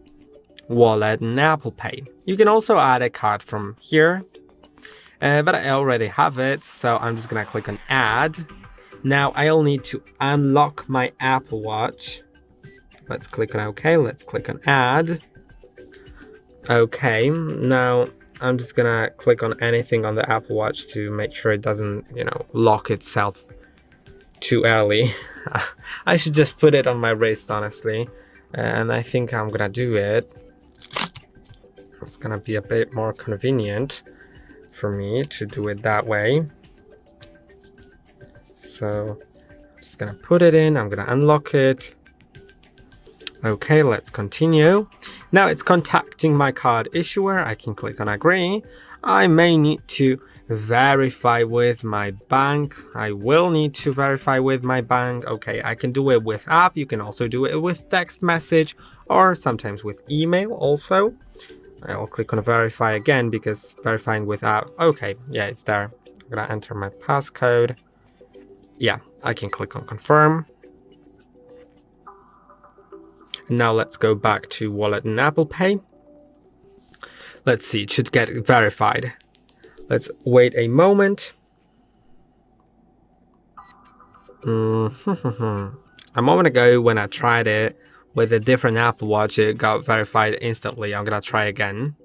Wallet and Apple Pay. You can also add a card from here, but I already have it, so I'm just gonna click on Add. Now I'll need to unlock my Apple Watch. Let's click on OK. Let's click on Add. Okay, now I'm just gonna click on anything on the Apple Watch to make sure it doesn't, lock itself too early. I should just put it on my wrist, honestly, and I think I'm gonna do it. It's gonna be a bit more convenient for me to do it that way. So I'm just gonna put it in, I'm gonna unlock it. Okay, let's continue. Now it's contacting my card issuer. I can click on agree. I may need to verify with my bank. I will need to verify with my bank. Okay, I can do it with app. You can also do it with text message or sometimes with email also. I'll click on verify again because verifying with app. Okay, yeah, it's there. I'm gonna enter my passcode. Yeah, I can click on confirm. Now let's go back to Wallet and Apple Pay. Let's see, it should get verified. Let's wait a moment. A moment ago when I tried it with a different Apple Watch, it got verified instantly. I'm gonna try again.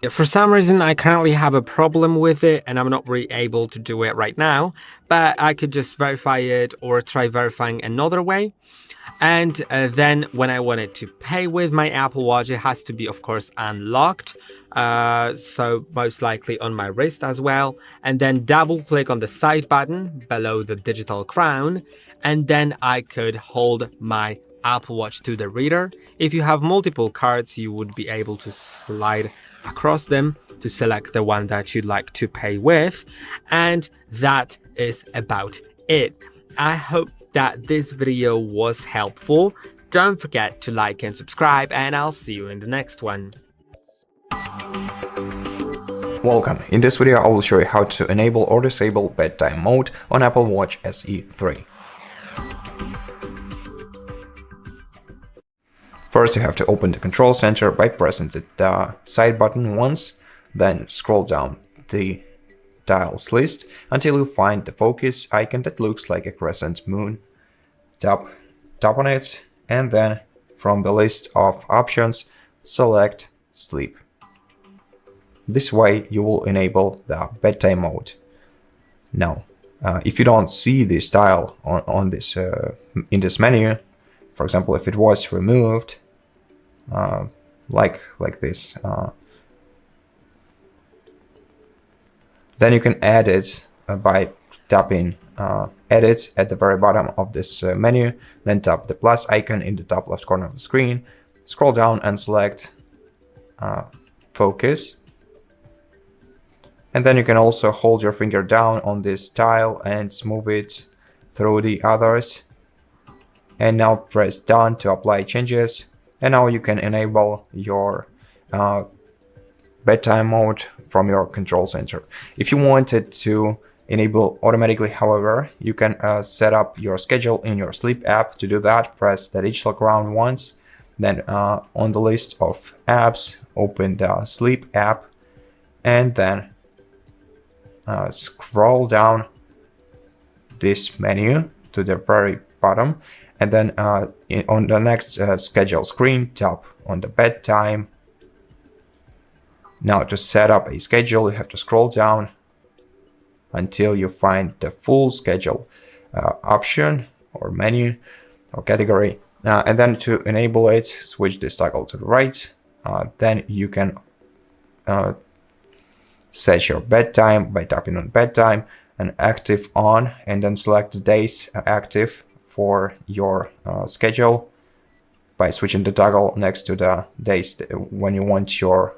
For some reason, I currently have a problem with it and I'm not really able to do it right now, but I could just verify it or try verifying another way. And then when I wanted to pay with my Apple Watch, it has to be, of course, unlocked. So most likely on my wrist as well. And then double click on the side button below the digital crown. And then I could hold my Apple Watch to the reader. If you have multiple cards, you would be able to slide across them to select the one that you'd like to pay with. And that is about it. I hope that this video was helpful. Don't forget to like and subscribe, and I'll see you in the next one. Welcome. In this video I will show you how to enable or disable bedtime mode on Apple Watch SE 3. First you have to open the control center by pressing the side button once, then scroll down the dials list until you find the focus icon that looks like a crescent moon. Tap on it, and then from the list of options select sleep. This way you will enable the bedtime mode. Now if you don't see this dial on this in this menu, for example if it was removed like this, then you can add it by tapping edit at the very bottom of this menu, then tap the plus icon in the top left corner of the screen, scroll down and select focus, and then you can also hold your finger down on this tile and move it through the others, and now press done to apply changes, and now you can enable your bedtime mode from your control center. If you wanted to enable automatically, however, you can set up your schedule in your sleep app. To do that, press the digital crown once, then on the list of apps, open the sleep app, and then scroll down this menu to the very bottom, and then on the next schedule screen, tap on the bedtime. Now to set up a schedule, you have to scroll down until you find the full schedule option or menu or category, and then to enable it, switch this toggle to the right. Then you can set your bedtime by tapping on bedtime and active on, and then select the days active for your schedule by switching the toggle next to the days when you want your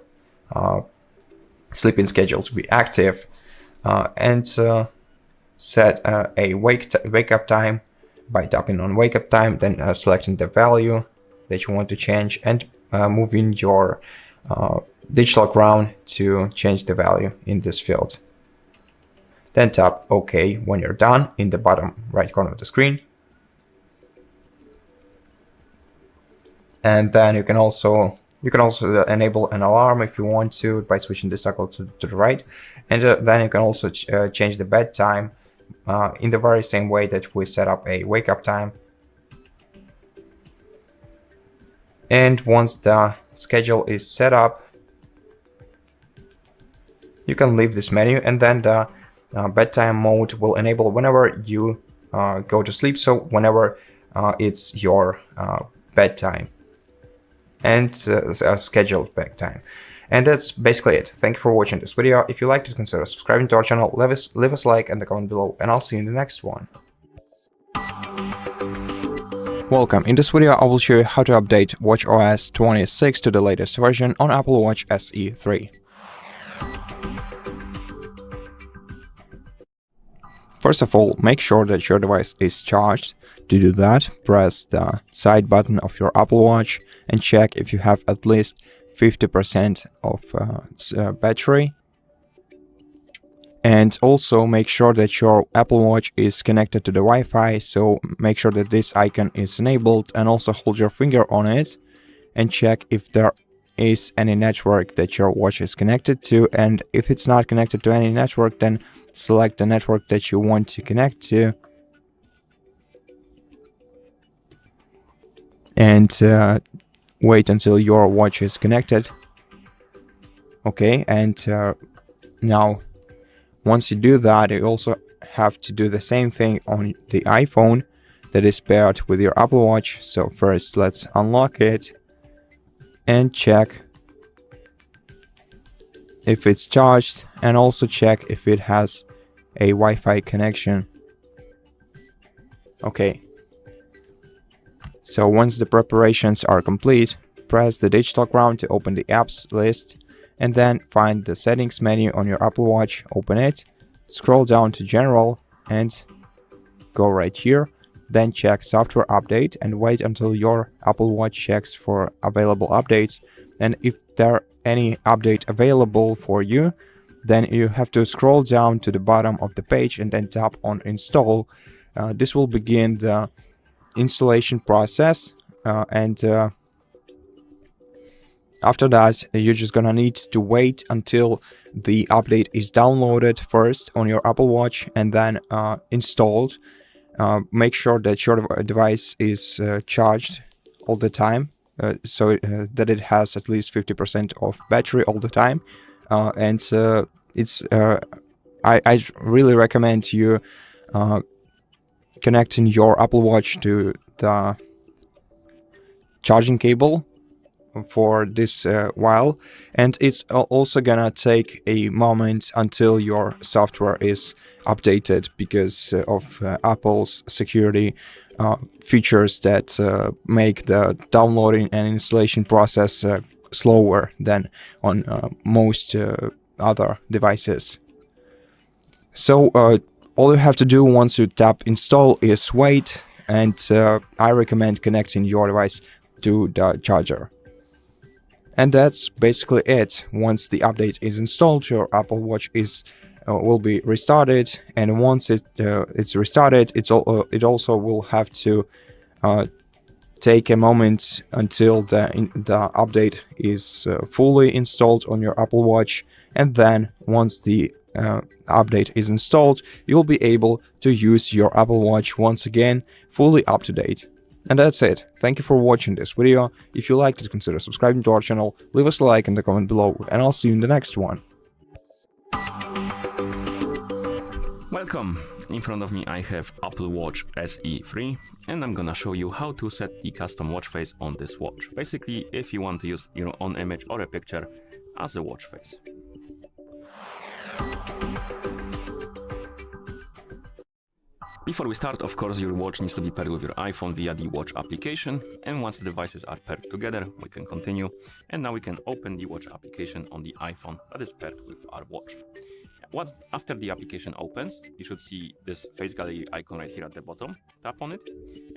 sleeping schedule to be active, and set a wake up time by tapping on wake up time, then selecting the value that you want to change, and moving your digital crown to change the value in this field. Then tap OK when you're done in the bottom right corner of the screen. And then you can also enable an alarm if you want to by switching the circle to the right, and then you can also change the bedtime in the very same way that we set up a wake up time. And once the schedule is set up, you can leave this menu, and then the bedtime mode will enable whenever you go to sleep, so whenever it's your bedtime and scheduled bedtime. And that's basically it. Thank you for watching this video. If you liked it, consider subscribing to our channel, leave us a like and a comment below, and I'll see you in the next one. Welcome. In this video I will show you how to update watchOS 26 to the latest version on Apple Watch SE 3. First of all, make sure that your device is charged. To do that, press the side button of your Apple Watch and check if you have at least 50% of its battery. And also make sure that your Apple Watch is connected to the Wi-Fi, so make sure that this icon is enabled, and also hold your finger on it and check if there is any network that your watch is connected to. And if it's not connected to any network, then select the network that you want to connect to, and wait until your watch is connected. Okay, and now once you do that, you also have to do the same thing on the iPhone that is paired with your Apple Watch. So first let's unlock it and check if it's charged, and also check if it has a Wi-Fi connection. Okay, so once the preparations are complete, press the digital crown to open the apps list, and then find the settings menu on your Apple Watch, open it, scroll down to general and go right here, then check software update and wait until your Apple Watch checks for available updates. And if there are any update available for you, then you have to scroll down to the bottom of the page and then tap on install. This will begin the installation process, and after that you're just gonna need to wait until the update is downloaded first on your Apple Watch and then installed. Make sure that your device is charged all the time, so that it has at least 50% of battery all the time, and I really recommend you connecting your Apple Watch to the charging cable for this while, and it's also gonna take a moment until your software is updated because of Apple's security features that make the downloading and installation process slower than on most other devices. So all you have to do once you tap install is wait, and I recommend connecting your device to the charger. And that's basically it. Once the update is installed, your Apple Watch will be restarted, and once it's restarted, it also will have to take a moment until the update is fully installed on your Apple Watch, and then once the update is installed, you'll be able to use your Apple Watch once again, fully up to date. And that's it. Thank you for watching this video. If you liked it, consider subscribing to our channel, leave us a like in the comment below, and I'll see you in the next one. Welcome. In front of me I have Apple Watch SE 3, and I'm gonna show you how to set the custom watch face on this watch. Basically, if you want to use your own image or a picture as a watch face. Before we start, of course, your watch needs to be paired with your iPhone via the watch application, and once the devices are paired together, we can continue. And now we can open the watch application on the iPhone that is paired with our watch. After the application opens, you should see this face gallery icon right here at the bottom. Tap on it,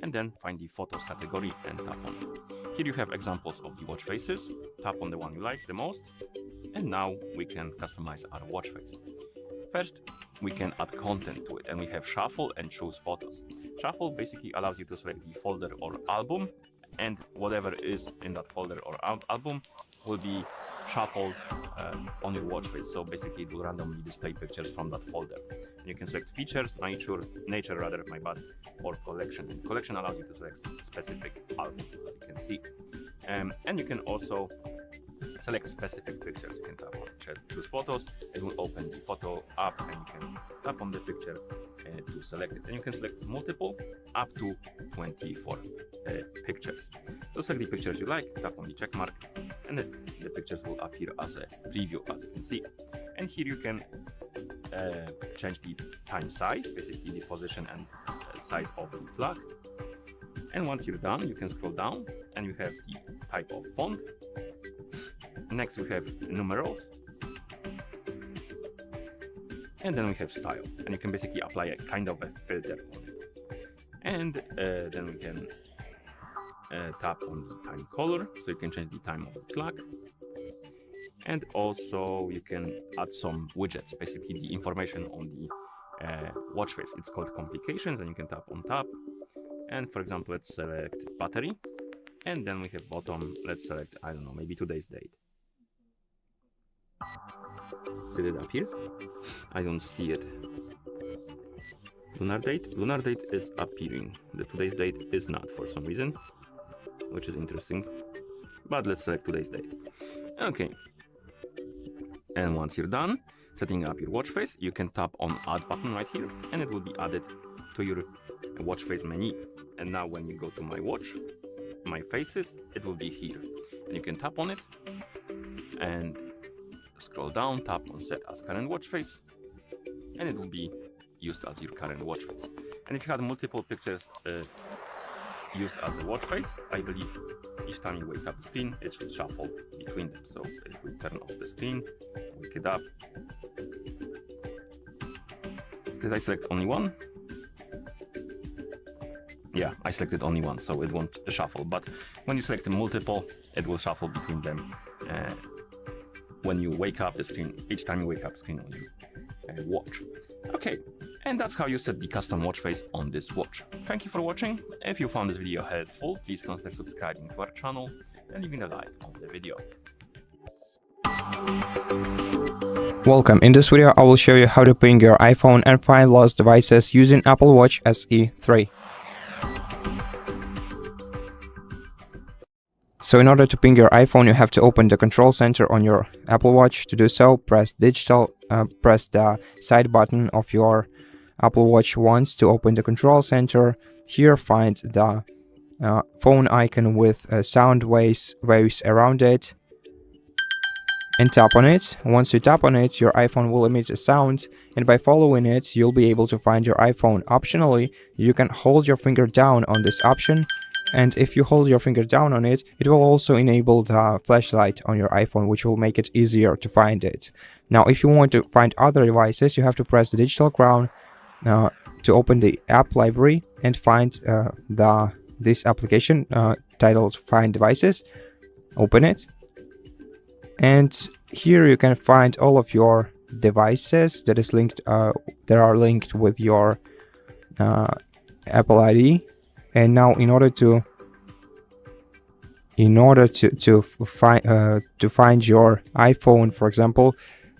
and then find the photos category and tap on it. Here you have examples of the watch faces. Tap on the one you like the most, and now we can customize our watch face. First, we can add content to it, and we have shuffle and choose photos. Shuffle basically allows you to select the folder or album, and whatever is in that folder or album will be shuffled on your watch face. So basically it will randomly display pictures from that folder. And you can select features, nature rather, my bad, or collection. And collection allows you to select specific album, as you can see. And you can also select specific pictures. You can tap on choose photos. It will open the photo app, and you can tap on the picture to select it. And you can select multiple, up to 24 pictures. So select the pictures you like, tap on the check mark, and the pictures will appear as a preview, as you can see. And here you can change the time size, basically the position and size of the plug. And once you're done, you can scroll down and you have the type of font. Next we have numerals. And then we have style. And you can basically apply a kind of a filter on it. And then we can tap on the time color, so you can change the time of the clock. And also you can add some widgets, basically the information on the watch face. It's called complications, and you can tap on tab. And for example, let's select battery, and then we have bottom, let's select, I don't know, maybe today's date. Did it appear? I don't see it. Lunar date is appearing. The today's date is not, for some reason, which is interesting. But let's select today's date. Okay. And once you're done setting up your watch face, you can tap on add button right here, and it will be added to your watch face menu. And now when you go to my watch, my faces, it will be here. And you can tap on it and scroll down, tap on set as current watch face, and it will be used as your current watch face. And if you had multiple pictures used as a watch face, I believe each time you wake up the screen, it should shuffle between them. So if we turn off the screen, wake it up. Did I select only one? Yeah, I selected only one, so it won't shuffle. But when you select multiple, it will shuffle between them. When you wake up the screen, each time you wake up the screen on your watch. Okay, and that's how you set the custom watch face on this watch. Thank you for watching. If you found this video helpful, please consider subscribing to our channel and leaving a like on the video. Welcome. In this video, I will show you how to ping your iPhone and find lost devices using Apple Watch SE 3. So in order to ping your iPhone, you have to open the control center on your Apple Watch. To do so, press digital, press the side button of your Apple Watch once to open the control center. Here find the phone icon with sound waves around it and tap on it. Once you tap on it, your iPhone will emit a sound, and by following it, you'll be able to find your iPhone. Optionally, you can hold your finger down on this option, and if you hold your finger down on it, it will also enable the flashlight on your iPhone, which will make it easier to find it. Now, if you want to find other devices, you have to press the digital crown to open the app library and find this application titled Find Devices. Open it, and here you can find all of your devices that is linked that are linked with your Apple ID. And now, in order to find your iPhone, for example,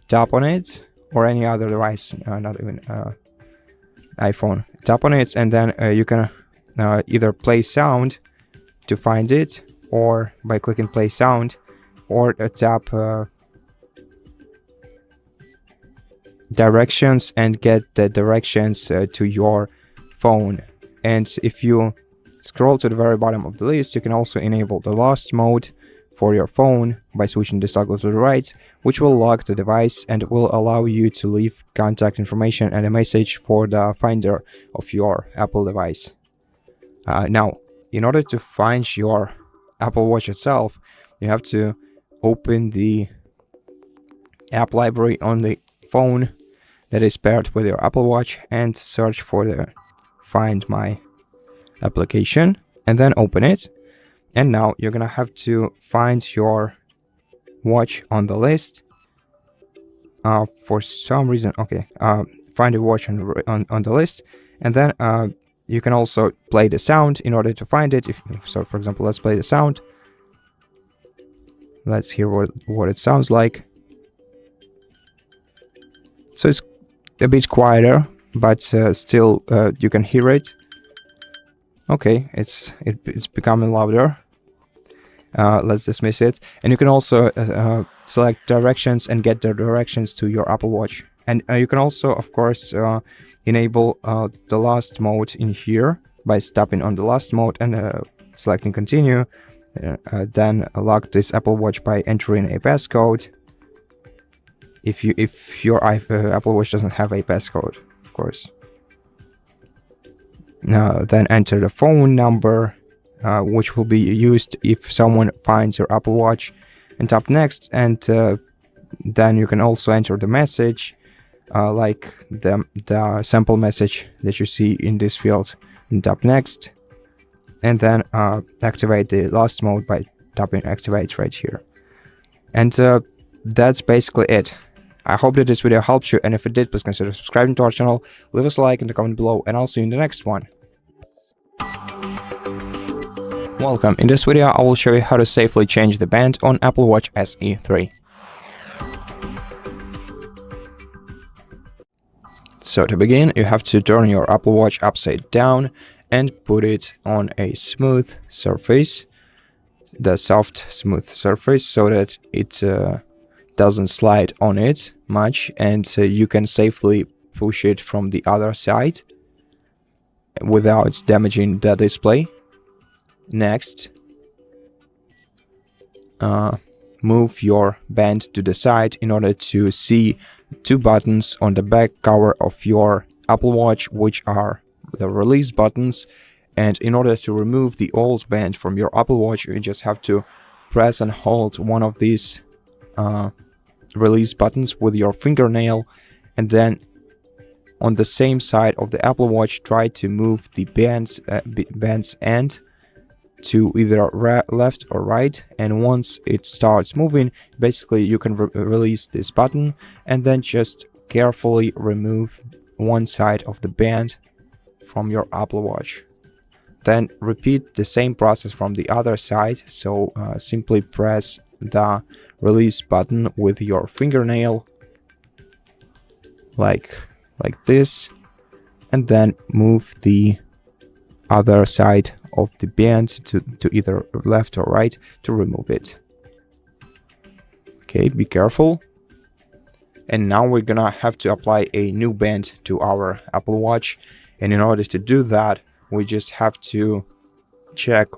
tap on it, or any other device, not even iPhone. Tap on it, and then you can either play sound to find it, or by clicking play sound, or tap directions and get the directions to your phone. And if you scroll to the very bottom of the list, you can also enable the lost mode for your phone by switching this toggle to the right, which will lock the device and will allow you to leave contact information and a message for the finder of your Apple device. Now, in order to find your Apple Watch itself, you have to open the app library on the phone that is paired with your Apple Watch and search for the Find My application, and then open it. And now you're gonna have to find your watch on the list. For some reason, okay, find a watch on the list, and then you can also play the sound in order to find it. So, for example, let's play the sound. Let's hear what it sounds like. So it's a bit quieter, but still you can hear it. Okay, it's becoming louder. let's dismiss it. And you can also select directions and get the directions to your Apple Watch. And you can also, of course, enable the last mode in here by tapping on the last mode and selecting continue. Then lock this Apple Watch by entering a passcode. If your Apple Watch doesn't have a passcode, of course. Then enter the phone number, which will be used if someone finds your Apple Watch, and tap next. And then you can also enter the message, like the sample message that you see in this field, and tap next. And then activate the last mode by tapping activate right here. And that's basically it. I hope that this video helped you, and if it did, please consider subscribing to our channel, leave us a like in the comment below, and I'll see you in the next one. Welcome. In this video, I will show you how to safely change the band on Apple Watch SE 3. So to begin, you have to turn your Apple Watch upside down and put it on a smooth surface, the soft smooth surface, so that it doesn't slide on it much, and you can safely push it from the other side without damaging the display. Next, move your band to the side in order to see two buttons on the back cover of your Apple Watch, which are the release buttons. And in order to remove the old band from your Apple Watch, you just have to press and hold one of these release buttons with your fingernail, and then on the same side of the Apple Watch try to move the band's end to either left or right, and once it starts moving, basically you can release this button, and then just carefully remove one side of the band from your Apple Watch. Then repeat the same process from the other side. So simply press the release button with your fingernail like this, and then move the other side of the band to either left or right to remove it. Okay, be careful. And now we're gonna have to apply a new band to our Apple Watch, and in order to do that, we just have to check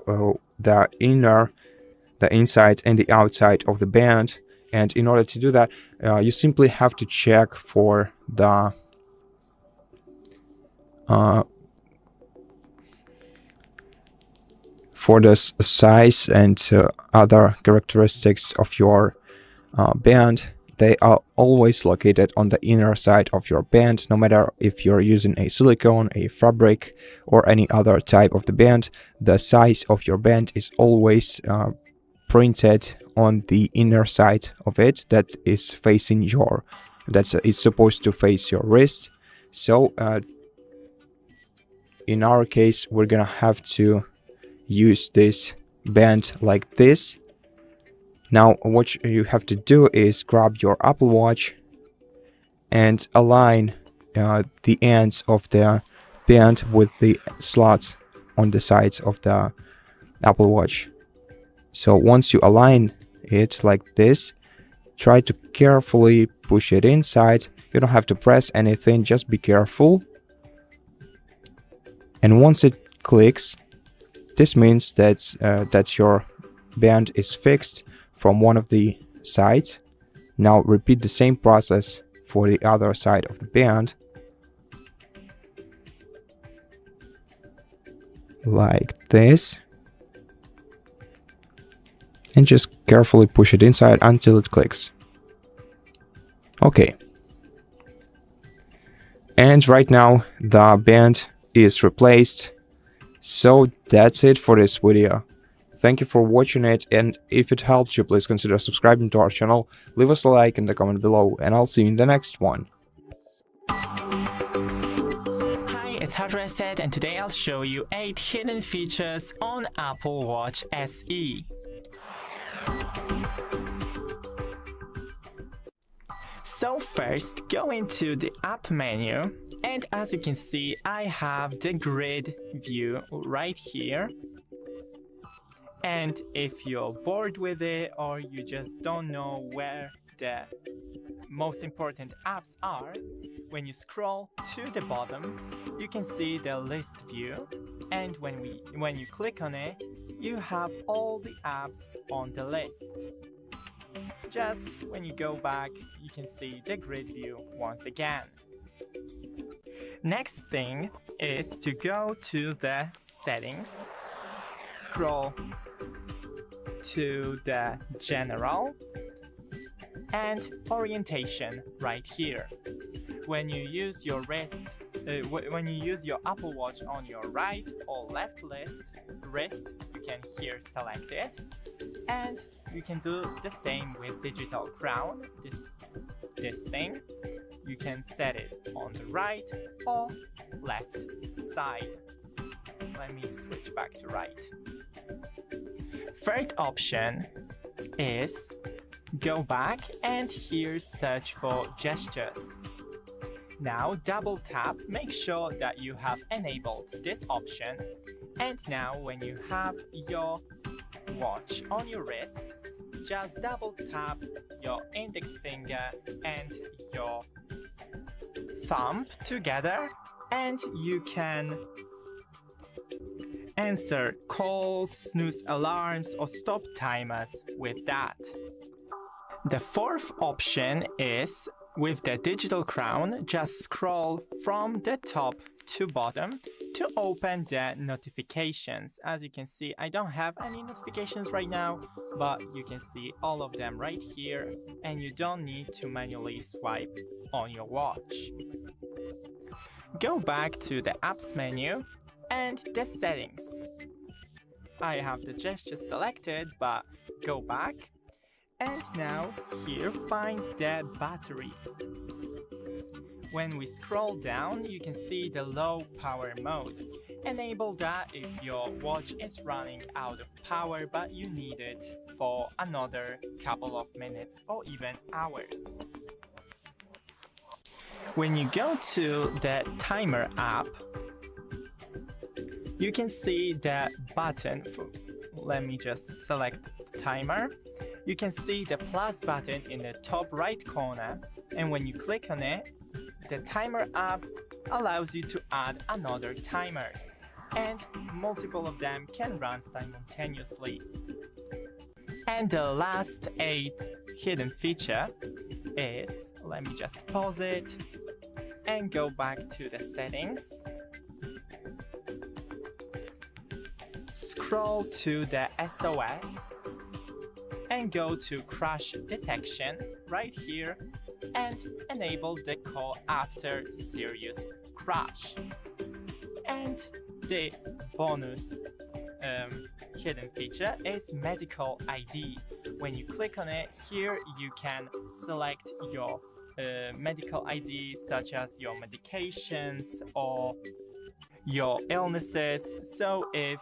the inside and the outside of the band. And in order to do that, you simply have to check for the size and other characteristics of your band. They are always located on the inner side of your band, no matter if you're using a silicone, a fabric, or any other type of the band. The size of your band is always printed on the inner side of it, that is facing that is supposed to face your wrist. So in our case, we're gonna have to use this band like this. Now what you have to do is grab your Apple Watch and align the ends of the band with the slots on the sides of the Apple Watch. So once you align it like this, try to carefully push it inside. You don't have to press anything, just be careful. And once it clicks, this means that your band is fixed from one of the sides. Now repeat the same process for the other side of the band, like this, and just carefully push it inside until it clicks. Okay, and right now the band is replaced. So that's it for this video. Thank you for watching it, and if it helped you, please consider subscribing to our channel, leave us a like in the comment below, and I'll see you in the next one. Hi, it's HardReset, and today I'll show you 8 hidden features on Apple Watch SE. So first, go into the app menu, and as you can see, I have the grid view right here. And if you're bored with it or you just don't know where the most important apps are, when you scroll to the bottom, you can see the list view, and when you click on it, you have all the apps on the list. Just when you go back, you can see the grid view once again. Next thing is to go to the settings, scroll to the general and orientation right here. When you use your when you use your Apple Watch on your right or left wrist, you can here select it, and you can do the same with digital crown. This thing, you can set it on the right or left side. Let me switch back to right. Third option is go back and here search for gestures. Now double tap, make sure that you have enabled this option, and now when you have your watch on your wrist, just double tap your index finger and your thumb together, and you can answer calls, snooze alarms, or stop timers with that. The fourth option is with the digital crown, just scroll from the top to bottom to open the notifications. As you can see, I don't have any notifications right now, but you can see all of them right here, and you don't need to manually swipe on your watch. Go back to the apps menu and the settings. I have the gesture selected, but go back. And now here find the battery. When we scroll down, you can see the low power mode. Enable that if your watch is running out of power but you need it for another couple of minutes or even hours. When you go to the timer app, you can see the button. Let me just select the timer. You can see the plus button in the top right corner, and when you click on it, the timer app allows you to add another timers, and multiple of them can run simultaneously. And the last 8th hidden feature is, let me just pause it and go back to the settings. Scroll to the SOS and go to crash detection right here and enable the call after serious crash. And the bonus hidden feature is medical ID. When you click on it, here you can select your medical ID, such as your medications or your illnesses, so if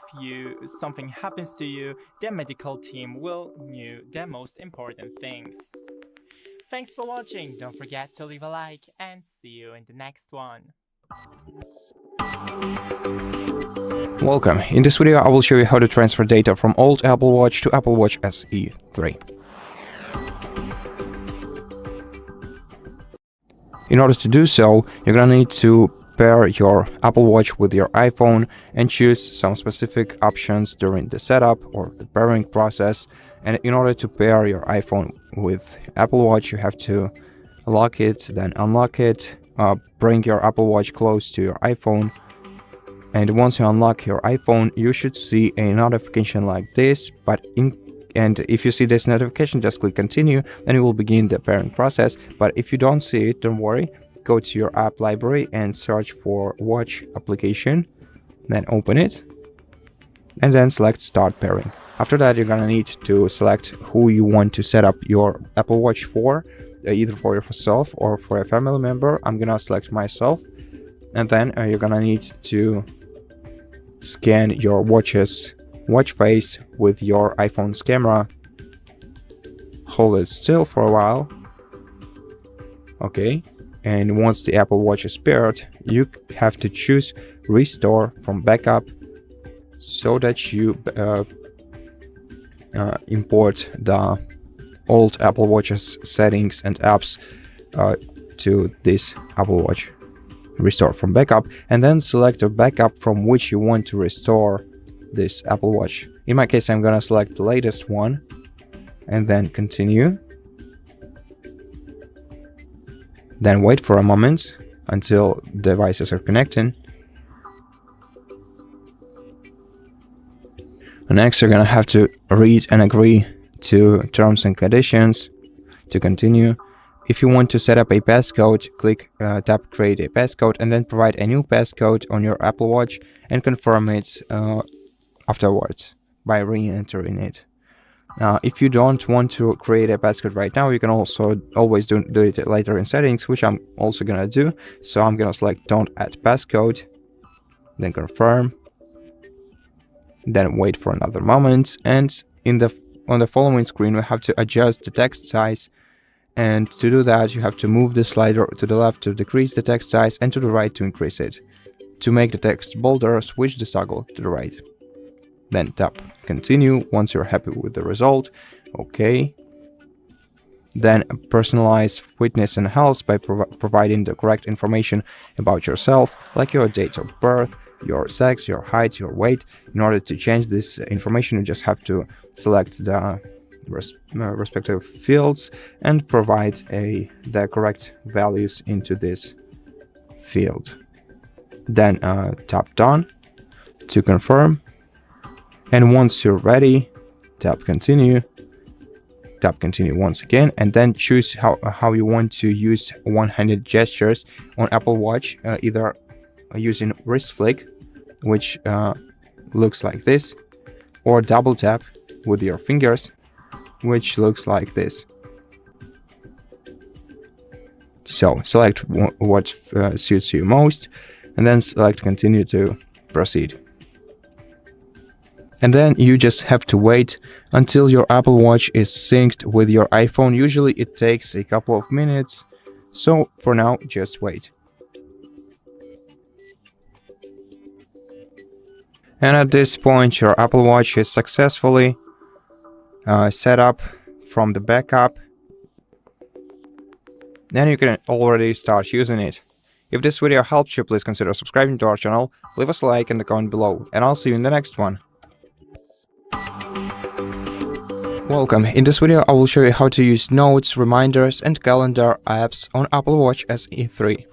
something happens to you, the medical team will know the most important things. Thanks for watching, don't forget to leave a like, and see you in the next one. Welcome. In this video I will show you how to transfer data from old Apple Watch to Apple Watch SE 3. In order to do so, you're gonna need to pair your Apple Watch with your iPhone and choose some specific options during the setup or the pairing process. And in order to pair your iPhone with Apple Watch, you have to lock it, then unlock it, bring your Apple Watch close to your iPhone, and once you unlock your iPhone, you should see a notification like this. And if you see this notification, just click continue, then you will begin the pairing process. But if you don't see it, don't worry. Go to your app library and search for watch application, then open it, and then select start pairing. After that, you're gonna need to select who you want to set up your Apple Watch for, either for yourself or for a family member. I'm gonna select myself, and then you're gonna need to scan your watch's watch face with your iPhone's camera. Hold it still for a while. Okay. And once the Apple Watch is paired, you have to choose restore from backup so that you import the old Apple Watch's settings and apps to this Apple Watch. Restore from backup, and then select a backup from which you want to restore this Apple Watch. In my case, I'm gonna select the latest one and then continue. Then wait for a moment until devices are connecting. Next, you're gonna have to read and agree to terms and conditions to continue. If you want to set up a passcode, tap create a passcode and then provide a new passcode on your Apple Watch and confirm it afterwards by re-entering it. If you don't want to create a passcode right now, you can also always do it later in settings, which I'm also gonna do. So I'm gonna select don't add passcode, then confirm, then wait for another moment, and on the following screen we have to adjust the text size. And to do that, you have to move the slider to the left to decrease the text size and to the right to increase it. To make the text bolder, switch the toggle to the right. Then tap continue once you're happy with the result. OK. Then personalize fitness and health by providing the correct information about yourself, like your date of birth, your sex, your height, your weight. In order to change this information, you just have to select the respective fields and provide the correct values into this field. Then tap done to confirm, and once you're ready, tap continue once again, and then choose how you want to use one-handed gestures on Apple Watch, either using wrist flick, which looks like this, or double tap with your fingers, which looks like this. So select what suits you most, and then select continue to proceed. And then you just have to wait until your Apple Watch is synced with your iPhone. Usually it takes a couple of minutes, so for now just wait. And at this point your Apple Watch is successfully set up from the backup, then you can already start using it. If this video helped you, please consider subscribing to our channel, leave us a like and a comment below, and I'll see you in the next one. Welcome. In this video I will show you how to use notes, reminders and calendar apps on Apple Watch SE 3.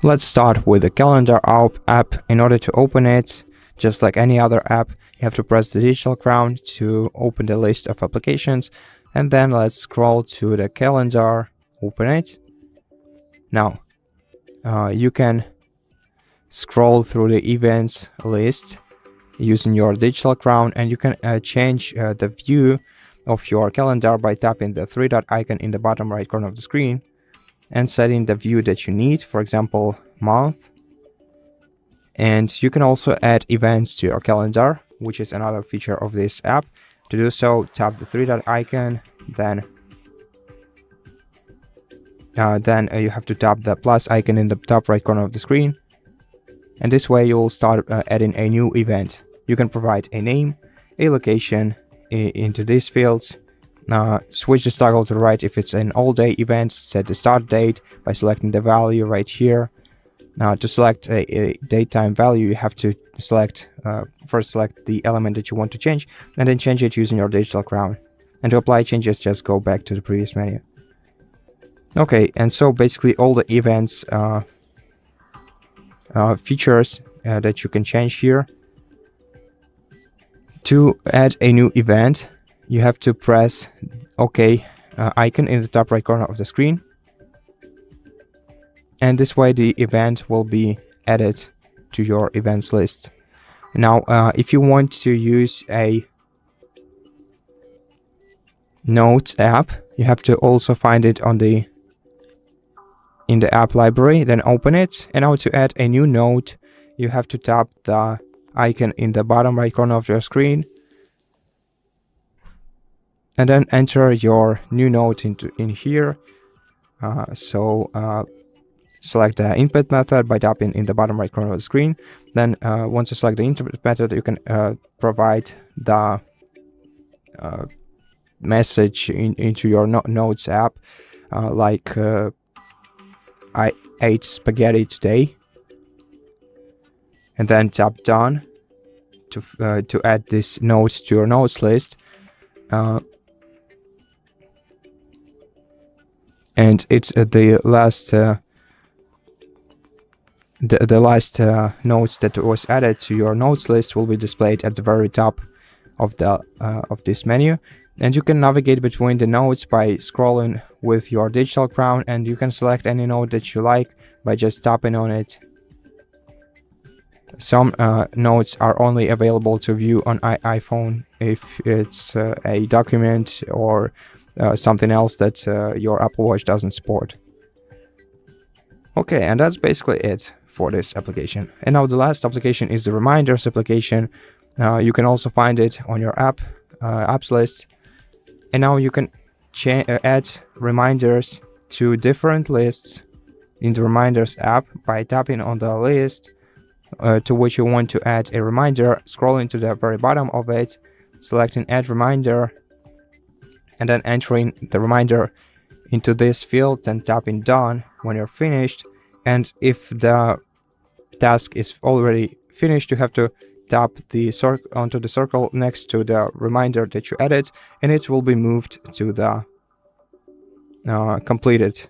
Let's start with the calendar app. In order to open it, just like any other app, you have to press the digital crown to open the list of applications, and then let's scroll to the calendar, open it. Now, you can scroll through the events list using your digital crown, and you can change the view of your calendar by tapping the three-dot icon in the bottom right corner of the screen and setting the view that you need, for example, month. And you can also add events to your calendar, which is another feature of this app. To do so, tap the three-dot icon, then you have to tap the plus icon in the top right corner of the screen. And this way you will start adding a new event. You can provide a name, a location into these fields. Switch the toggle to the right if it's an all-day event. Set the start date by selecting the value right here. Now, to select a daytime value, you have to first select the element that you want to change, and then change it using your digital crown. And to apply changes, just go back to the previous menu. Okay, and so basically all the events features that you can change here. To add a new event, you have to press OK icon in the top right corner of the screen. And this way the event will be added to your events list. Now, if you want to use a notes app, you have to also find it in the app library, then open it. And now to add a new note, you have to tap the icon in the bottom right corner of your screen, and then enter your new note in here. select the input method by tapping in the bottom right corner of the screen. Then once you select the input method, you can provide the message into your Notes app, like I ate spaghetti today, and then tap done to add this note to your notes list. And it's the last the last notes that was added to your notes list will be displayed at the very top of the of this menu. And you can navigate between the notes by scrolling with your digital crown, and you can select any note that you like by just tapping on it. Some notes are only available to view on iPhone if it's a document or something else that your Apple Watch doesn't support. Okay, and that's basically it for this application. And now the last application is the Reminders application. You can also find it on your apps list. And now you can add reminders to different lists in the Reminders app by tapping on the list to which you want to add a reminder, scrolling to the very bottom of it, selecting Add Reminder, and then entering the reminder into this field, then tapping Done when you're finished. And if the task is already finished, you have to tap the onto the circle next to the reminder that you added, and it will be moved to the completed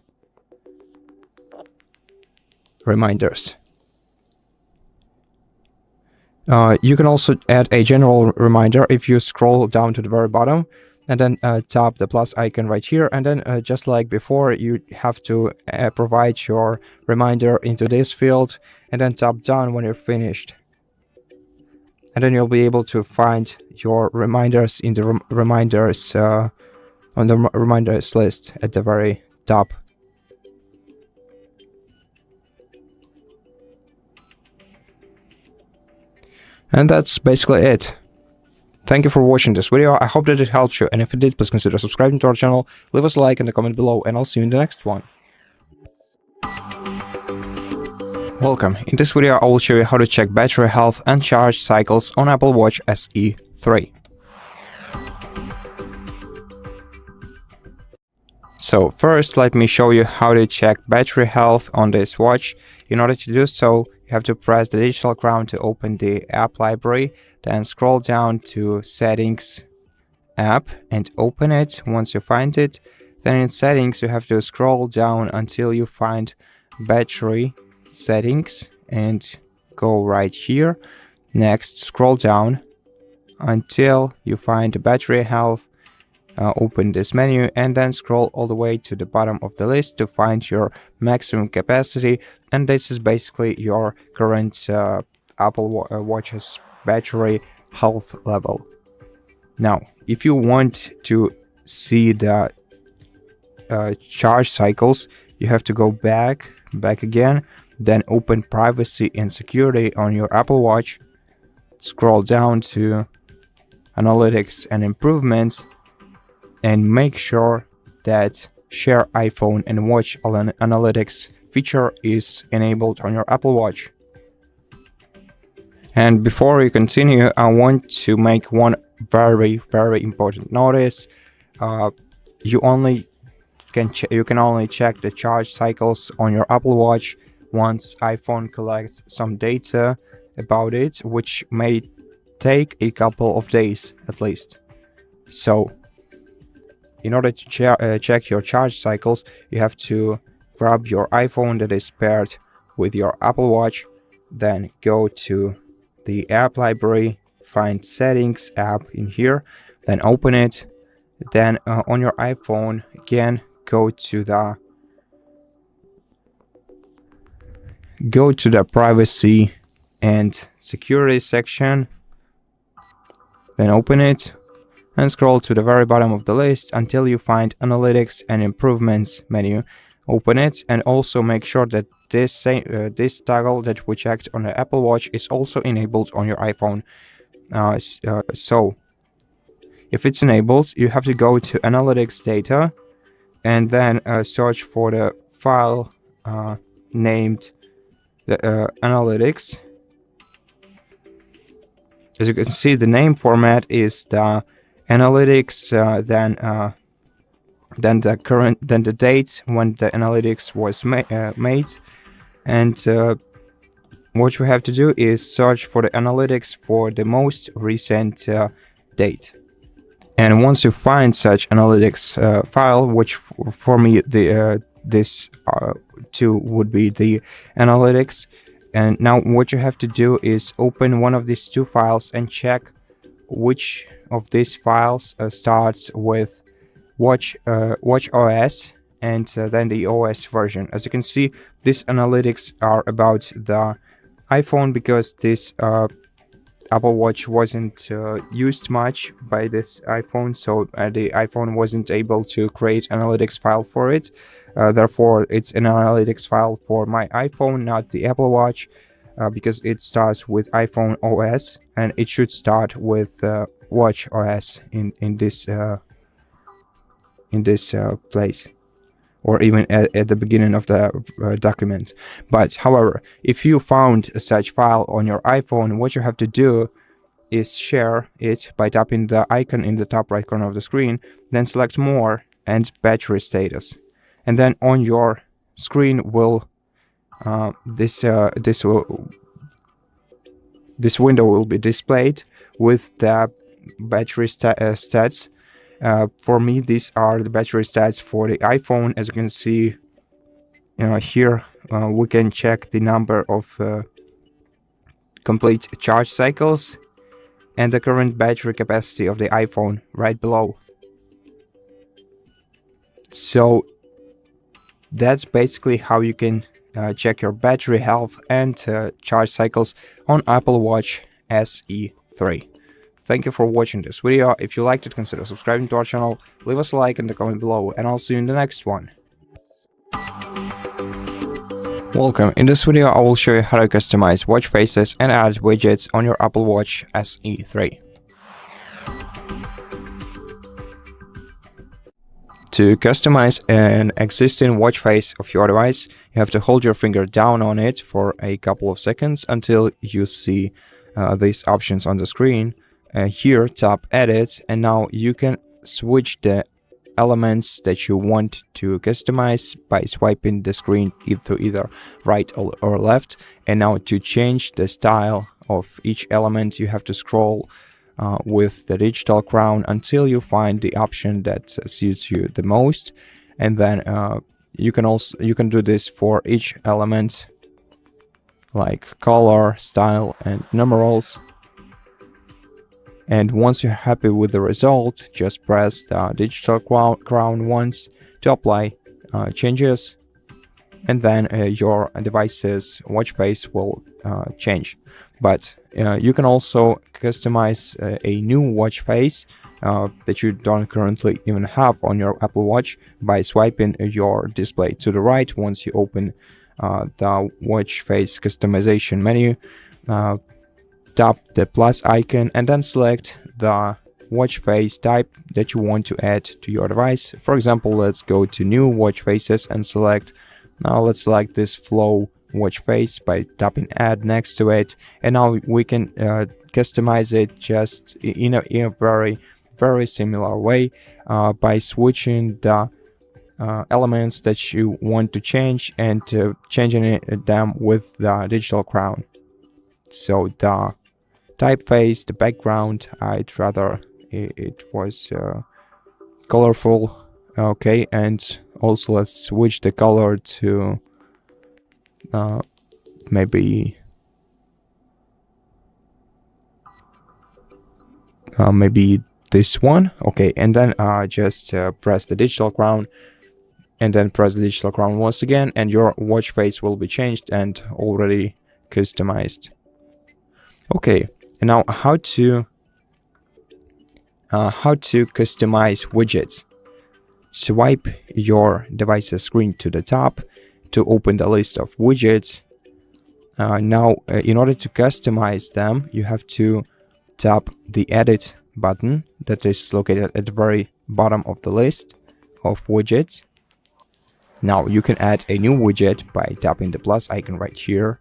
reminders. You can also add a general reminder if you scroll down to the very bottom and then tap the plus icon right here, and then just like before, you have to provide your reminder into this field and then tap Done when you're finished. And then you'll be able to find your reminders in the reminders on the reminders list at the very top. And that's basically it. Thank you for watching this video. I hope that it helped you, and if it did, please consider subscribing to our channel, leave us a like and a comment below, and I'll see you in the next one. Welcome. In this video I will show you how to check battery health and charge cycles on Apple Watch SE 3. So first let me show you how to check battery health on this watch. In order to do so, you have to press the digital crown to open the app library, then scroll down to Settings app and open it. Once you find it, then in Settings you have to scroll down until you find Battery Settings and go right here. Next, scroll down until you find battery health. Open this menu and then scroll all the way to the bottom of the list to find your maximum capacity, and this is basically your current Apple Watch's battery health level. Now, if you want to see the charge cycles, you have to go back again, then open Privacy and Security on your Apple Watch, scroll down to Analytics and Improvements, and make sure that Share iPhone and Watch Analytics feature is enabled on your Apple Watch. And before we continue, I want to make one very important notice. You can only check the charge cycles on your Apple Watch once iPhone collects some data about it, which may take a couple of days at least. So in order to check your charge cycles, you have to grab your iPhone that is paired with your Apple Watch, then go to the app library, find Settings app in here, then open it. Then on your iPhone, again, go to the Privacy and Security section, then open it and scroll to the very bottom of the list until you find Analytics and Improvements menu. Open it and also make sure that this toggle that we checked on the Apple Watch is also enabled on your iPhone. So if it's enabled, you have to go to Analytics Data and then search for the file named the analytics. As you can see, the name format is the analytics, then the date when the analytics was made, and what we have to do is search for the analytics for the most recent date. And once you find such analytics file, which for me this two would be the analytics, and now what you have to do is open one of these two files and check which of these files starts with watchOS and then the OS version. As you can see, these analytics are about the iPhone, because this Apple Watch wasn't used much by this iPhone, so the iPhone wasn't able to create analytics file for it. Therefore, it's an analytics file for my iPhone, not the Apple Watch, because it starts with iPhone OS, and it should start with watchOS in this place, or even at the beginning of the document. But however, if you found such file on your iPhone, what you have to do is share it by tapping the icon in the top right corner of the screen, then select More and Battery Status, and then on your screen will this window will be displayed with the battery stats. For me, these are the battery stats for the iPhone. As you can see here, we can check the number of complete charge cycles and the current battery capacity of the iPhone right below. So that's basically how you can check your battery health and charge cycles on Apple Watch SE 3. Thank you for watching this video. If you liked it, consider subscribing to our channel, leave us a like and a comment below, and I'll see you in the next one. Welcome. In this video, I will show you how to customize watch faces and add widgets on your Apple Watch SE 3. To customize an existing watch face of your device, you have to hold your finger down on it for a couple of seconds until you see these options on the screen. Here, tap Edit, and now you can switch the elements that you want to customize by swiping the screen to either right or left. And now to change the style of each element, you have to scroll with the digital crown until you find the option that suits you the most, and then you can do this for each element, like color, style, and numerals. And once you're happy with the result, just press the digital crown once to apply changes, and then your device's watch face will change. But you can also customize a new watch face that you don't currently even have on your Apple Watch by swiping your display to the right. Once you open the watch face customization menu, tap the plus icon and then select the watch face type that you want to add to your device. For example, let's go to new watch faces and select, now let's select this flow watch face by tapping add next to it, and now we can customize it just in a very similar way by switching the elements that you want to change and changing them with the digital crown. So the typeface, the background, I'd rather it was colorful. Okay, and also let's switch the color to maybe this one. Okay, and then just press the digital crown and then press the digital crown once again, and your watch face will be changed and already customized. Okay, and now how to customize widgets. Swipe your device's screen to the top to open the list of widgets. Now, in order to customize them, you have to tap the Edit button that is located at the very bottom of the list of widgets. Now you can add a new widget by tapping the plus icon right here.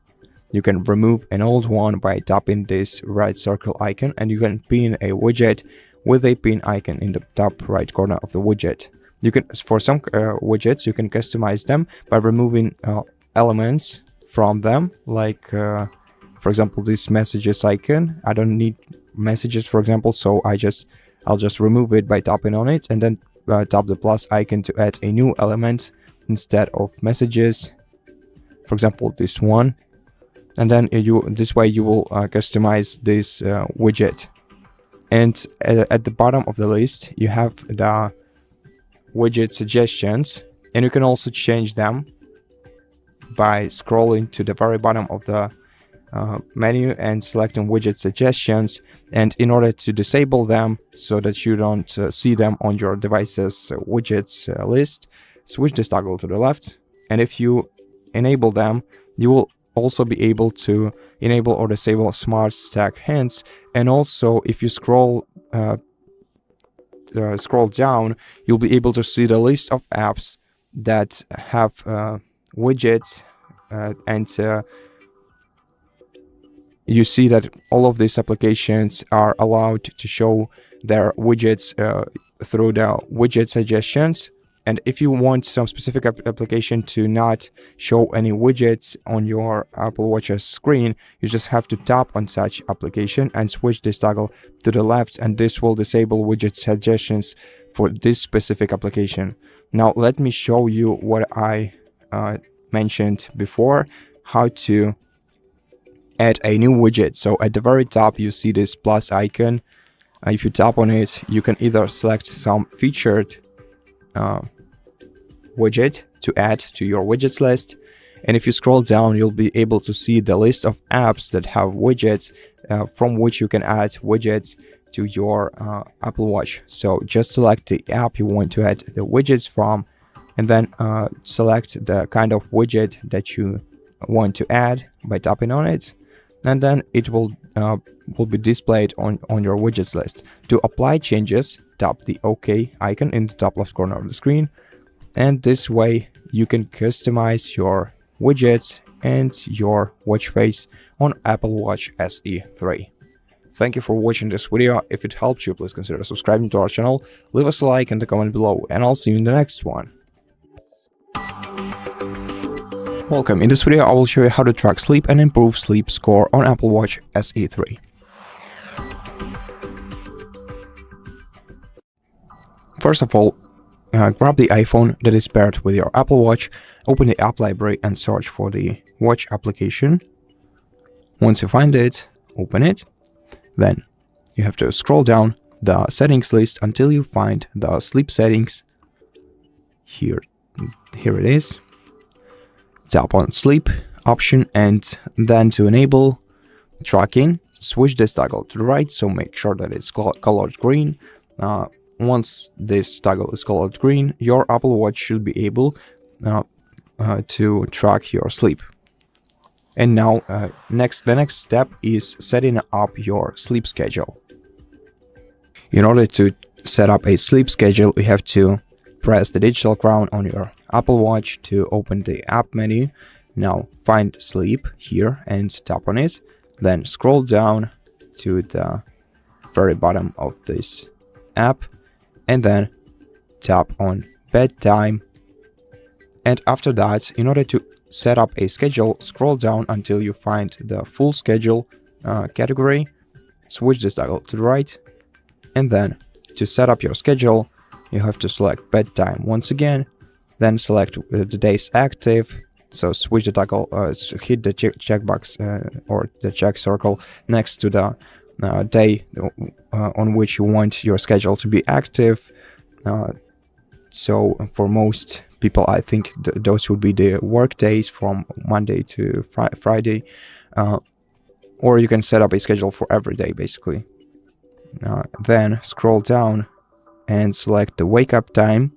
You can remove an old one by tapping this right circle icon, and you can pin a widget with a pin icon in the top right corner of the widget. You can, for some widgets, you can customize them by removing elements from them, like for example this messages icon. I don't need messages, for example, so I'll just remove it by tapping on it, and then tap the plus icon to add a new element instead of messages, for example this one. And then this way you will customize this widget. And at the bottom of the list you have the widget suggestions, and you can also change them by scrolling to the very bottom of the menu and selecting widget suggestions. And in order to disable them so that you don't see them on your device's widgets list, switch this toggle to the left, and if you enable them, you will also be able to enable or disable smart stack hints. And also if you scroll down, you'll be able to see the list of apps that have widgets, and you see that all of these applications are allowed to show their widgets through the widget suggestions. And if you want some specific application to not show any widgets on your Apple Watch's screen, you just have to tap on such application and switch this toggle to the left, and this will disable widget suggestions for this specific application. Now let me show you what I mentioned before, how to add a new widget. So at the very top you see this plus icon. If you tap on it, you can either select some featured widget to add to your widgets list, and if you scroll down you'll be able to see the list of apps that have widgets from which you can add widgets to your Apple Watch. So just select the app you want to add the widgets from, and then select the kind of widget that you want to add by tapping on it, and then it will be displayed on your widgets list. To apply changes, tap the OK icon in the top left corner of the screen, and this way you can customize your widgets and your watch face on Apple Watch SE 3. Thank you for watching this video. If it helped you, please consider subscribing to our channel, leave us a like and a comment below, and I'll see you in the next one. Welcome. In this video I will show you how to track sleep and improve sleep score on Apple Watch SE 3. First of all, grab the iPhone that is paired with your Apple Watch, open the app library and search for the watch application. Once you find it, open it. Then you have to scroll down the settings list until you find the sleep settings. Here it is. Tap on sleep option, and then to enable tracking, switch this toggle to the right, so make sure that it's colored green. Once this toggle is colored green, your Apple Watch should be able to track your sleep. And now the next step is setting up your sleep schedule. In order to set up a sleep schedule, you have to press the digital crown on your Apple Watch to open the app menu. Now find sleep here and tap on it, then scroll down to the very bottom of this app, and then tap on bedtime. And after that, in order to set up a schedule, scroll down until you find the full schedule category, switch this toggle to the right, and then to set up your schedule you have to select bedtime once again, then select the days active, so switch the toggle, hit the checkbox or the check circle next to the day on which you want your schedule to be active. So for most people, I think those would be the work days from Monday to Friday, or you can set up a schedule for every day basically. Then scroll down and select the wake up time.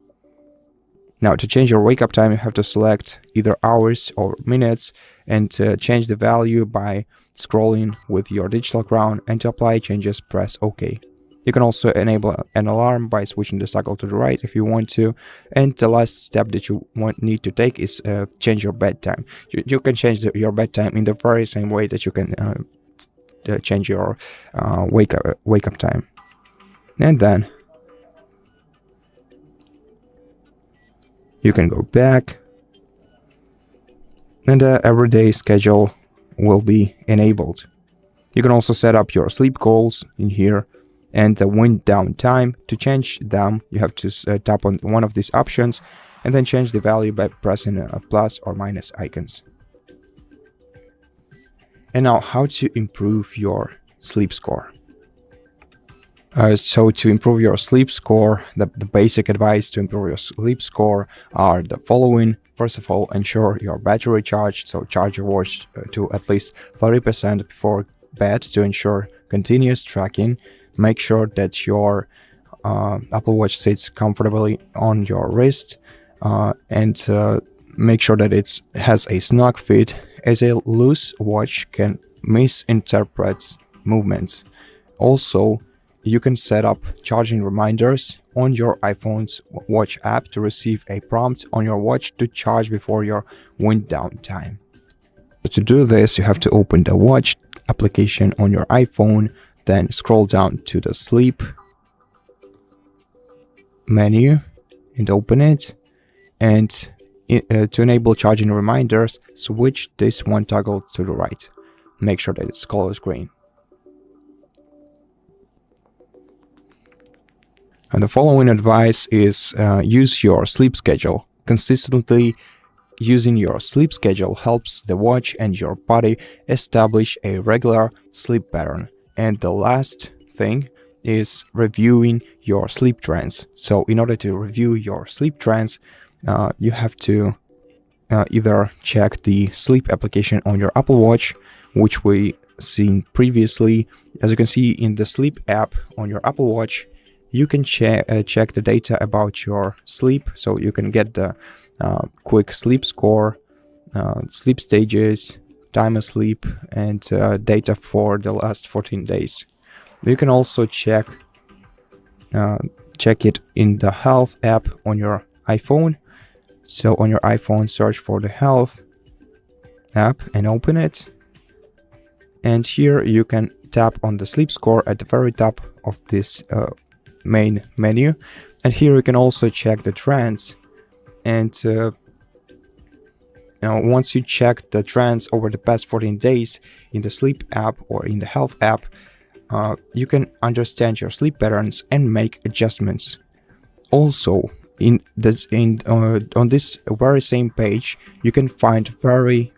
Now to change your wake up time you have to select either hours or minutes, and change the value by scrolling with your digital crown, and to apply changes press OK. You can also enable an alarm by switching the toggle to the right if you want to. And the last step that you need to take is change your bedtime. You can change your bedtime in the very same way that you can change your wake up time. And then you can go back, and the everyday schedule will be enabled. You can also set up your sleep goals in here and the wind down time. To change them, you have to tap on one of these options and then change the value by pressing plus or minus icons. And now, how to improve your sleep score. So to improve your sleep score, the basic advice to improve your sleep score are the following. First of all, ensure your battery charged, so charge your watch to at least 30% before bed to ensure continuous tracking. Make sure that your Apple Watch sits comfortably on your wrist, and make sure that it has a snug fit, as a loose watch can misinterpret movements. Also, you can set up charging reminders on your iPhone's watch app to receive a prompt on your watch to charge before your wind down time. To do this, you have to open the watch application on your iPhone, then scroll down to the sleep menu and open it. And to enable charging reminders, switch this one toggle to the right. Make sure that it's color green. And the following advice is use your sleep schedule. Consistently using your sleep schedule helps the watch and your body establish a regular sleep pattern. And the last thing is reviewing your sleep trends. So in order to review your sleep trends, you have to either check the sleep application on your Apple Watch, which we seen previously. As you can see in the sleep app on your Apple Watch, you can check the data about your sleep, so you can get the quick sleep score, sleep stages, time of sleep, and data for the last 14 days. You can also check it in the health app on your iPhone. So on your iPhone, search for the health app and open it. And here you can tap on the sleep score at the very top of this main menu, and here you can also check the trends. And now once you check the trends over the past 14 days in the sleep app or in the health app, you can understand your sleep patterns and make adjustments. Also, on this very same page, you can find very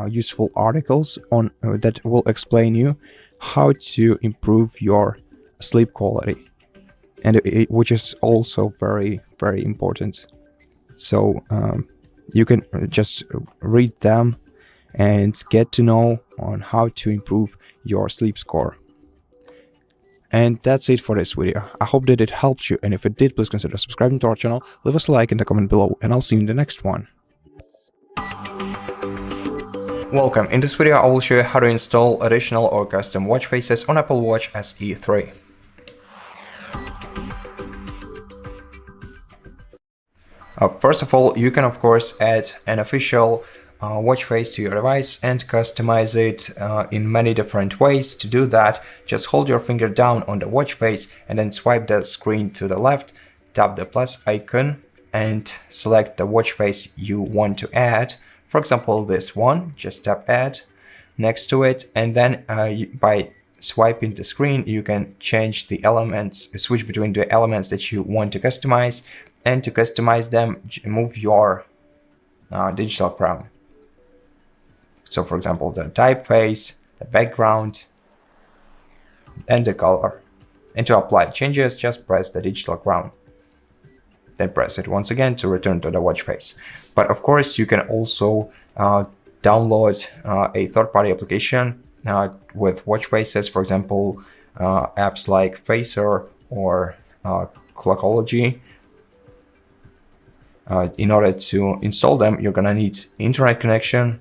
useful articles on that will explain you how to improve your sleep quality, and which is also very important. So you can just read them and get to know on how to improve your sleep score. And that's it for this video. I hope that it helped you, and if it did, please consider subscribing to our channel, leave us a like in the comment below, and I'll see you in the next one. Welcome. In this video I will show you how to install additional or custom watch faces on Apple Watch SE 3. First of all, you can of course add an official watch face to your device and customize it in many different ways. To do that, just hold your finger down on the watch face and then swipe the screen to the left, tap the plus icon and select the watch face you want to add. For example, this one, just tap add next to it, and then by swiping the screen you can change the elements, switch between the elements that you want to customize. And to customize them, move your digital crown. So for example, the typeface, the background, and the color. And to apply changes, just press the digital crown. Then press it once again to return to the watch face. But of course, you can also download a third-party application with watch faces. For example, apps like Facer or Clockology. In order to install them, you're gonna need internet connection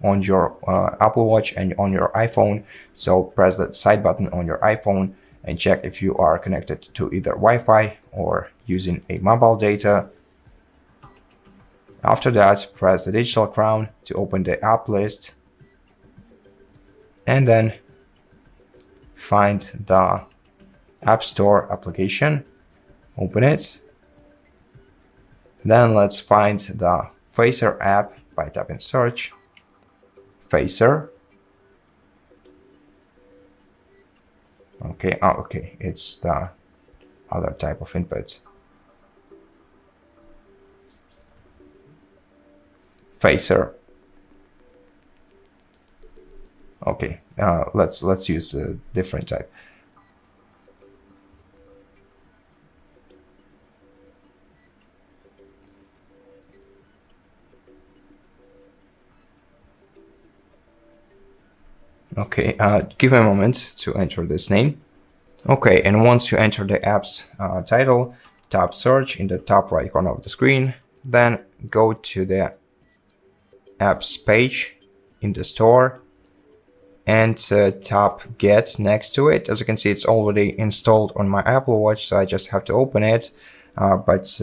on your Apple Watch and on your iPhone. So press that side button on your iPhone and check if you are connected to either Wi-Fi or using a mobile data. After that, press the digital crown to open the app list, and then find the App Store application, open it. Then let's find the Phaser app by tapping search, Phaser. Okay, okay, it's the other type of input. Phaser. Okay, let's use a different type. Okay, give me a moment to enter this name. Okay, and once you enter the app's title, tap search in the top right corner of the screen, then go to the apps page in the store and tap get next to it. As you can see, it's already installed on my Apple Watch, so I just have to open it, but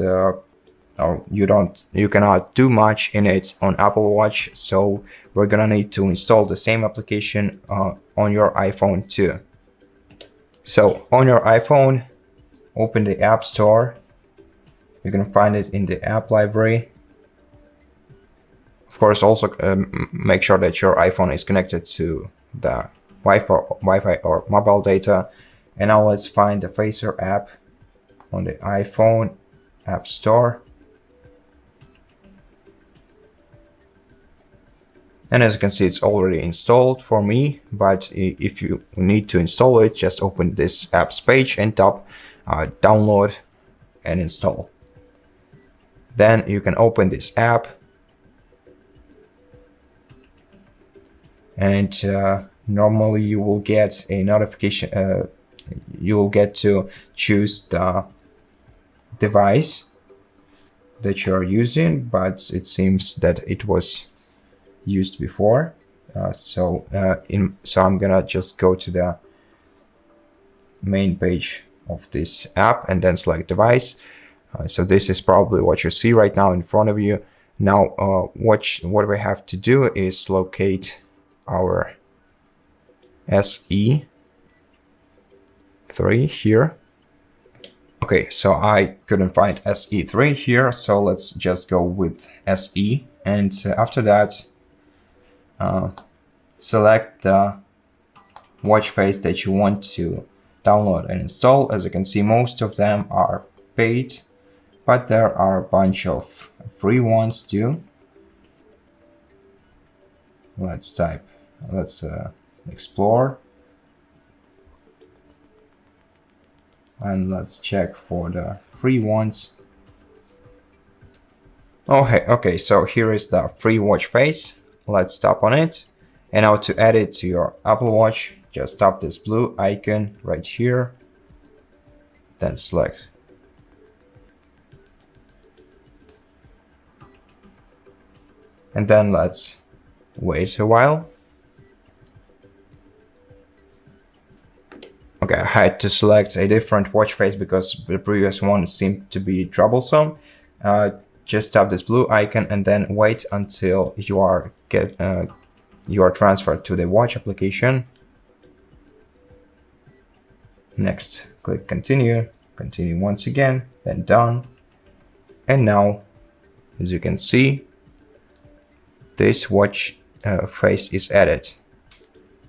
you cannot do much in it on Apple Watch, so we're gonna need to install the same application on your iPhone too. So on your iPhone, open the App Store. You can find it in the app library. Of course, also make sure that your iPhone is connected to the Wi-Fi or mobile data. And now let's find the Phaser app on the iPhone App Store. And as you can see, it's already installed for me, but if you need to install it, just open this apps page and tap download and install. Then you can open this app, and normally you will get a notification. You will get to choose the device that you are using, but it seems that it was used before. So I'm gonna just go to the main page of this app and then select device. So this is probably what you see right now in front of you. Now what we have to do is locate our SE3 here. Okay, so I couldn't find SE3 here, so let's just go with SE, and after that select the watch face that you want to download and install. As you can see, most of them are paid, but there are a bunch of free ones too. Let's explore, and let's check for the free ones. Oh, hey, okay, so here is the free watch face. Let's tap on it, and now to add it to your Apple Watch, just tap this blue icon right here, then select. And then let's wait a while. Okay, I had to select a different watch face because the previous one seemed to be troublesome. Just tap this blue icon and then wait until you are transferred to the watch application. Next, click continue, continue once again, then done. And now, as you can see, this watch face is added.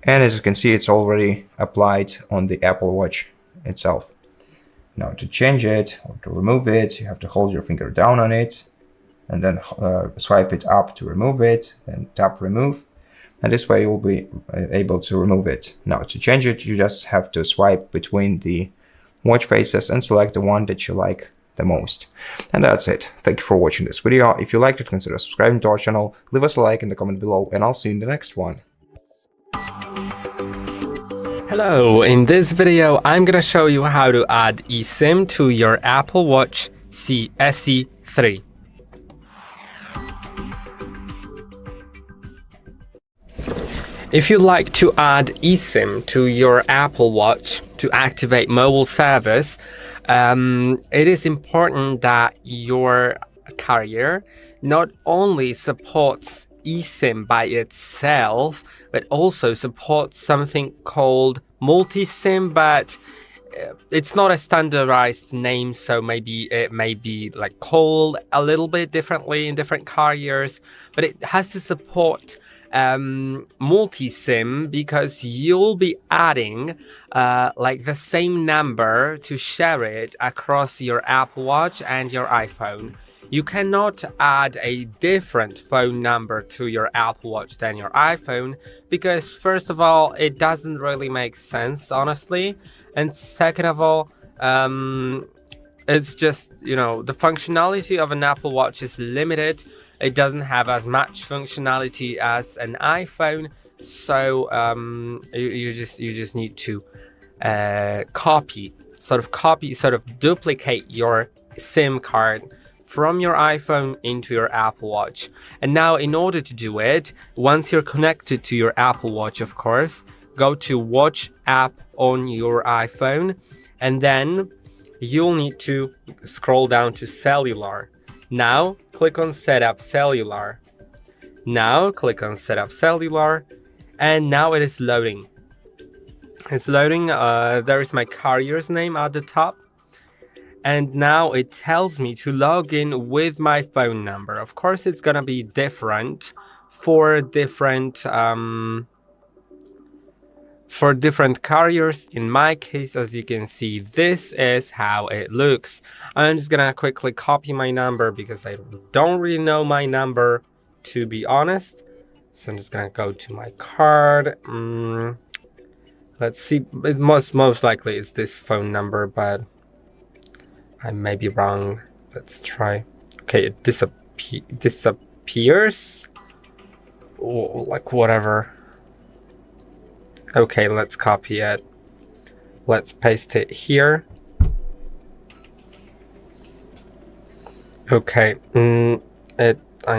And as you can see, it's already applied on the Apple Watch itself. Now to change it or to remove it, you have to hold your finger down on it and then swipe it up to remove it, and tap remove. And this way you will be able to remove it. Now to change it, you just have to swipe between the watch faces and select the one that you like the most. And that's it. Thank you for watching this video. If you liked it, consider subscribing to our channel, leave us a like in the comment below, and I'll see you in the next one. Hello, in this video I'm gonna show you how to add eSIM to your Apple Watch SE3. If you like to add eSIM to your Apple Watch to activate mobile service, it is important that your carrier not only supports eSIM by itself, but also supports something called multi-SIM, but it's not a standardized name, so maybe it may be like called a little bit differently in different carriers, but it has to support multi-SIM because you'll be adding like the same number to share it across your Apple Watch and your iPhone. You cannot add a different phone number to your Apple Watch than your iPhone because, first of all, it doesn't really make sense, honestly. And second of all, it's just, you know, the functionality of an Apple Watch is limited. It doesn't have as much functionality as an iPhone. So you just need to duplicate your SIM card from your iPhone into your Apple Watch. And now in order to do it, once you're connected to your Apple Watch, of course, go to Watch app on your iPhone, and then you'll need to scroll down to Cellular. Now click on Setup Cellular. Now click on Setup Cellular, and now it is loading. It's loading. There is my carrier's name at the top. And now it tells me to log in with my phone number. Of course, it's gonna be different for different carriers. In my case, as you can see, this is how it looks. I'm just gonna quickly copy my number because I don't really know my number, to be honest. So I'm just gonna go to my card. Let's see. It most likely it's this phone number, but I may be wrong. Let's try. Okay, it disappears. Oh, like whatever. Okay, let's copy it. Let's paste it here. Okay. I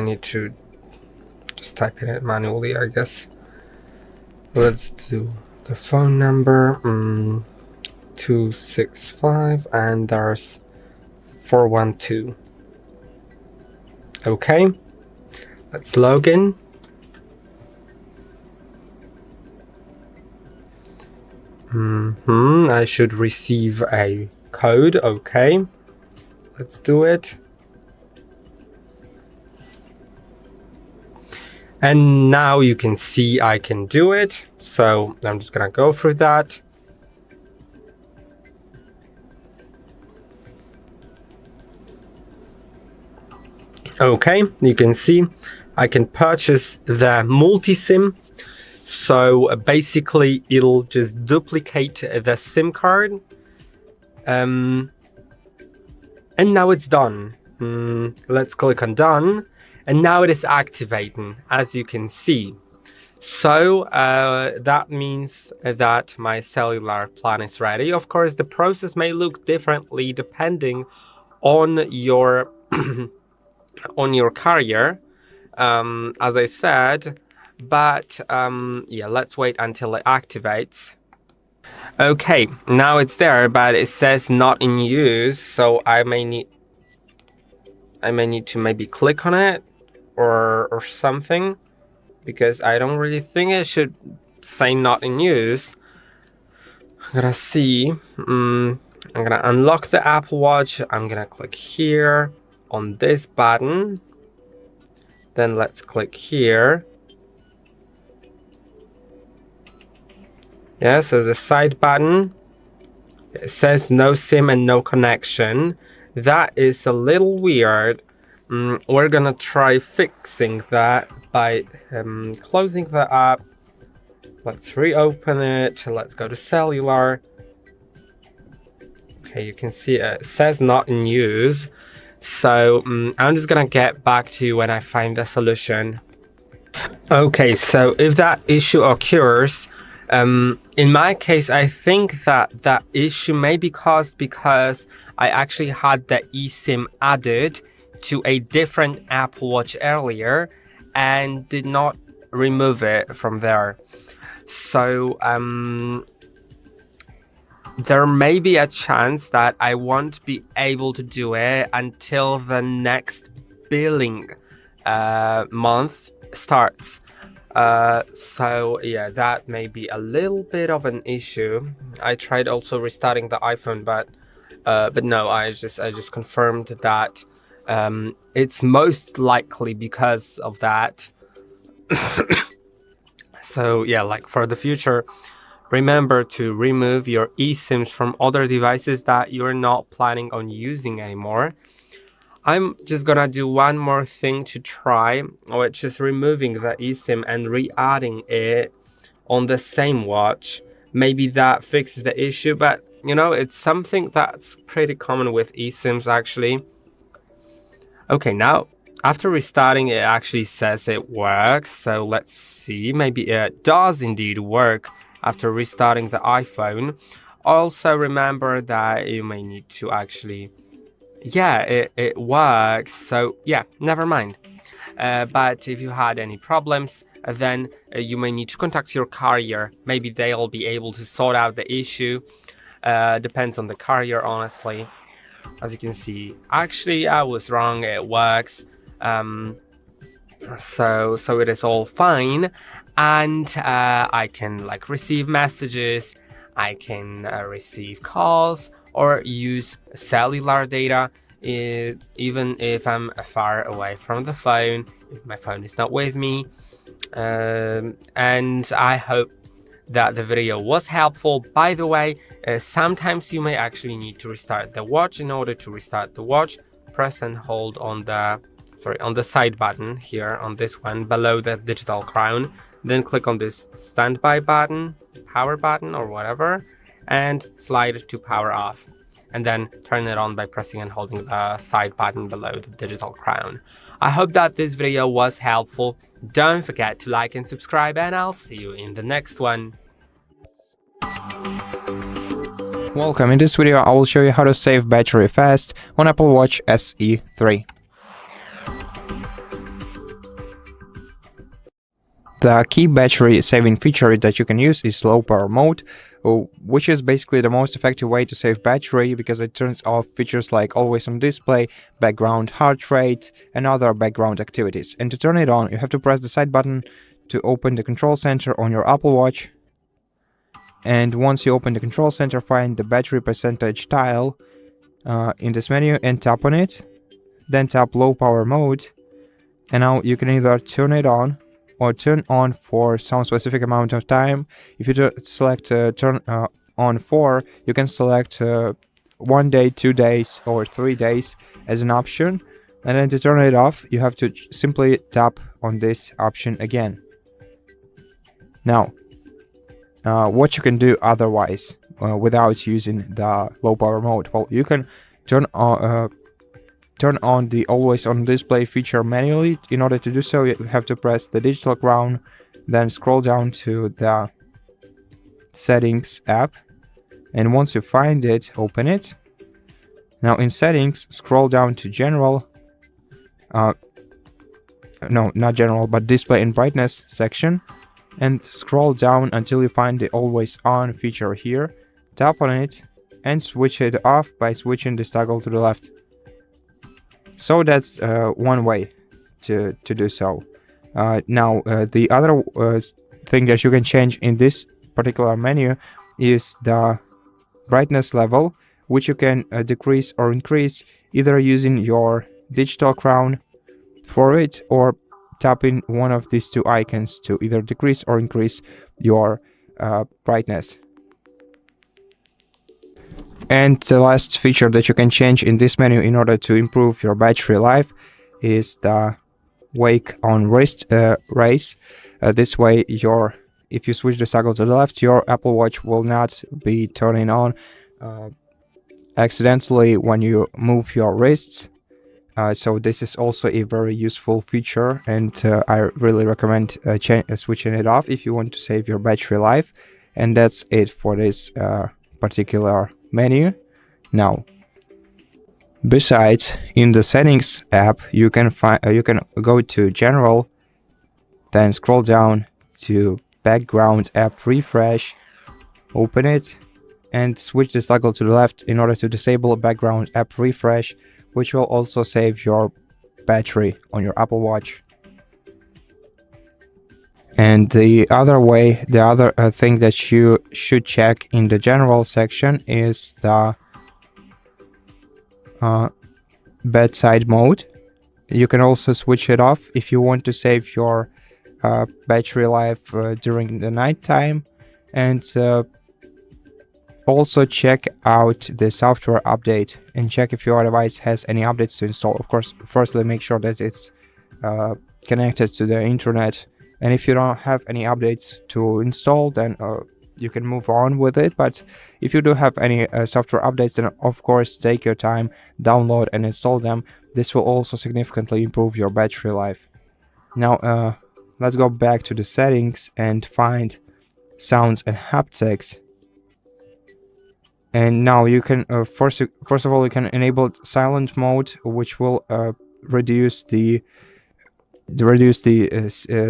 need to just type it in manually, I guess. Let's do the phone number. 265, and there's 412. Okay, let's log in. I should receive a code. Okay, let's do it. And now you can see I can do it. So I'm just gonna go through that. Okay, you can see I can purchase the multi-SIM. So basically it'll just duplicate the SIM card. And now it's done. Let's click on done. And now it is activating, as you can see. So that means that my cellular plan is ready. Of course, the process may look differently depending on your on your carrier, as I said, but yeah, let's wait until it activates. Okay, now it's there, but it says not in use, so I may need to maybe click on it or something, because I don't really think it should say not in use. I'm gonna see. I'm gonna unlock the Apple Watch. I'm gonna click here on this button. Then let's click here. Yeah, so the side button, it says no SIM and no connection. That is a little weird. We're gonna try fixing that by closing the app. Let's reopen it. Let's go to cellular. Okay, you can see it says not in use. So I'm just gonna get back to you when I find the solution. Okay, so if that issue occurs, in my case, I think that issue may be caused because I actually had the eSIM added to a different Apple Watch earlier and did not remove it from there. So there may be a chance that I won't be able to do it until the next billing month starts. So yeah, that may be a little bit of an issue. I tried also restarting the iPhone, but no, I just confirmed that it's most likely because of that. So yeah, like for the future, remember to remove your eSIMs from other devices that you're not planning on using anymore. I'm just gonna do one more thing to try, which is removing the eSIM and re-adding it on the same watch. Maybe that fixes the issue, but you know, it's something that's pretty common with eSIMs actually. Okay, now after restarting, it actually says it works. So let's see, maybe it does indeed work after restarting the iPhone. Also remember that you may need to actually, yeah, it works. So yeah, never mind. But if you had any problems, then you may need to contact your carrier. Maybe they'll be able to sort out the issue. Depends on the carrier, honestly. As you can see, actually I was wrong, it works. So it is all fine, and I can like receive messages, I can receive calls or use cellular data even if I'm far away from the phone, if my phone is not with me. And I hope that the video was helpful. By the way, sometimes you may actually need to restart the watch. In order to restart the watch, press and hold on the side button here, on this one below the digital crown, then click on this standby button, power button or whatever, and slide to power off, and then turn it on by pressing and holding the side button below the digital crown. I hope that this video was helpful. Don't forget to like and subscribe, and I'll see you in the next one. Welcome. In this video I will show you how to save battery fast on Apple Watch SE 3. The key battery saving feature that you can use is low power mode, which is basically the most effective way to save battery because it turns off features like always on display, background heart rate, and other background activities. And to turn it on, you have to press the side button to open the control center on your Apple Watch. And once you open the control center, find the battery percentage tile in this menu and tap on it. Then tap low power mode, and now you can either turn it on or turn on for some specific amount of time. If you select turn on for, you can select 1 day, 2 days, or 3 days as an option. And then to turn it off, you have to simply tap on this option again. Now, what you can do otherwise without using the low power mode? Well, you can turn on the always on display feature manually. In order to do so, you have to press the digital crown, then scroll down to the settings app, and once you find it, open it. Now in settings, scroll down to general, no, not general, but display and brightness section, and scroll down until you find the always on feature here. Tap on it and switch it off by switching this toggle to the left. So that's one way to do so. Now the other thing that you can change in this particular menu is the brightness level, which you can decrease or increase either using your digital crown for it or tapping one of these two icons to either decrease or increase your brightness. And the last feature that you can change in this menu in order to improve your battery life is the wake on wrist race. This way, if you switch the toggle to the left, your Apple Watch will not be turning on accidentally when you move your wrists. So this is also a very useful feature, and I really recommend switching it off if you want to save your battery life. And that's it for this particular menu. Now, besides, in the settings app, you can go to general, then scroll down to background app refresh, open it, and switch this toggle to the left in order to disable background app refresh, which will also save your battery on your Apple Watch. And the other thing that you should check in the general section is the bedside mode. You can also switch it off if you want to save your battery life during the night time. And also check out the software update and check if your device has any updates to install. Of course, firstly make sure that it's connected to the internet, and if you don't have any updates to install, then you can move on with it. But if you do have any software updates, then of course take your time, download and install them. This will also significantly improve your battery life. Now let's go back to the settings and find sounds and haptics. And now you can first of all you can enable silent mode, which will reduce the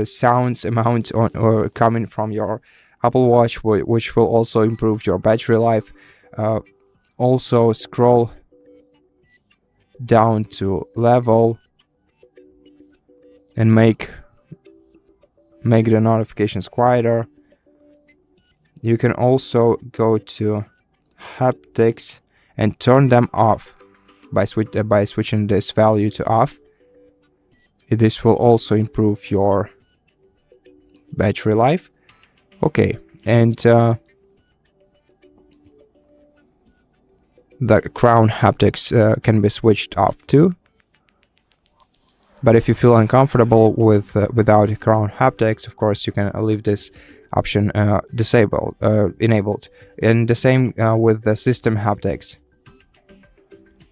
sounds amount or coming from your Apple Watch, which will also improve your battery life. Also scroll down to level and make the notifications quieter. You can also go to haptics and turn them off by switching this value to off. This will also improve your battery life. Okay, and the crown haptics can be switched off too. But if you feel uncomfortable with without crown haptics, of course you can leave this option enabled. And the same with the system haptics.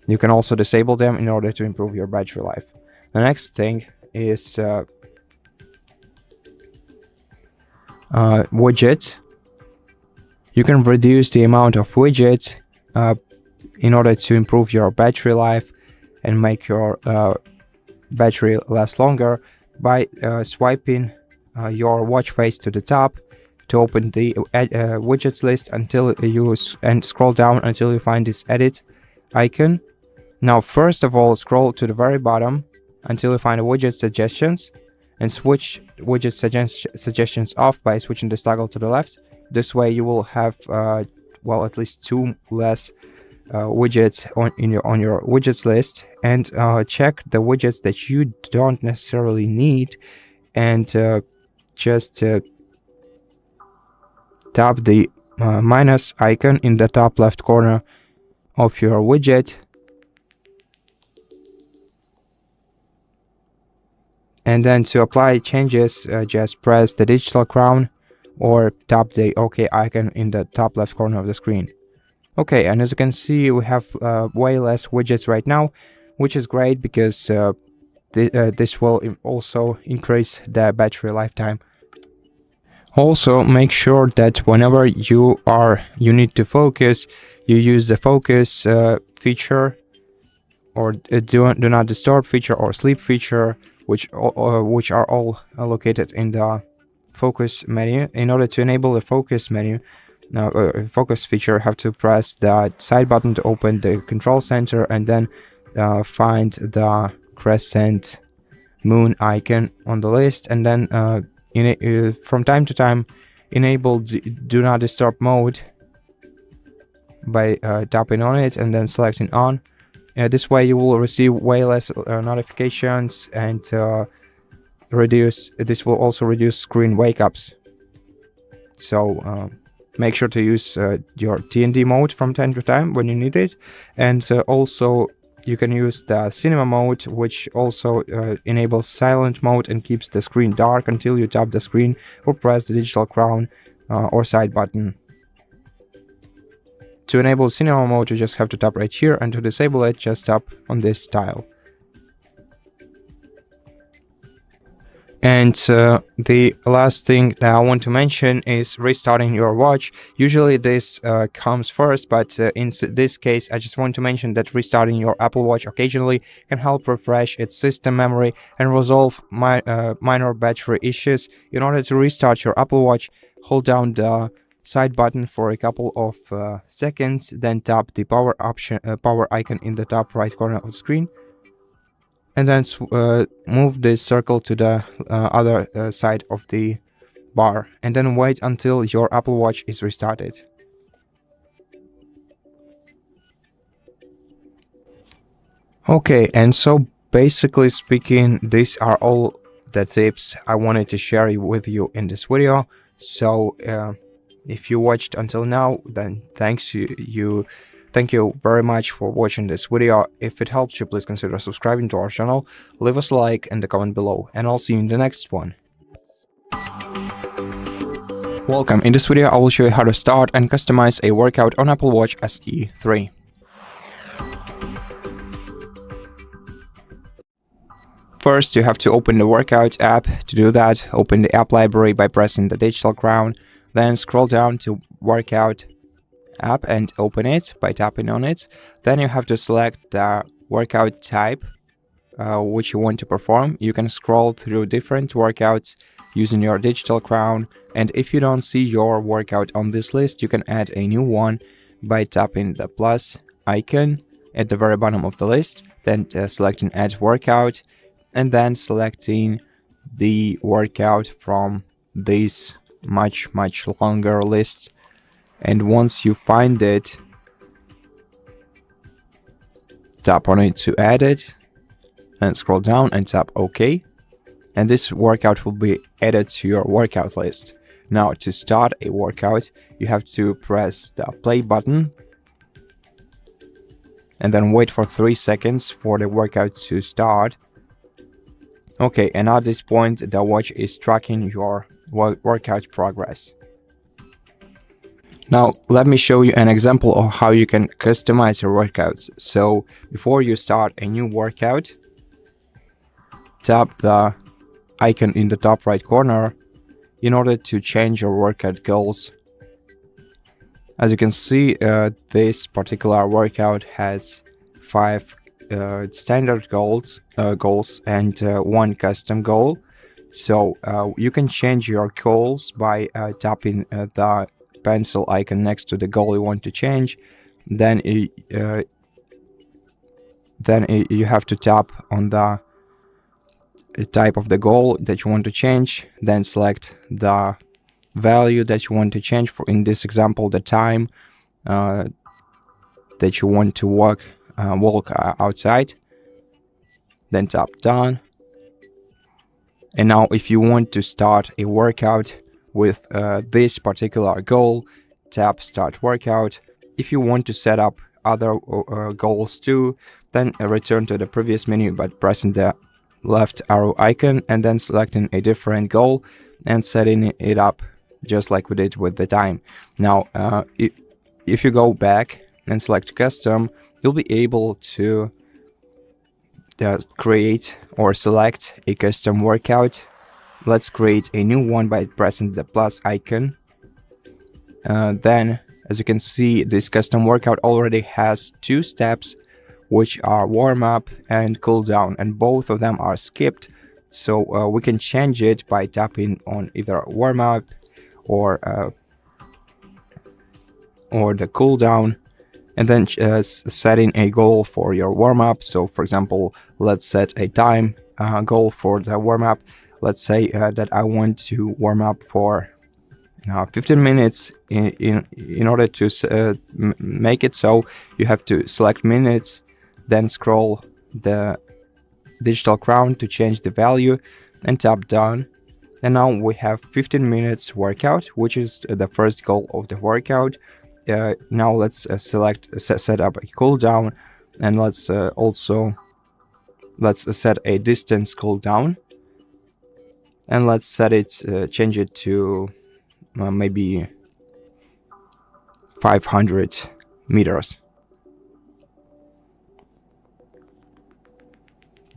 You can also disable them in order to improve your battery life. The next thing is widgets. You can reduce the amount of widgets in order to improve your battery life and make your battery last longer by swiping your watch face to the top to open the widgets list until you scroll down until you find this edit icon. Now first of all scroll to the very bottom until you find a widget suggestions and switch widget suggestions off by switching this toggle to the left. This way you will have well, at least 2 less widgets on your widgets list, and check the widgets that you don't necessarily need, and just tap the minus icon in the top left corner of your widget, and then to apply changes just press the digital crown or tap the OK icon in the top left corner of the screen. Okay, and as you can see we have way less widgets right now, which is great because this will also increase the battery lifetime. Also make sure that whenever you need to focus, you use the focus feature or do not disturb feature or sleep feature, which are all located in the focus menu. In order to enable the focus menu, focus feature, have to press the side button to open the control center and then find the crescent moon icon on the list, and then from time to time enable do not disturb mode by tapping on it and then selecting on. This way you will receive way less notifications, and this will also reduce screen wake-ups. So make sure to use your TND mode from time to time when you need it, and also you can use the cinema mode, which also enables silent mode and keeps the screen dark until you tap the screen or press the digital crown or side button. To enable cinema mode, you just have to tap right here, and to disable it, just tap on this tile. And the last thing that I want to mention is restarting your watch. Usually this comes first, but in this case I just want to mention that restarting your Apple Watch occasionally can help refresh its system memory and resolve minor battery issues. In order to restart your Apple Watch, hold down the side button for a couple of seconds, then tap the power icon in the top right corner of the screen, and then move this circle to the other side of the bar, and then wait until your Apple Watch is restarted. Okay, and so basically speaking, these are all the tips I wanted to share with you in this video. So if you watched until now, then thank you very much for watching this video. If it helped you, please consider subscribing to our channel, leave us a like and a comment below, and I'll see you in the next one. Welcome. In this video I will show you how to start and customize a workout on Apple Watch SE 3. First, you have to open the workout app. To do that, open the app library by pressing the digital crown, then scroll down to workout app and open it by tapping on it. Then you have to select the workout type which you want to perform. You can scroll through different workouts using your digital crown, and if you don't see your workout on this list, you can add a new one by tapping the plus icon at the very bottom of the list, then selecting add workout, and then selecting the workout from this much longer list. And once you find it, tap on it to add it, and scroll down and tap OK, and this workout will be added to your workout list. Now, to start a workout, you have to press the play button and then wait for 3 seconds for the workout to start. Okay, and at this point the watch is tracking your workout progress. Now let me show you an example of how you can customize your workouts. So before you start a new workout, tap the icon in the top right corner in order to change your workout goals. As you can see, this particular workout has 5 standard goals and 1 custom goal. So you can change your goals by tapping the pencil icon next to the goal you want to change. Then you have to tap on the type of the goal that you want to change, then select the value that you want to change. For in this example, the time that you want to walk outside, then tap done. And now if you want to start a workout with this particular goal, tap start workout. If you want to set up other goals too, then return to the previous menu by pressing the left arrow icon and then selecting a different goal and setting it up just like we did with the time. Now if you go back and select custom, you'll be able to create or select a custom workout. Let's create a new one by pressing the plus icon. Then, as you can see, this custom workout already has 2 steps, which are warm up and cool down, and both of them are skipped. So we can change it by tapping on either warm up or the cool down, and then setting a goal for your warm up. So for example, let's set a time goal for the warm up. Let's say that I want to warm up for 15 minutes. In order to make it so, you have to select minutes, then scroll the digital crown to change the value and tap done. And now we have 15 minutes workout, which is the first goal of the workout. Now let's set up a cooldown, and let's set a distance cooldown, and let's set it change it to maybe 500 meters.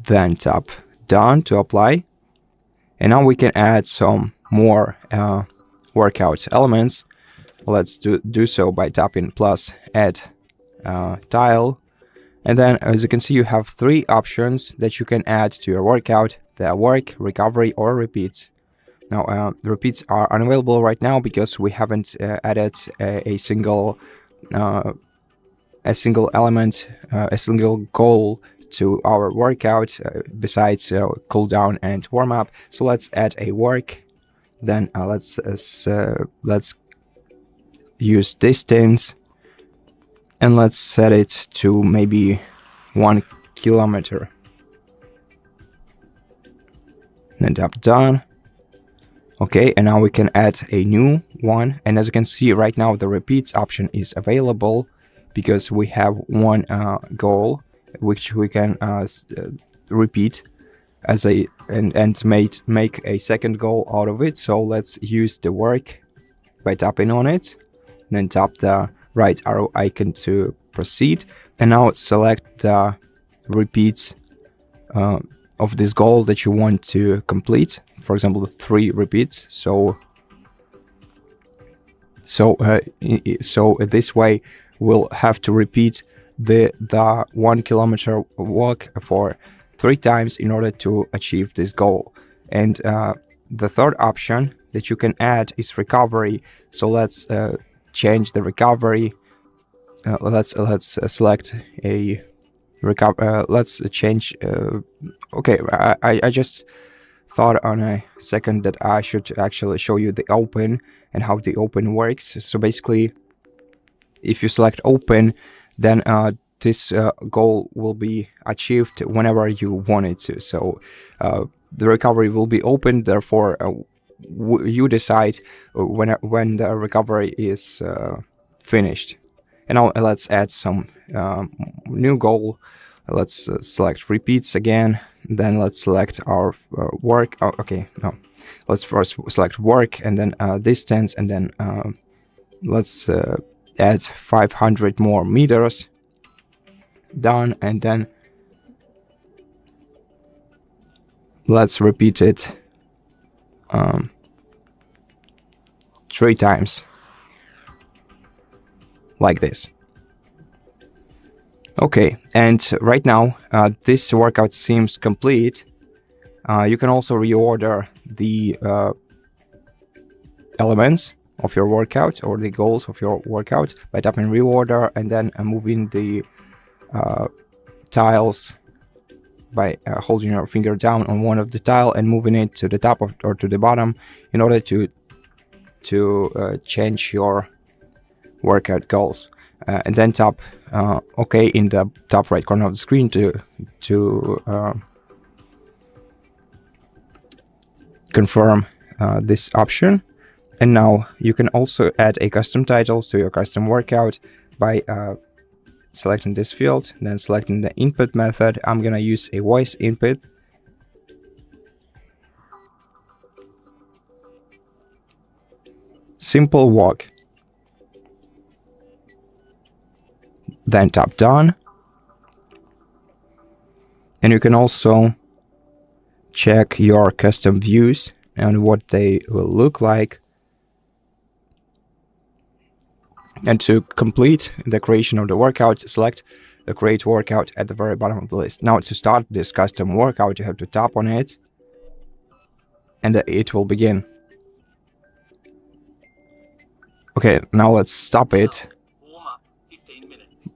Then tap done to apply, And now we can add some more workout elements. Let's do so by tapping plus add tile. And then, as you can see, you have 3 options that you can add to your workout: the work, recovery, or repeats. Now, the repeats are unavailable right now because we haven't added a single element, a single goal to our workout besides cooldown and warm up. So let's add a work. Then let's use distance, and let's set it to maybe 1 kilometer. And tap done. Okay, and now we can add a new one. And as you can see right now, the repeats option is available because we have one goal which we can repeat as a and make a second goal out of it. So let's use the work by tapping on it, then tap the right arrow icon to proceed, and now select the repeats of this goal that you want to complete. For example, 3 repeats. So this way we'll have to repeat the 1 kilometer walk for 3 times in order to achieve this goal. And the third option that you can add is recovery. So let's change the recovery. Let's select a recover. Let's change. Okay, I just thought on a second that I should actually show you the open and how the open works. So basically, if you select open, then this goal will be achieved whenever you want it to. So the recovery will be open. Therefore, you decide when the recovery is finished. And now let's add some new goal. Let's select repeats again. Then let's select our work. Oh, okay, no. Let's first select work and then distance, and then let's add 500 more meters. Done, and then let's repeat it 3 times, like this. Okay, and right now this workout seems complete. You can also reorder the elements of your workout or the goals of your workout by tapping reorder and then moving the tiles by holding your finger down on one of the tile and moving it to the top or to the bottom in order to change your workout goals. And then tap OK in the top right corner of the screen to confirm this option. And now you can also add a custom title to your custom workout by selecting this field, then selecting the input method. I'm gonna use a voice input. Simple walk. Then tap done. And you can also check your custom views and what they will look like. And to complete the creation of the workout, select the create workout at the very bottom of the list. Now to start this custom workout, you have to tap on it and it will begin. Okay, now let's stop it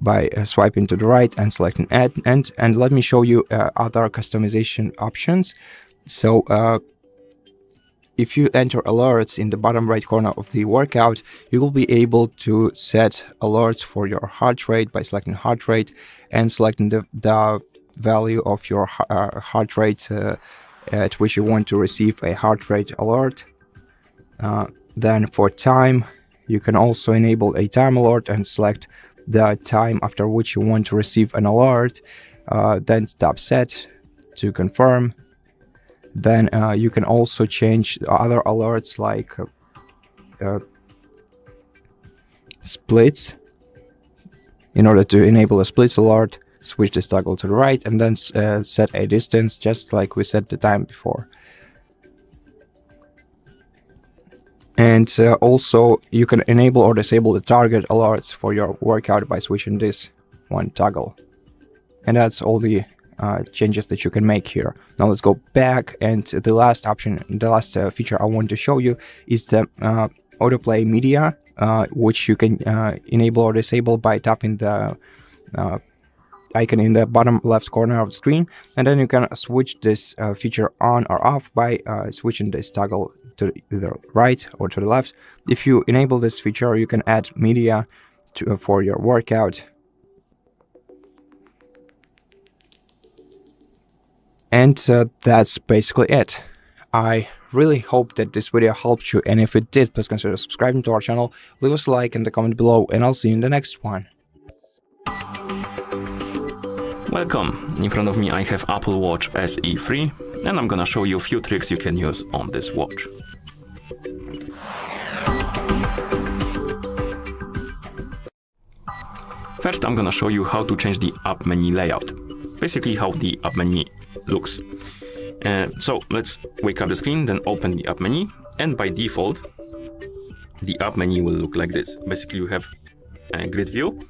by swiping to the right and selecting add, and let me show you other customization options. So if you enter alerts in the bottom right corner of the workout, you will be able to set alerts for your heart rate by selecting heart rate and selecting the value of your heart rate at which you want to receive a heart rate alert. Then for time, you can also enable a time alert and select the time after which you want to receive an alert. Then tap set to confirm. Then you can also change other alerts like splits. In order to enable a splits alert, switch this toggle to the right and then set a distance just like we set the time before. And also you can enable or disable the target alerts for your workout by switching this one toggle. And that's all the changes that you can make here. Now let's go back, and the last option, the last feature I want to show you is the autoplay media, which you can enable or disable by tapping the icon in the bottom left corner of the screen, and then you can switch this feature on or off by switching this toggle to the right or to the left. If you enable this feature, you can add media for your workout. And that's basically it. I really hope that this video helped you, and if it did, please consider subscribing to our channel, leave us a like in the comment below, and I'll see you in the next one. Welcome! In front of me I have Apple Watch SE 3, and I'm gonna show you a few tricks you can use on this watch. First I'm gonna show you how to change the app menu layout. Basically how the app menu looks. So let's wake up the screen, then open the app menu, and by default the app menu will look like this. Basically you have a grid view,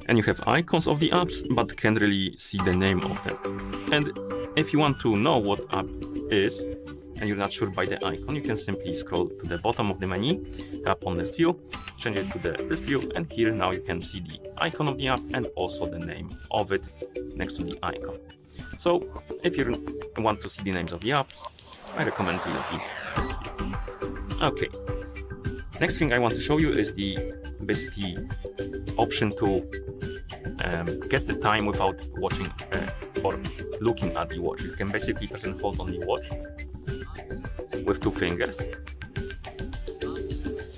and you have icons of the apps, but can't really see the name of them. And if you want to know what app is, and you're not sure by the icon, you can simply scroll to the bottom of the menu, tap on list view, change it to the list view, and here now you can see the icon of the app and also the name of it next to the icon. So if you want to see the names of the apps, I recommend to use the list view. Okay. Next thing I want to show you is the basically option to get the time without watching or looking at the watch. You can basically press and hold on the watch with 2 fingers,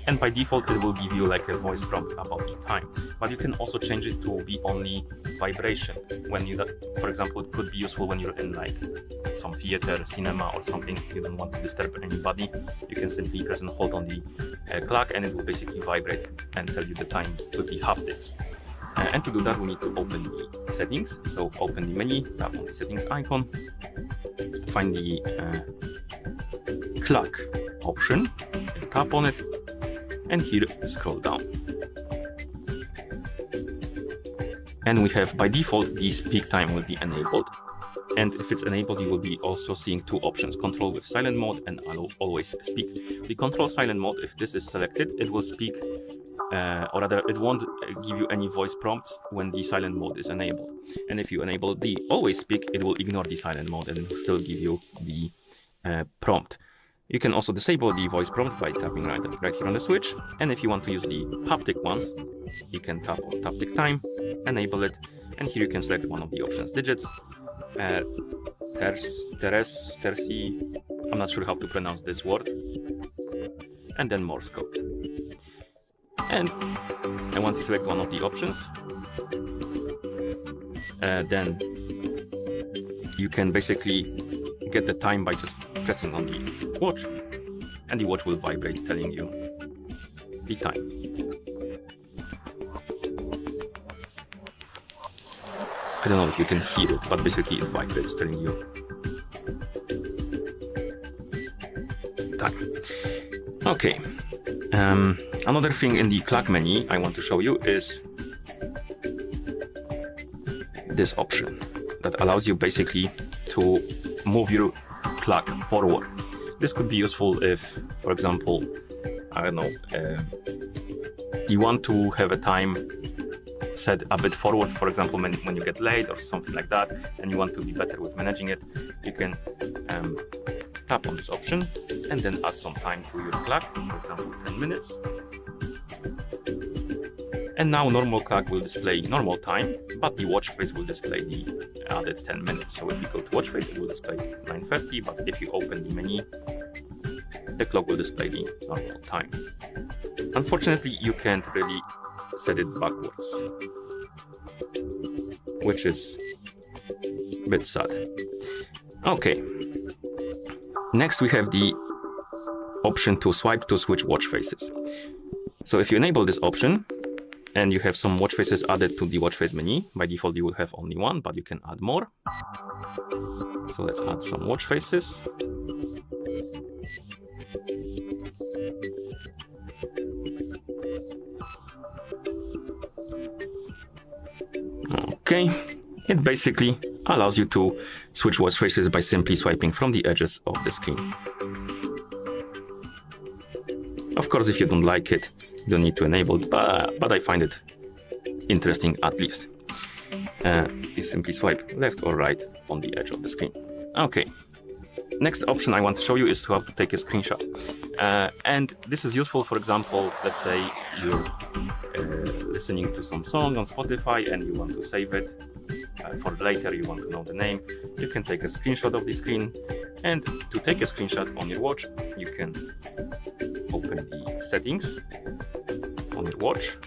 and by default it will give you like a voice prompt about the time, but you can also change it to be only vibration when you, for example, it could be useful when you're in like some theater, cinema or something, you don't want to disturb anybody. You can simply press and hold on the clock, and it will basically vibrate and tell you the time with the haptics. And to do that we need to open the settings. So open the menu, tap on the settings icon, find the clock option, and tap on it, and here scroll down. And we have by default this peak time will be enabled, and if it's enabled you will be also seeing 2 options: control with silent mode and always speak. The control silent mode, if this is selected, it will speak or rather it won't give you any voice prompts when the silent mode is enabled, and if you enable the always speak, it will ignore the silent mode and it will still give you the prompt. You can also disable the voice prompt by tapping right here on the switch, and if you want to use the haptic ones, you can tap on haptic time, enable it, and here you can select one of the options: digits, terci, I'm not sure how to pronounce this word, and then Morse code. And once you select one of the options, then you can basically get the time by just pressing on the watch, and the watch will vibrate telling you the time. I don't know if you can hear it, but basically it vibrates telling you time. Okay. Another thing in the clock menu I want to show you is this option that allows you basically to move your clock forward. This could be useful if, for example, I don't know, you want to have a time set a bit forward, for example, when you get late or something like that, and you want to be better with managing it, you can tap on this option and then add some time to your clock, for example 10 minutes. And now normal clock will display normal time, but the watch face will display the added 10 minutes. So if you go to watch face, it will display 9:30, but if you open the menu, the clock will display the normal time. Unfortunately, you can't really set it backwards, which is a bit sad. Okay. Next we have the option to swipe to switch watch faces. So if you enable this option and you have some watch faces added to the watch face menu, by default you will have only one, but you can add more. So let's add some watch faces. Okay, it basically allows you to switch watch faces by simply swiping from the edges of the screen. Of course, if you don't like it, you don't need to enable it, but I find it interesting at least. You simply swipe left or right on the edge of the screen. Okay, next option I want to show you is how to take a screenshot. And this is useful, for example, let's say you're listening to some song on Spotify and you want to save it for later, you want to know the name. You can take a screenshot of the screen, and to take a screenshot on your watch, you can open the settings on your watch.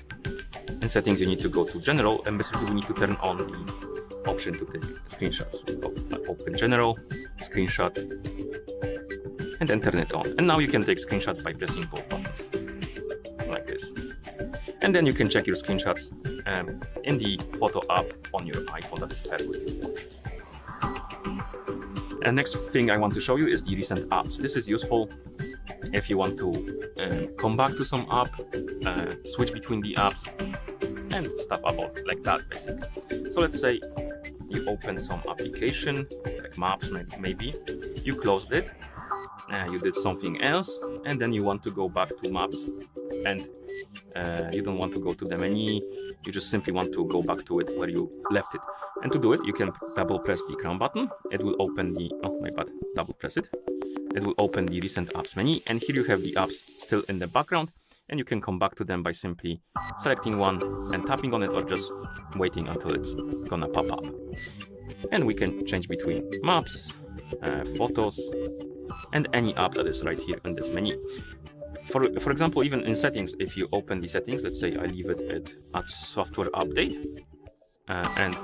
In settings, you need to go to general, and basically we need to turn on the option to take screenshots. Open general, screenshot, and then turn it on. And now you can take screenshots by pressing both buttons, like this. And then you can check your screenshots in the photo app on your iPhone that is paired with your watch. And next thing I want to show you is the recent apps. This is useful if you want to come back to some app, switch between the apps, and stuff about like that basically. So let's say you open some application like Maps, maybe you closed it, you did something else, and then you want to go back to Maps, and you don't want to go to the menu, you just simply want to go back to it where you left it. And to do it, you can double press the crown button. It will open the, oh my bad, double press it. It will open the recent apps menu, and here you have the apps still in the background, and you can come back to them by simply selecting one and tapping on it, or just waiting until it's gonna pop up. And we can change between maps, photos, and any app that is right here in this menu. For example, even in settings, if you open the settings, let's say I leave it at software update, and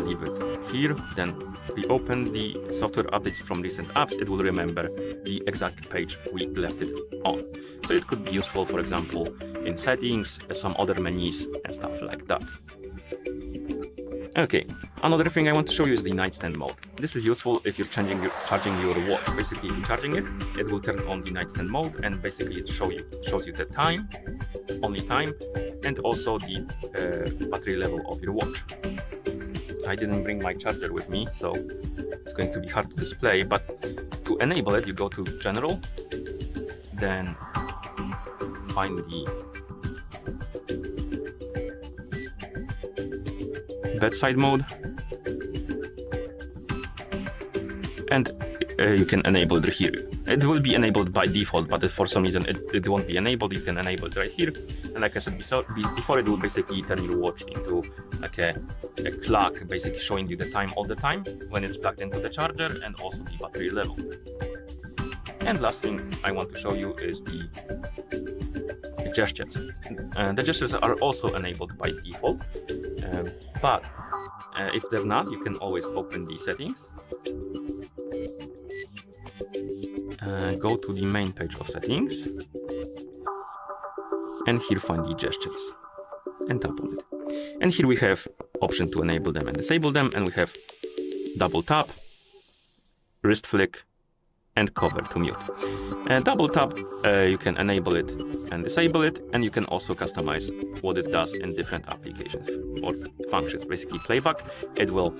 leave it here, then we open the software updates from recent apps, it will remember the exact page we left it on. So it could be useful, for example, in settings, some other menus and stuff like that. Okay, another thing I want to show you is the nightstand mode. This is useful if you're charging your watch. Basically, if you're charging it, it will turn on the nightstand mode, and basically it shows you the time, only time, and also the battery level of your watch. I didn't bring my charger with me, so it's going to be hard to display, but to enable it, you go to General, then find the bedside mode, and you can enable it here. It will be enabled by default, but if for some reason it won't be enabled, you can enable it right here. And like I said before, it will basically turn your watch into like a clock, basically showing you the time all the time when it's plugged into the charger, and also the battery level. And last thing I want to show you is the gestures. The gestures are also enabled by default, but if they're not, you can always open the settings, go to the main page of settings, and here find the gestures and tap on it. And here we have option to enable them and disable them, and we have double tap, wrist flick, and cover to mute. Double tap, you can enable it and disable it, and you can also customize what it does in different applications or functions. Basically, playback, it will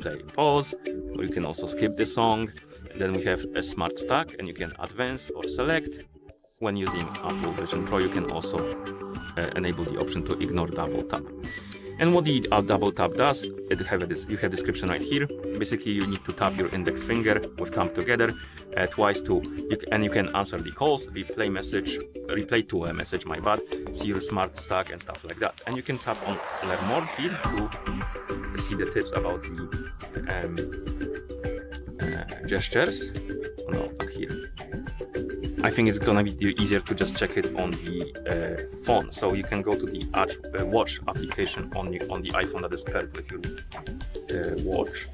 play pause, or you can also skip the song. Then we have a smart stack, and you can advance or select. When using Apple Vision Pro, you can also enable the option to ignore double tap. And what the double tap does, you have description right here. Basically, you need to tap your index finger with thumb together twice and you can answer the calls, replay to a message, my bad, see your smart stack and stuff like that. And you can tap on learn more here to see the tips about the gestures. No, not here. I think it's gonna be easier to just check it on the phone. So you can go to the watch application on the iPhone that is paired with your watch.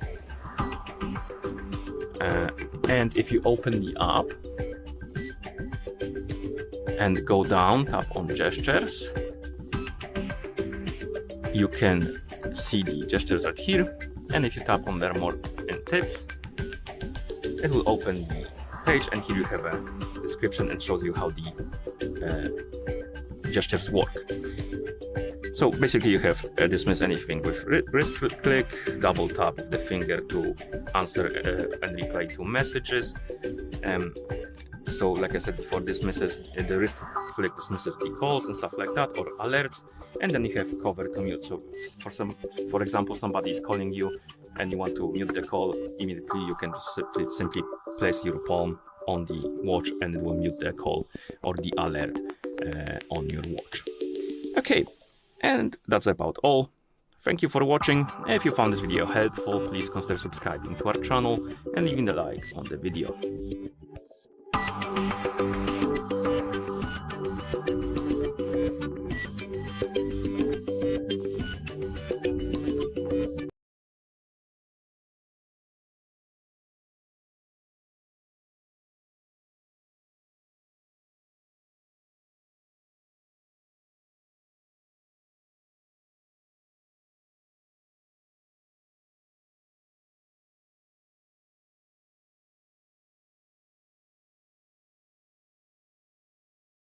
And if you open the app and go down, tap on gestures, you can see the gestures right here. And if you tap on learn more and tips, it will open the page, and here you have a description and shows you how the gestures work. So basically you have dismiss anything with wrist click, double tap the finger to answer and reply to messages. So like I said before, dismisses the wrist flick dismisses the calls and stuff like that, or alerts, and then you have cover to mute. So for example, somebody is calling you and you want to mute the call immediately, you can just simply place your palm on the watch and it will mute the call or the alert on your watch. Okay, and that's about all. Thank you for watching. If you found this video helpful, please consider subscribing to our channel and leaving a like on the video.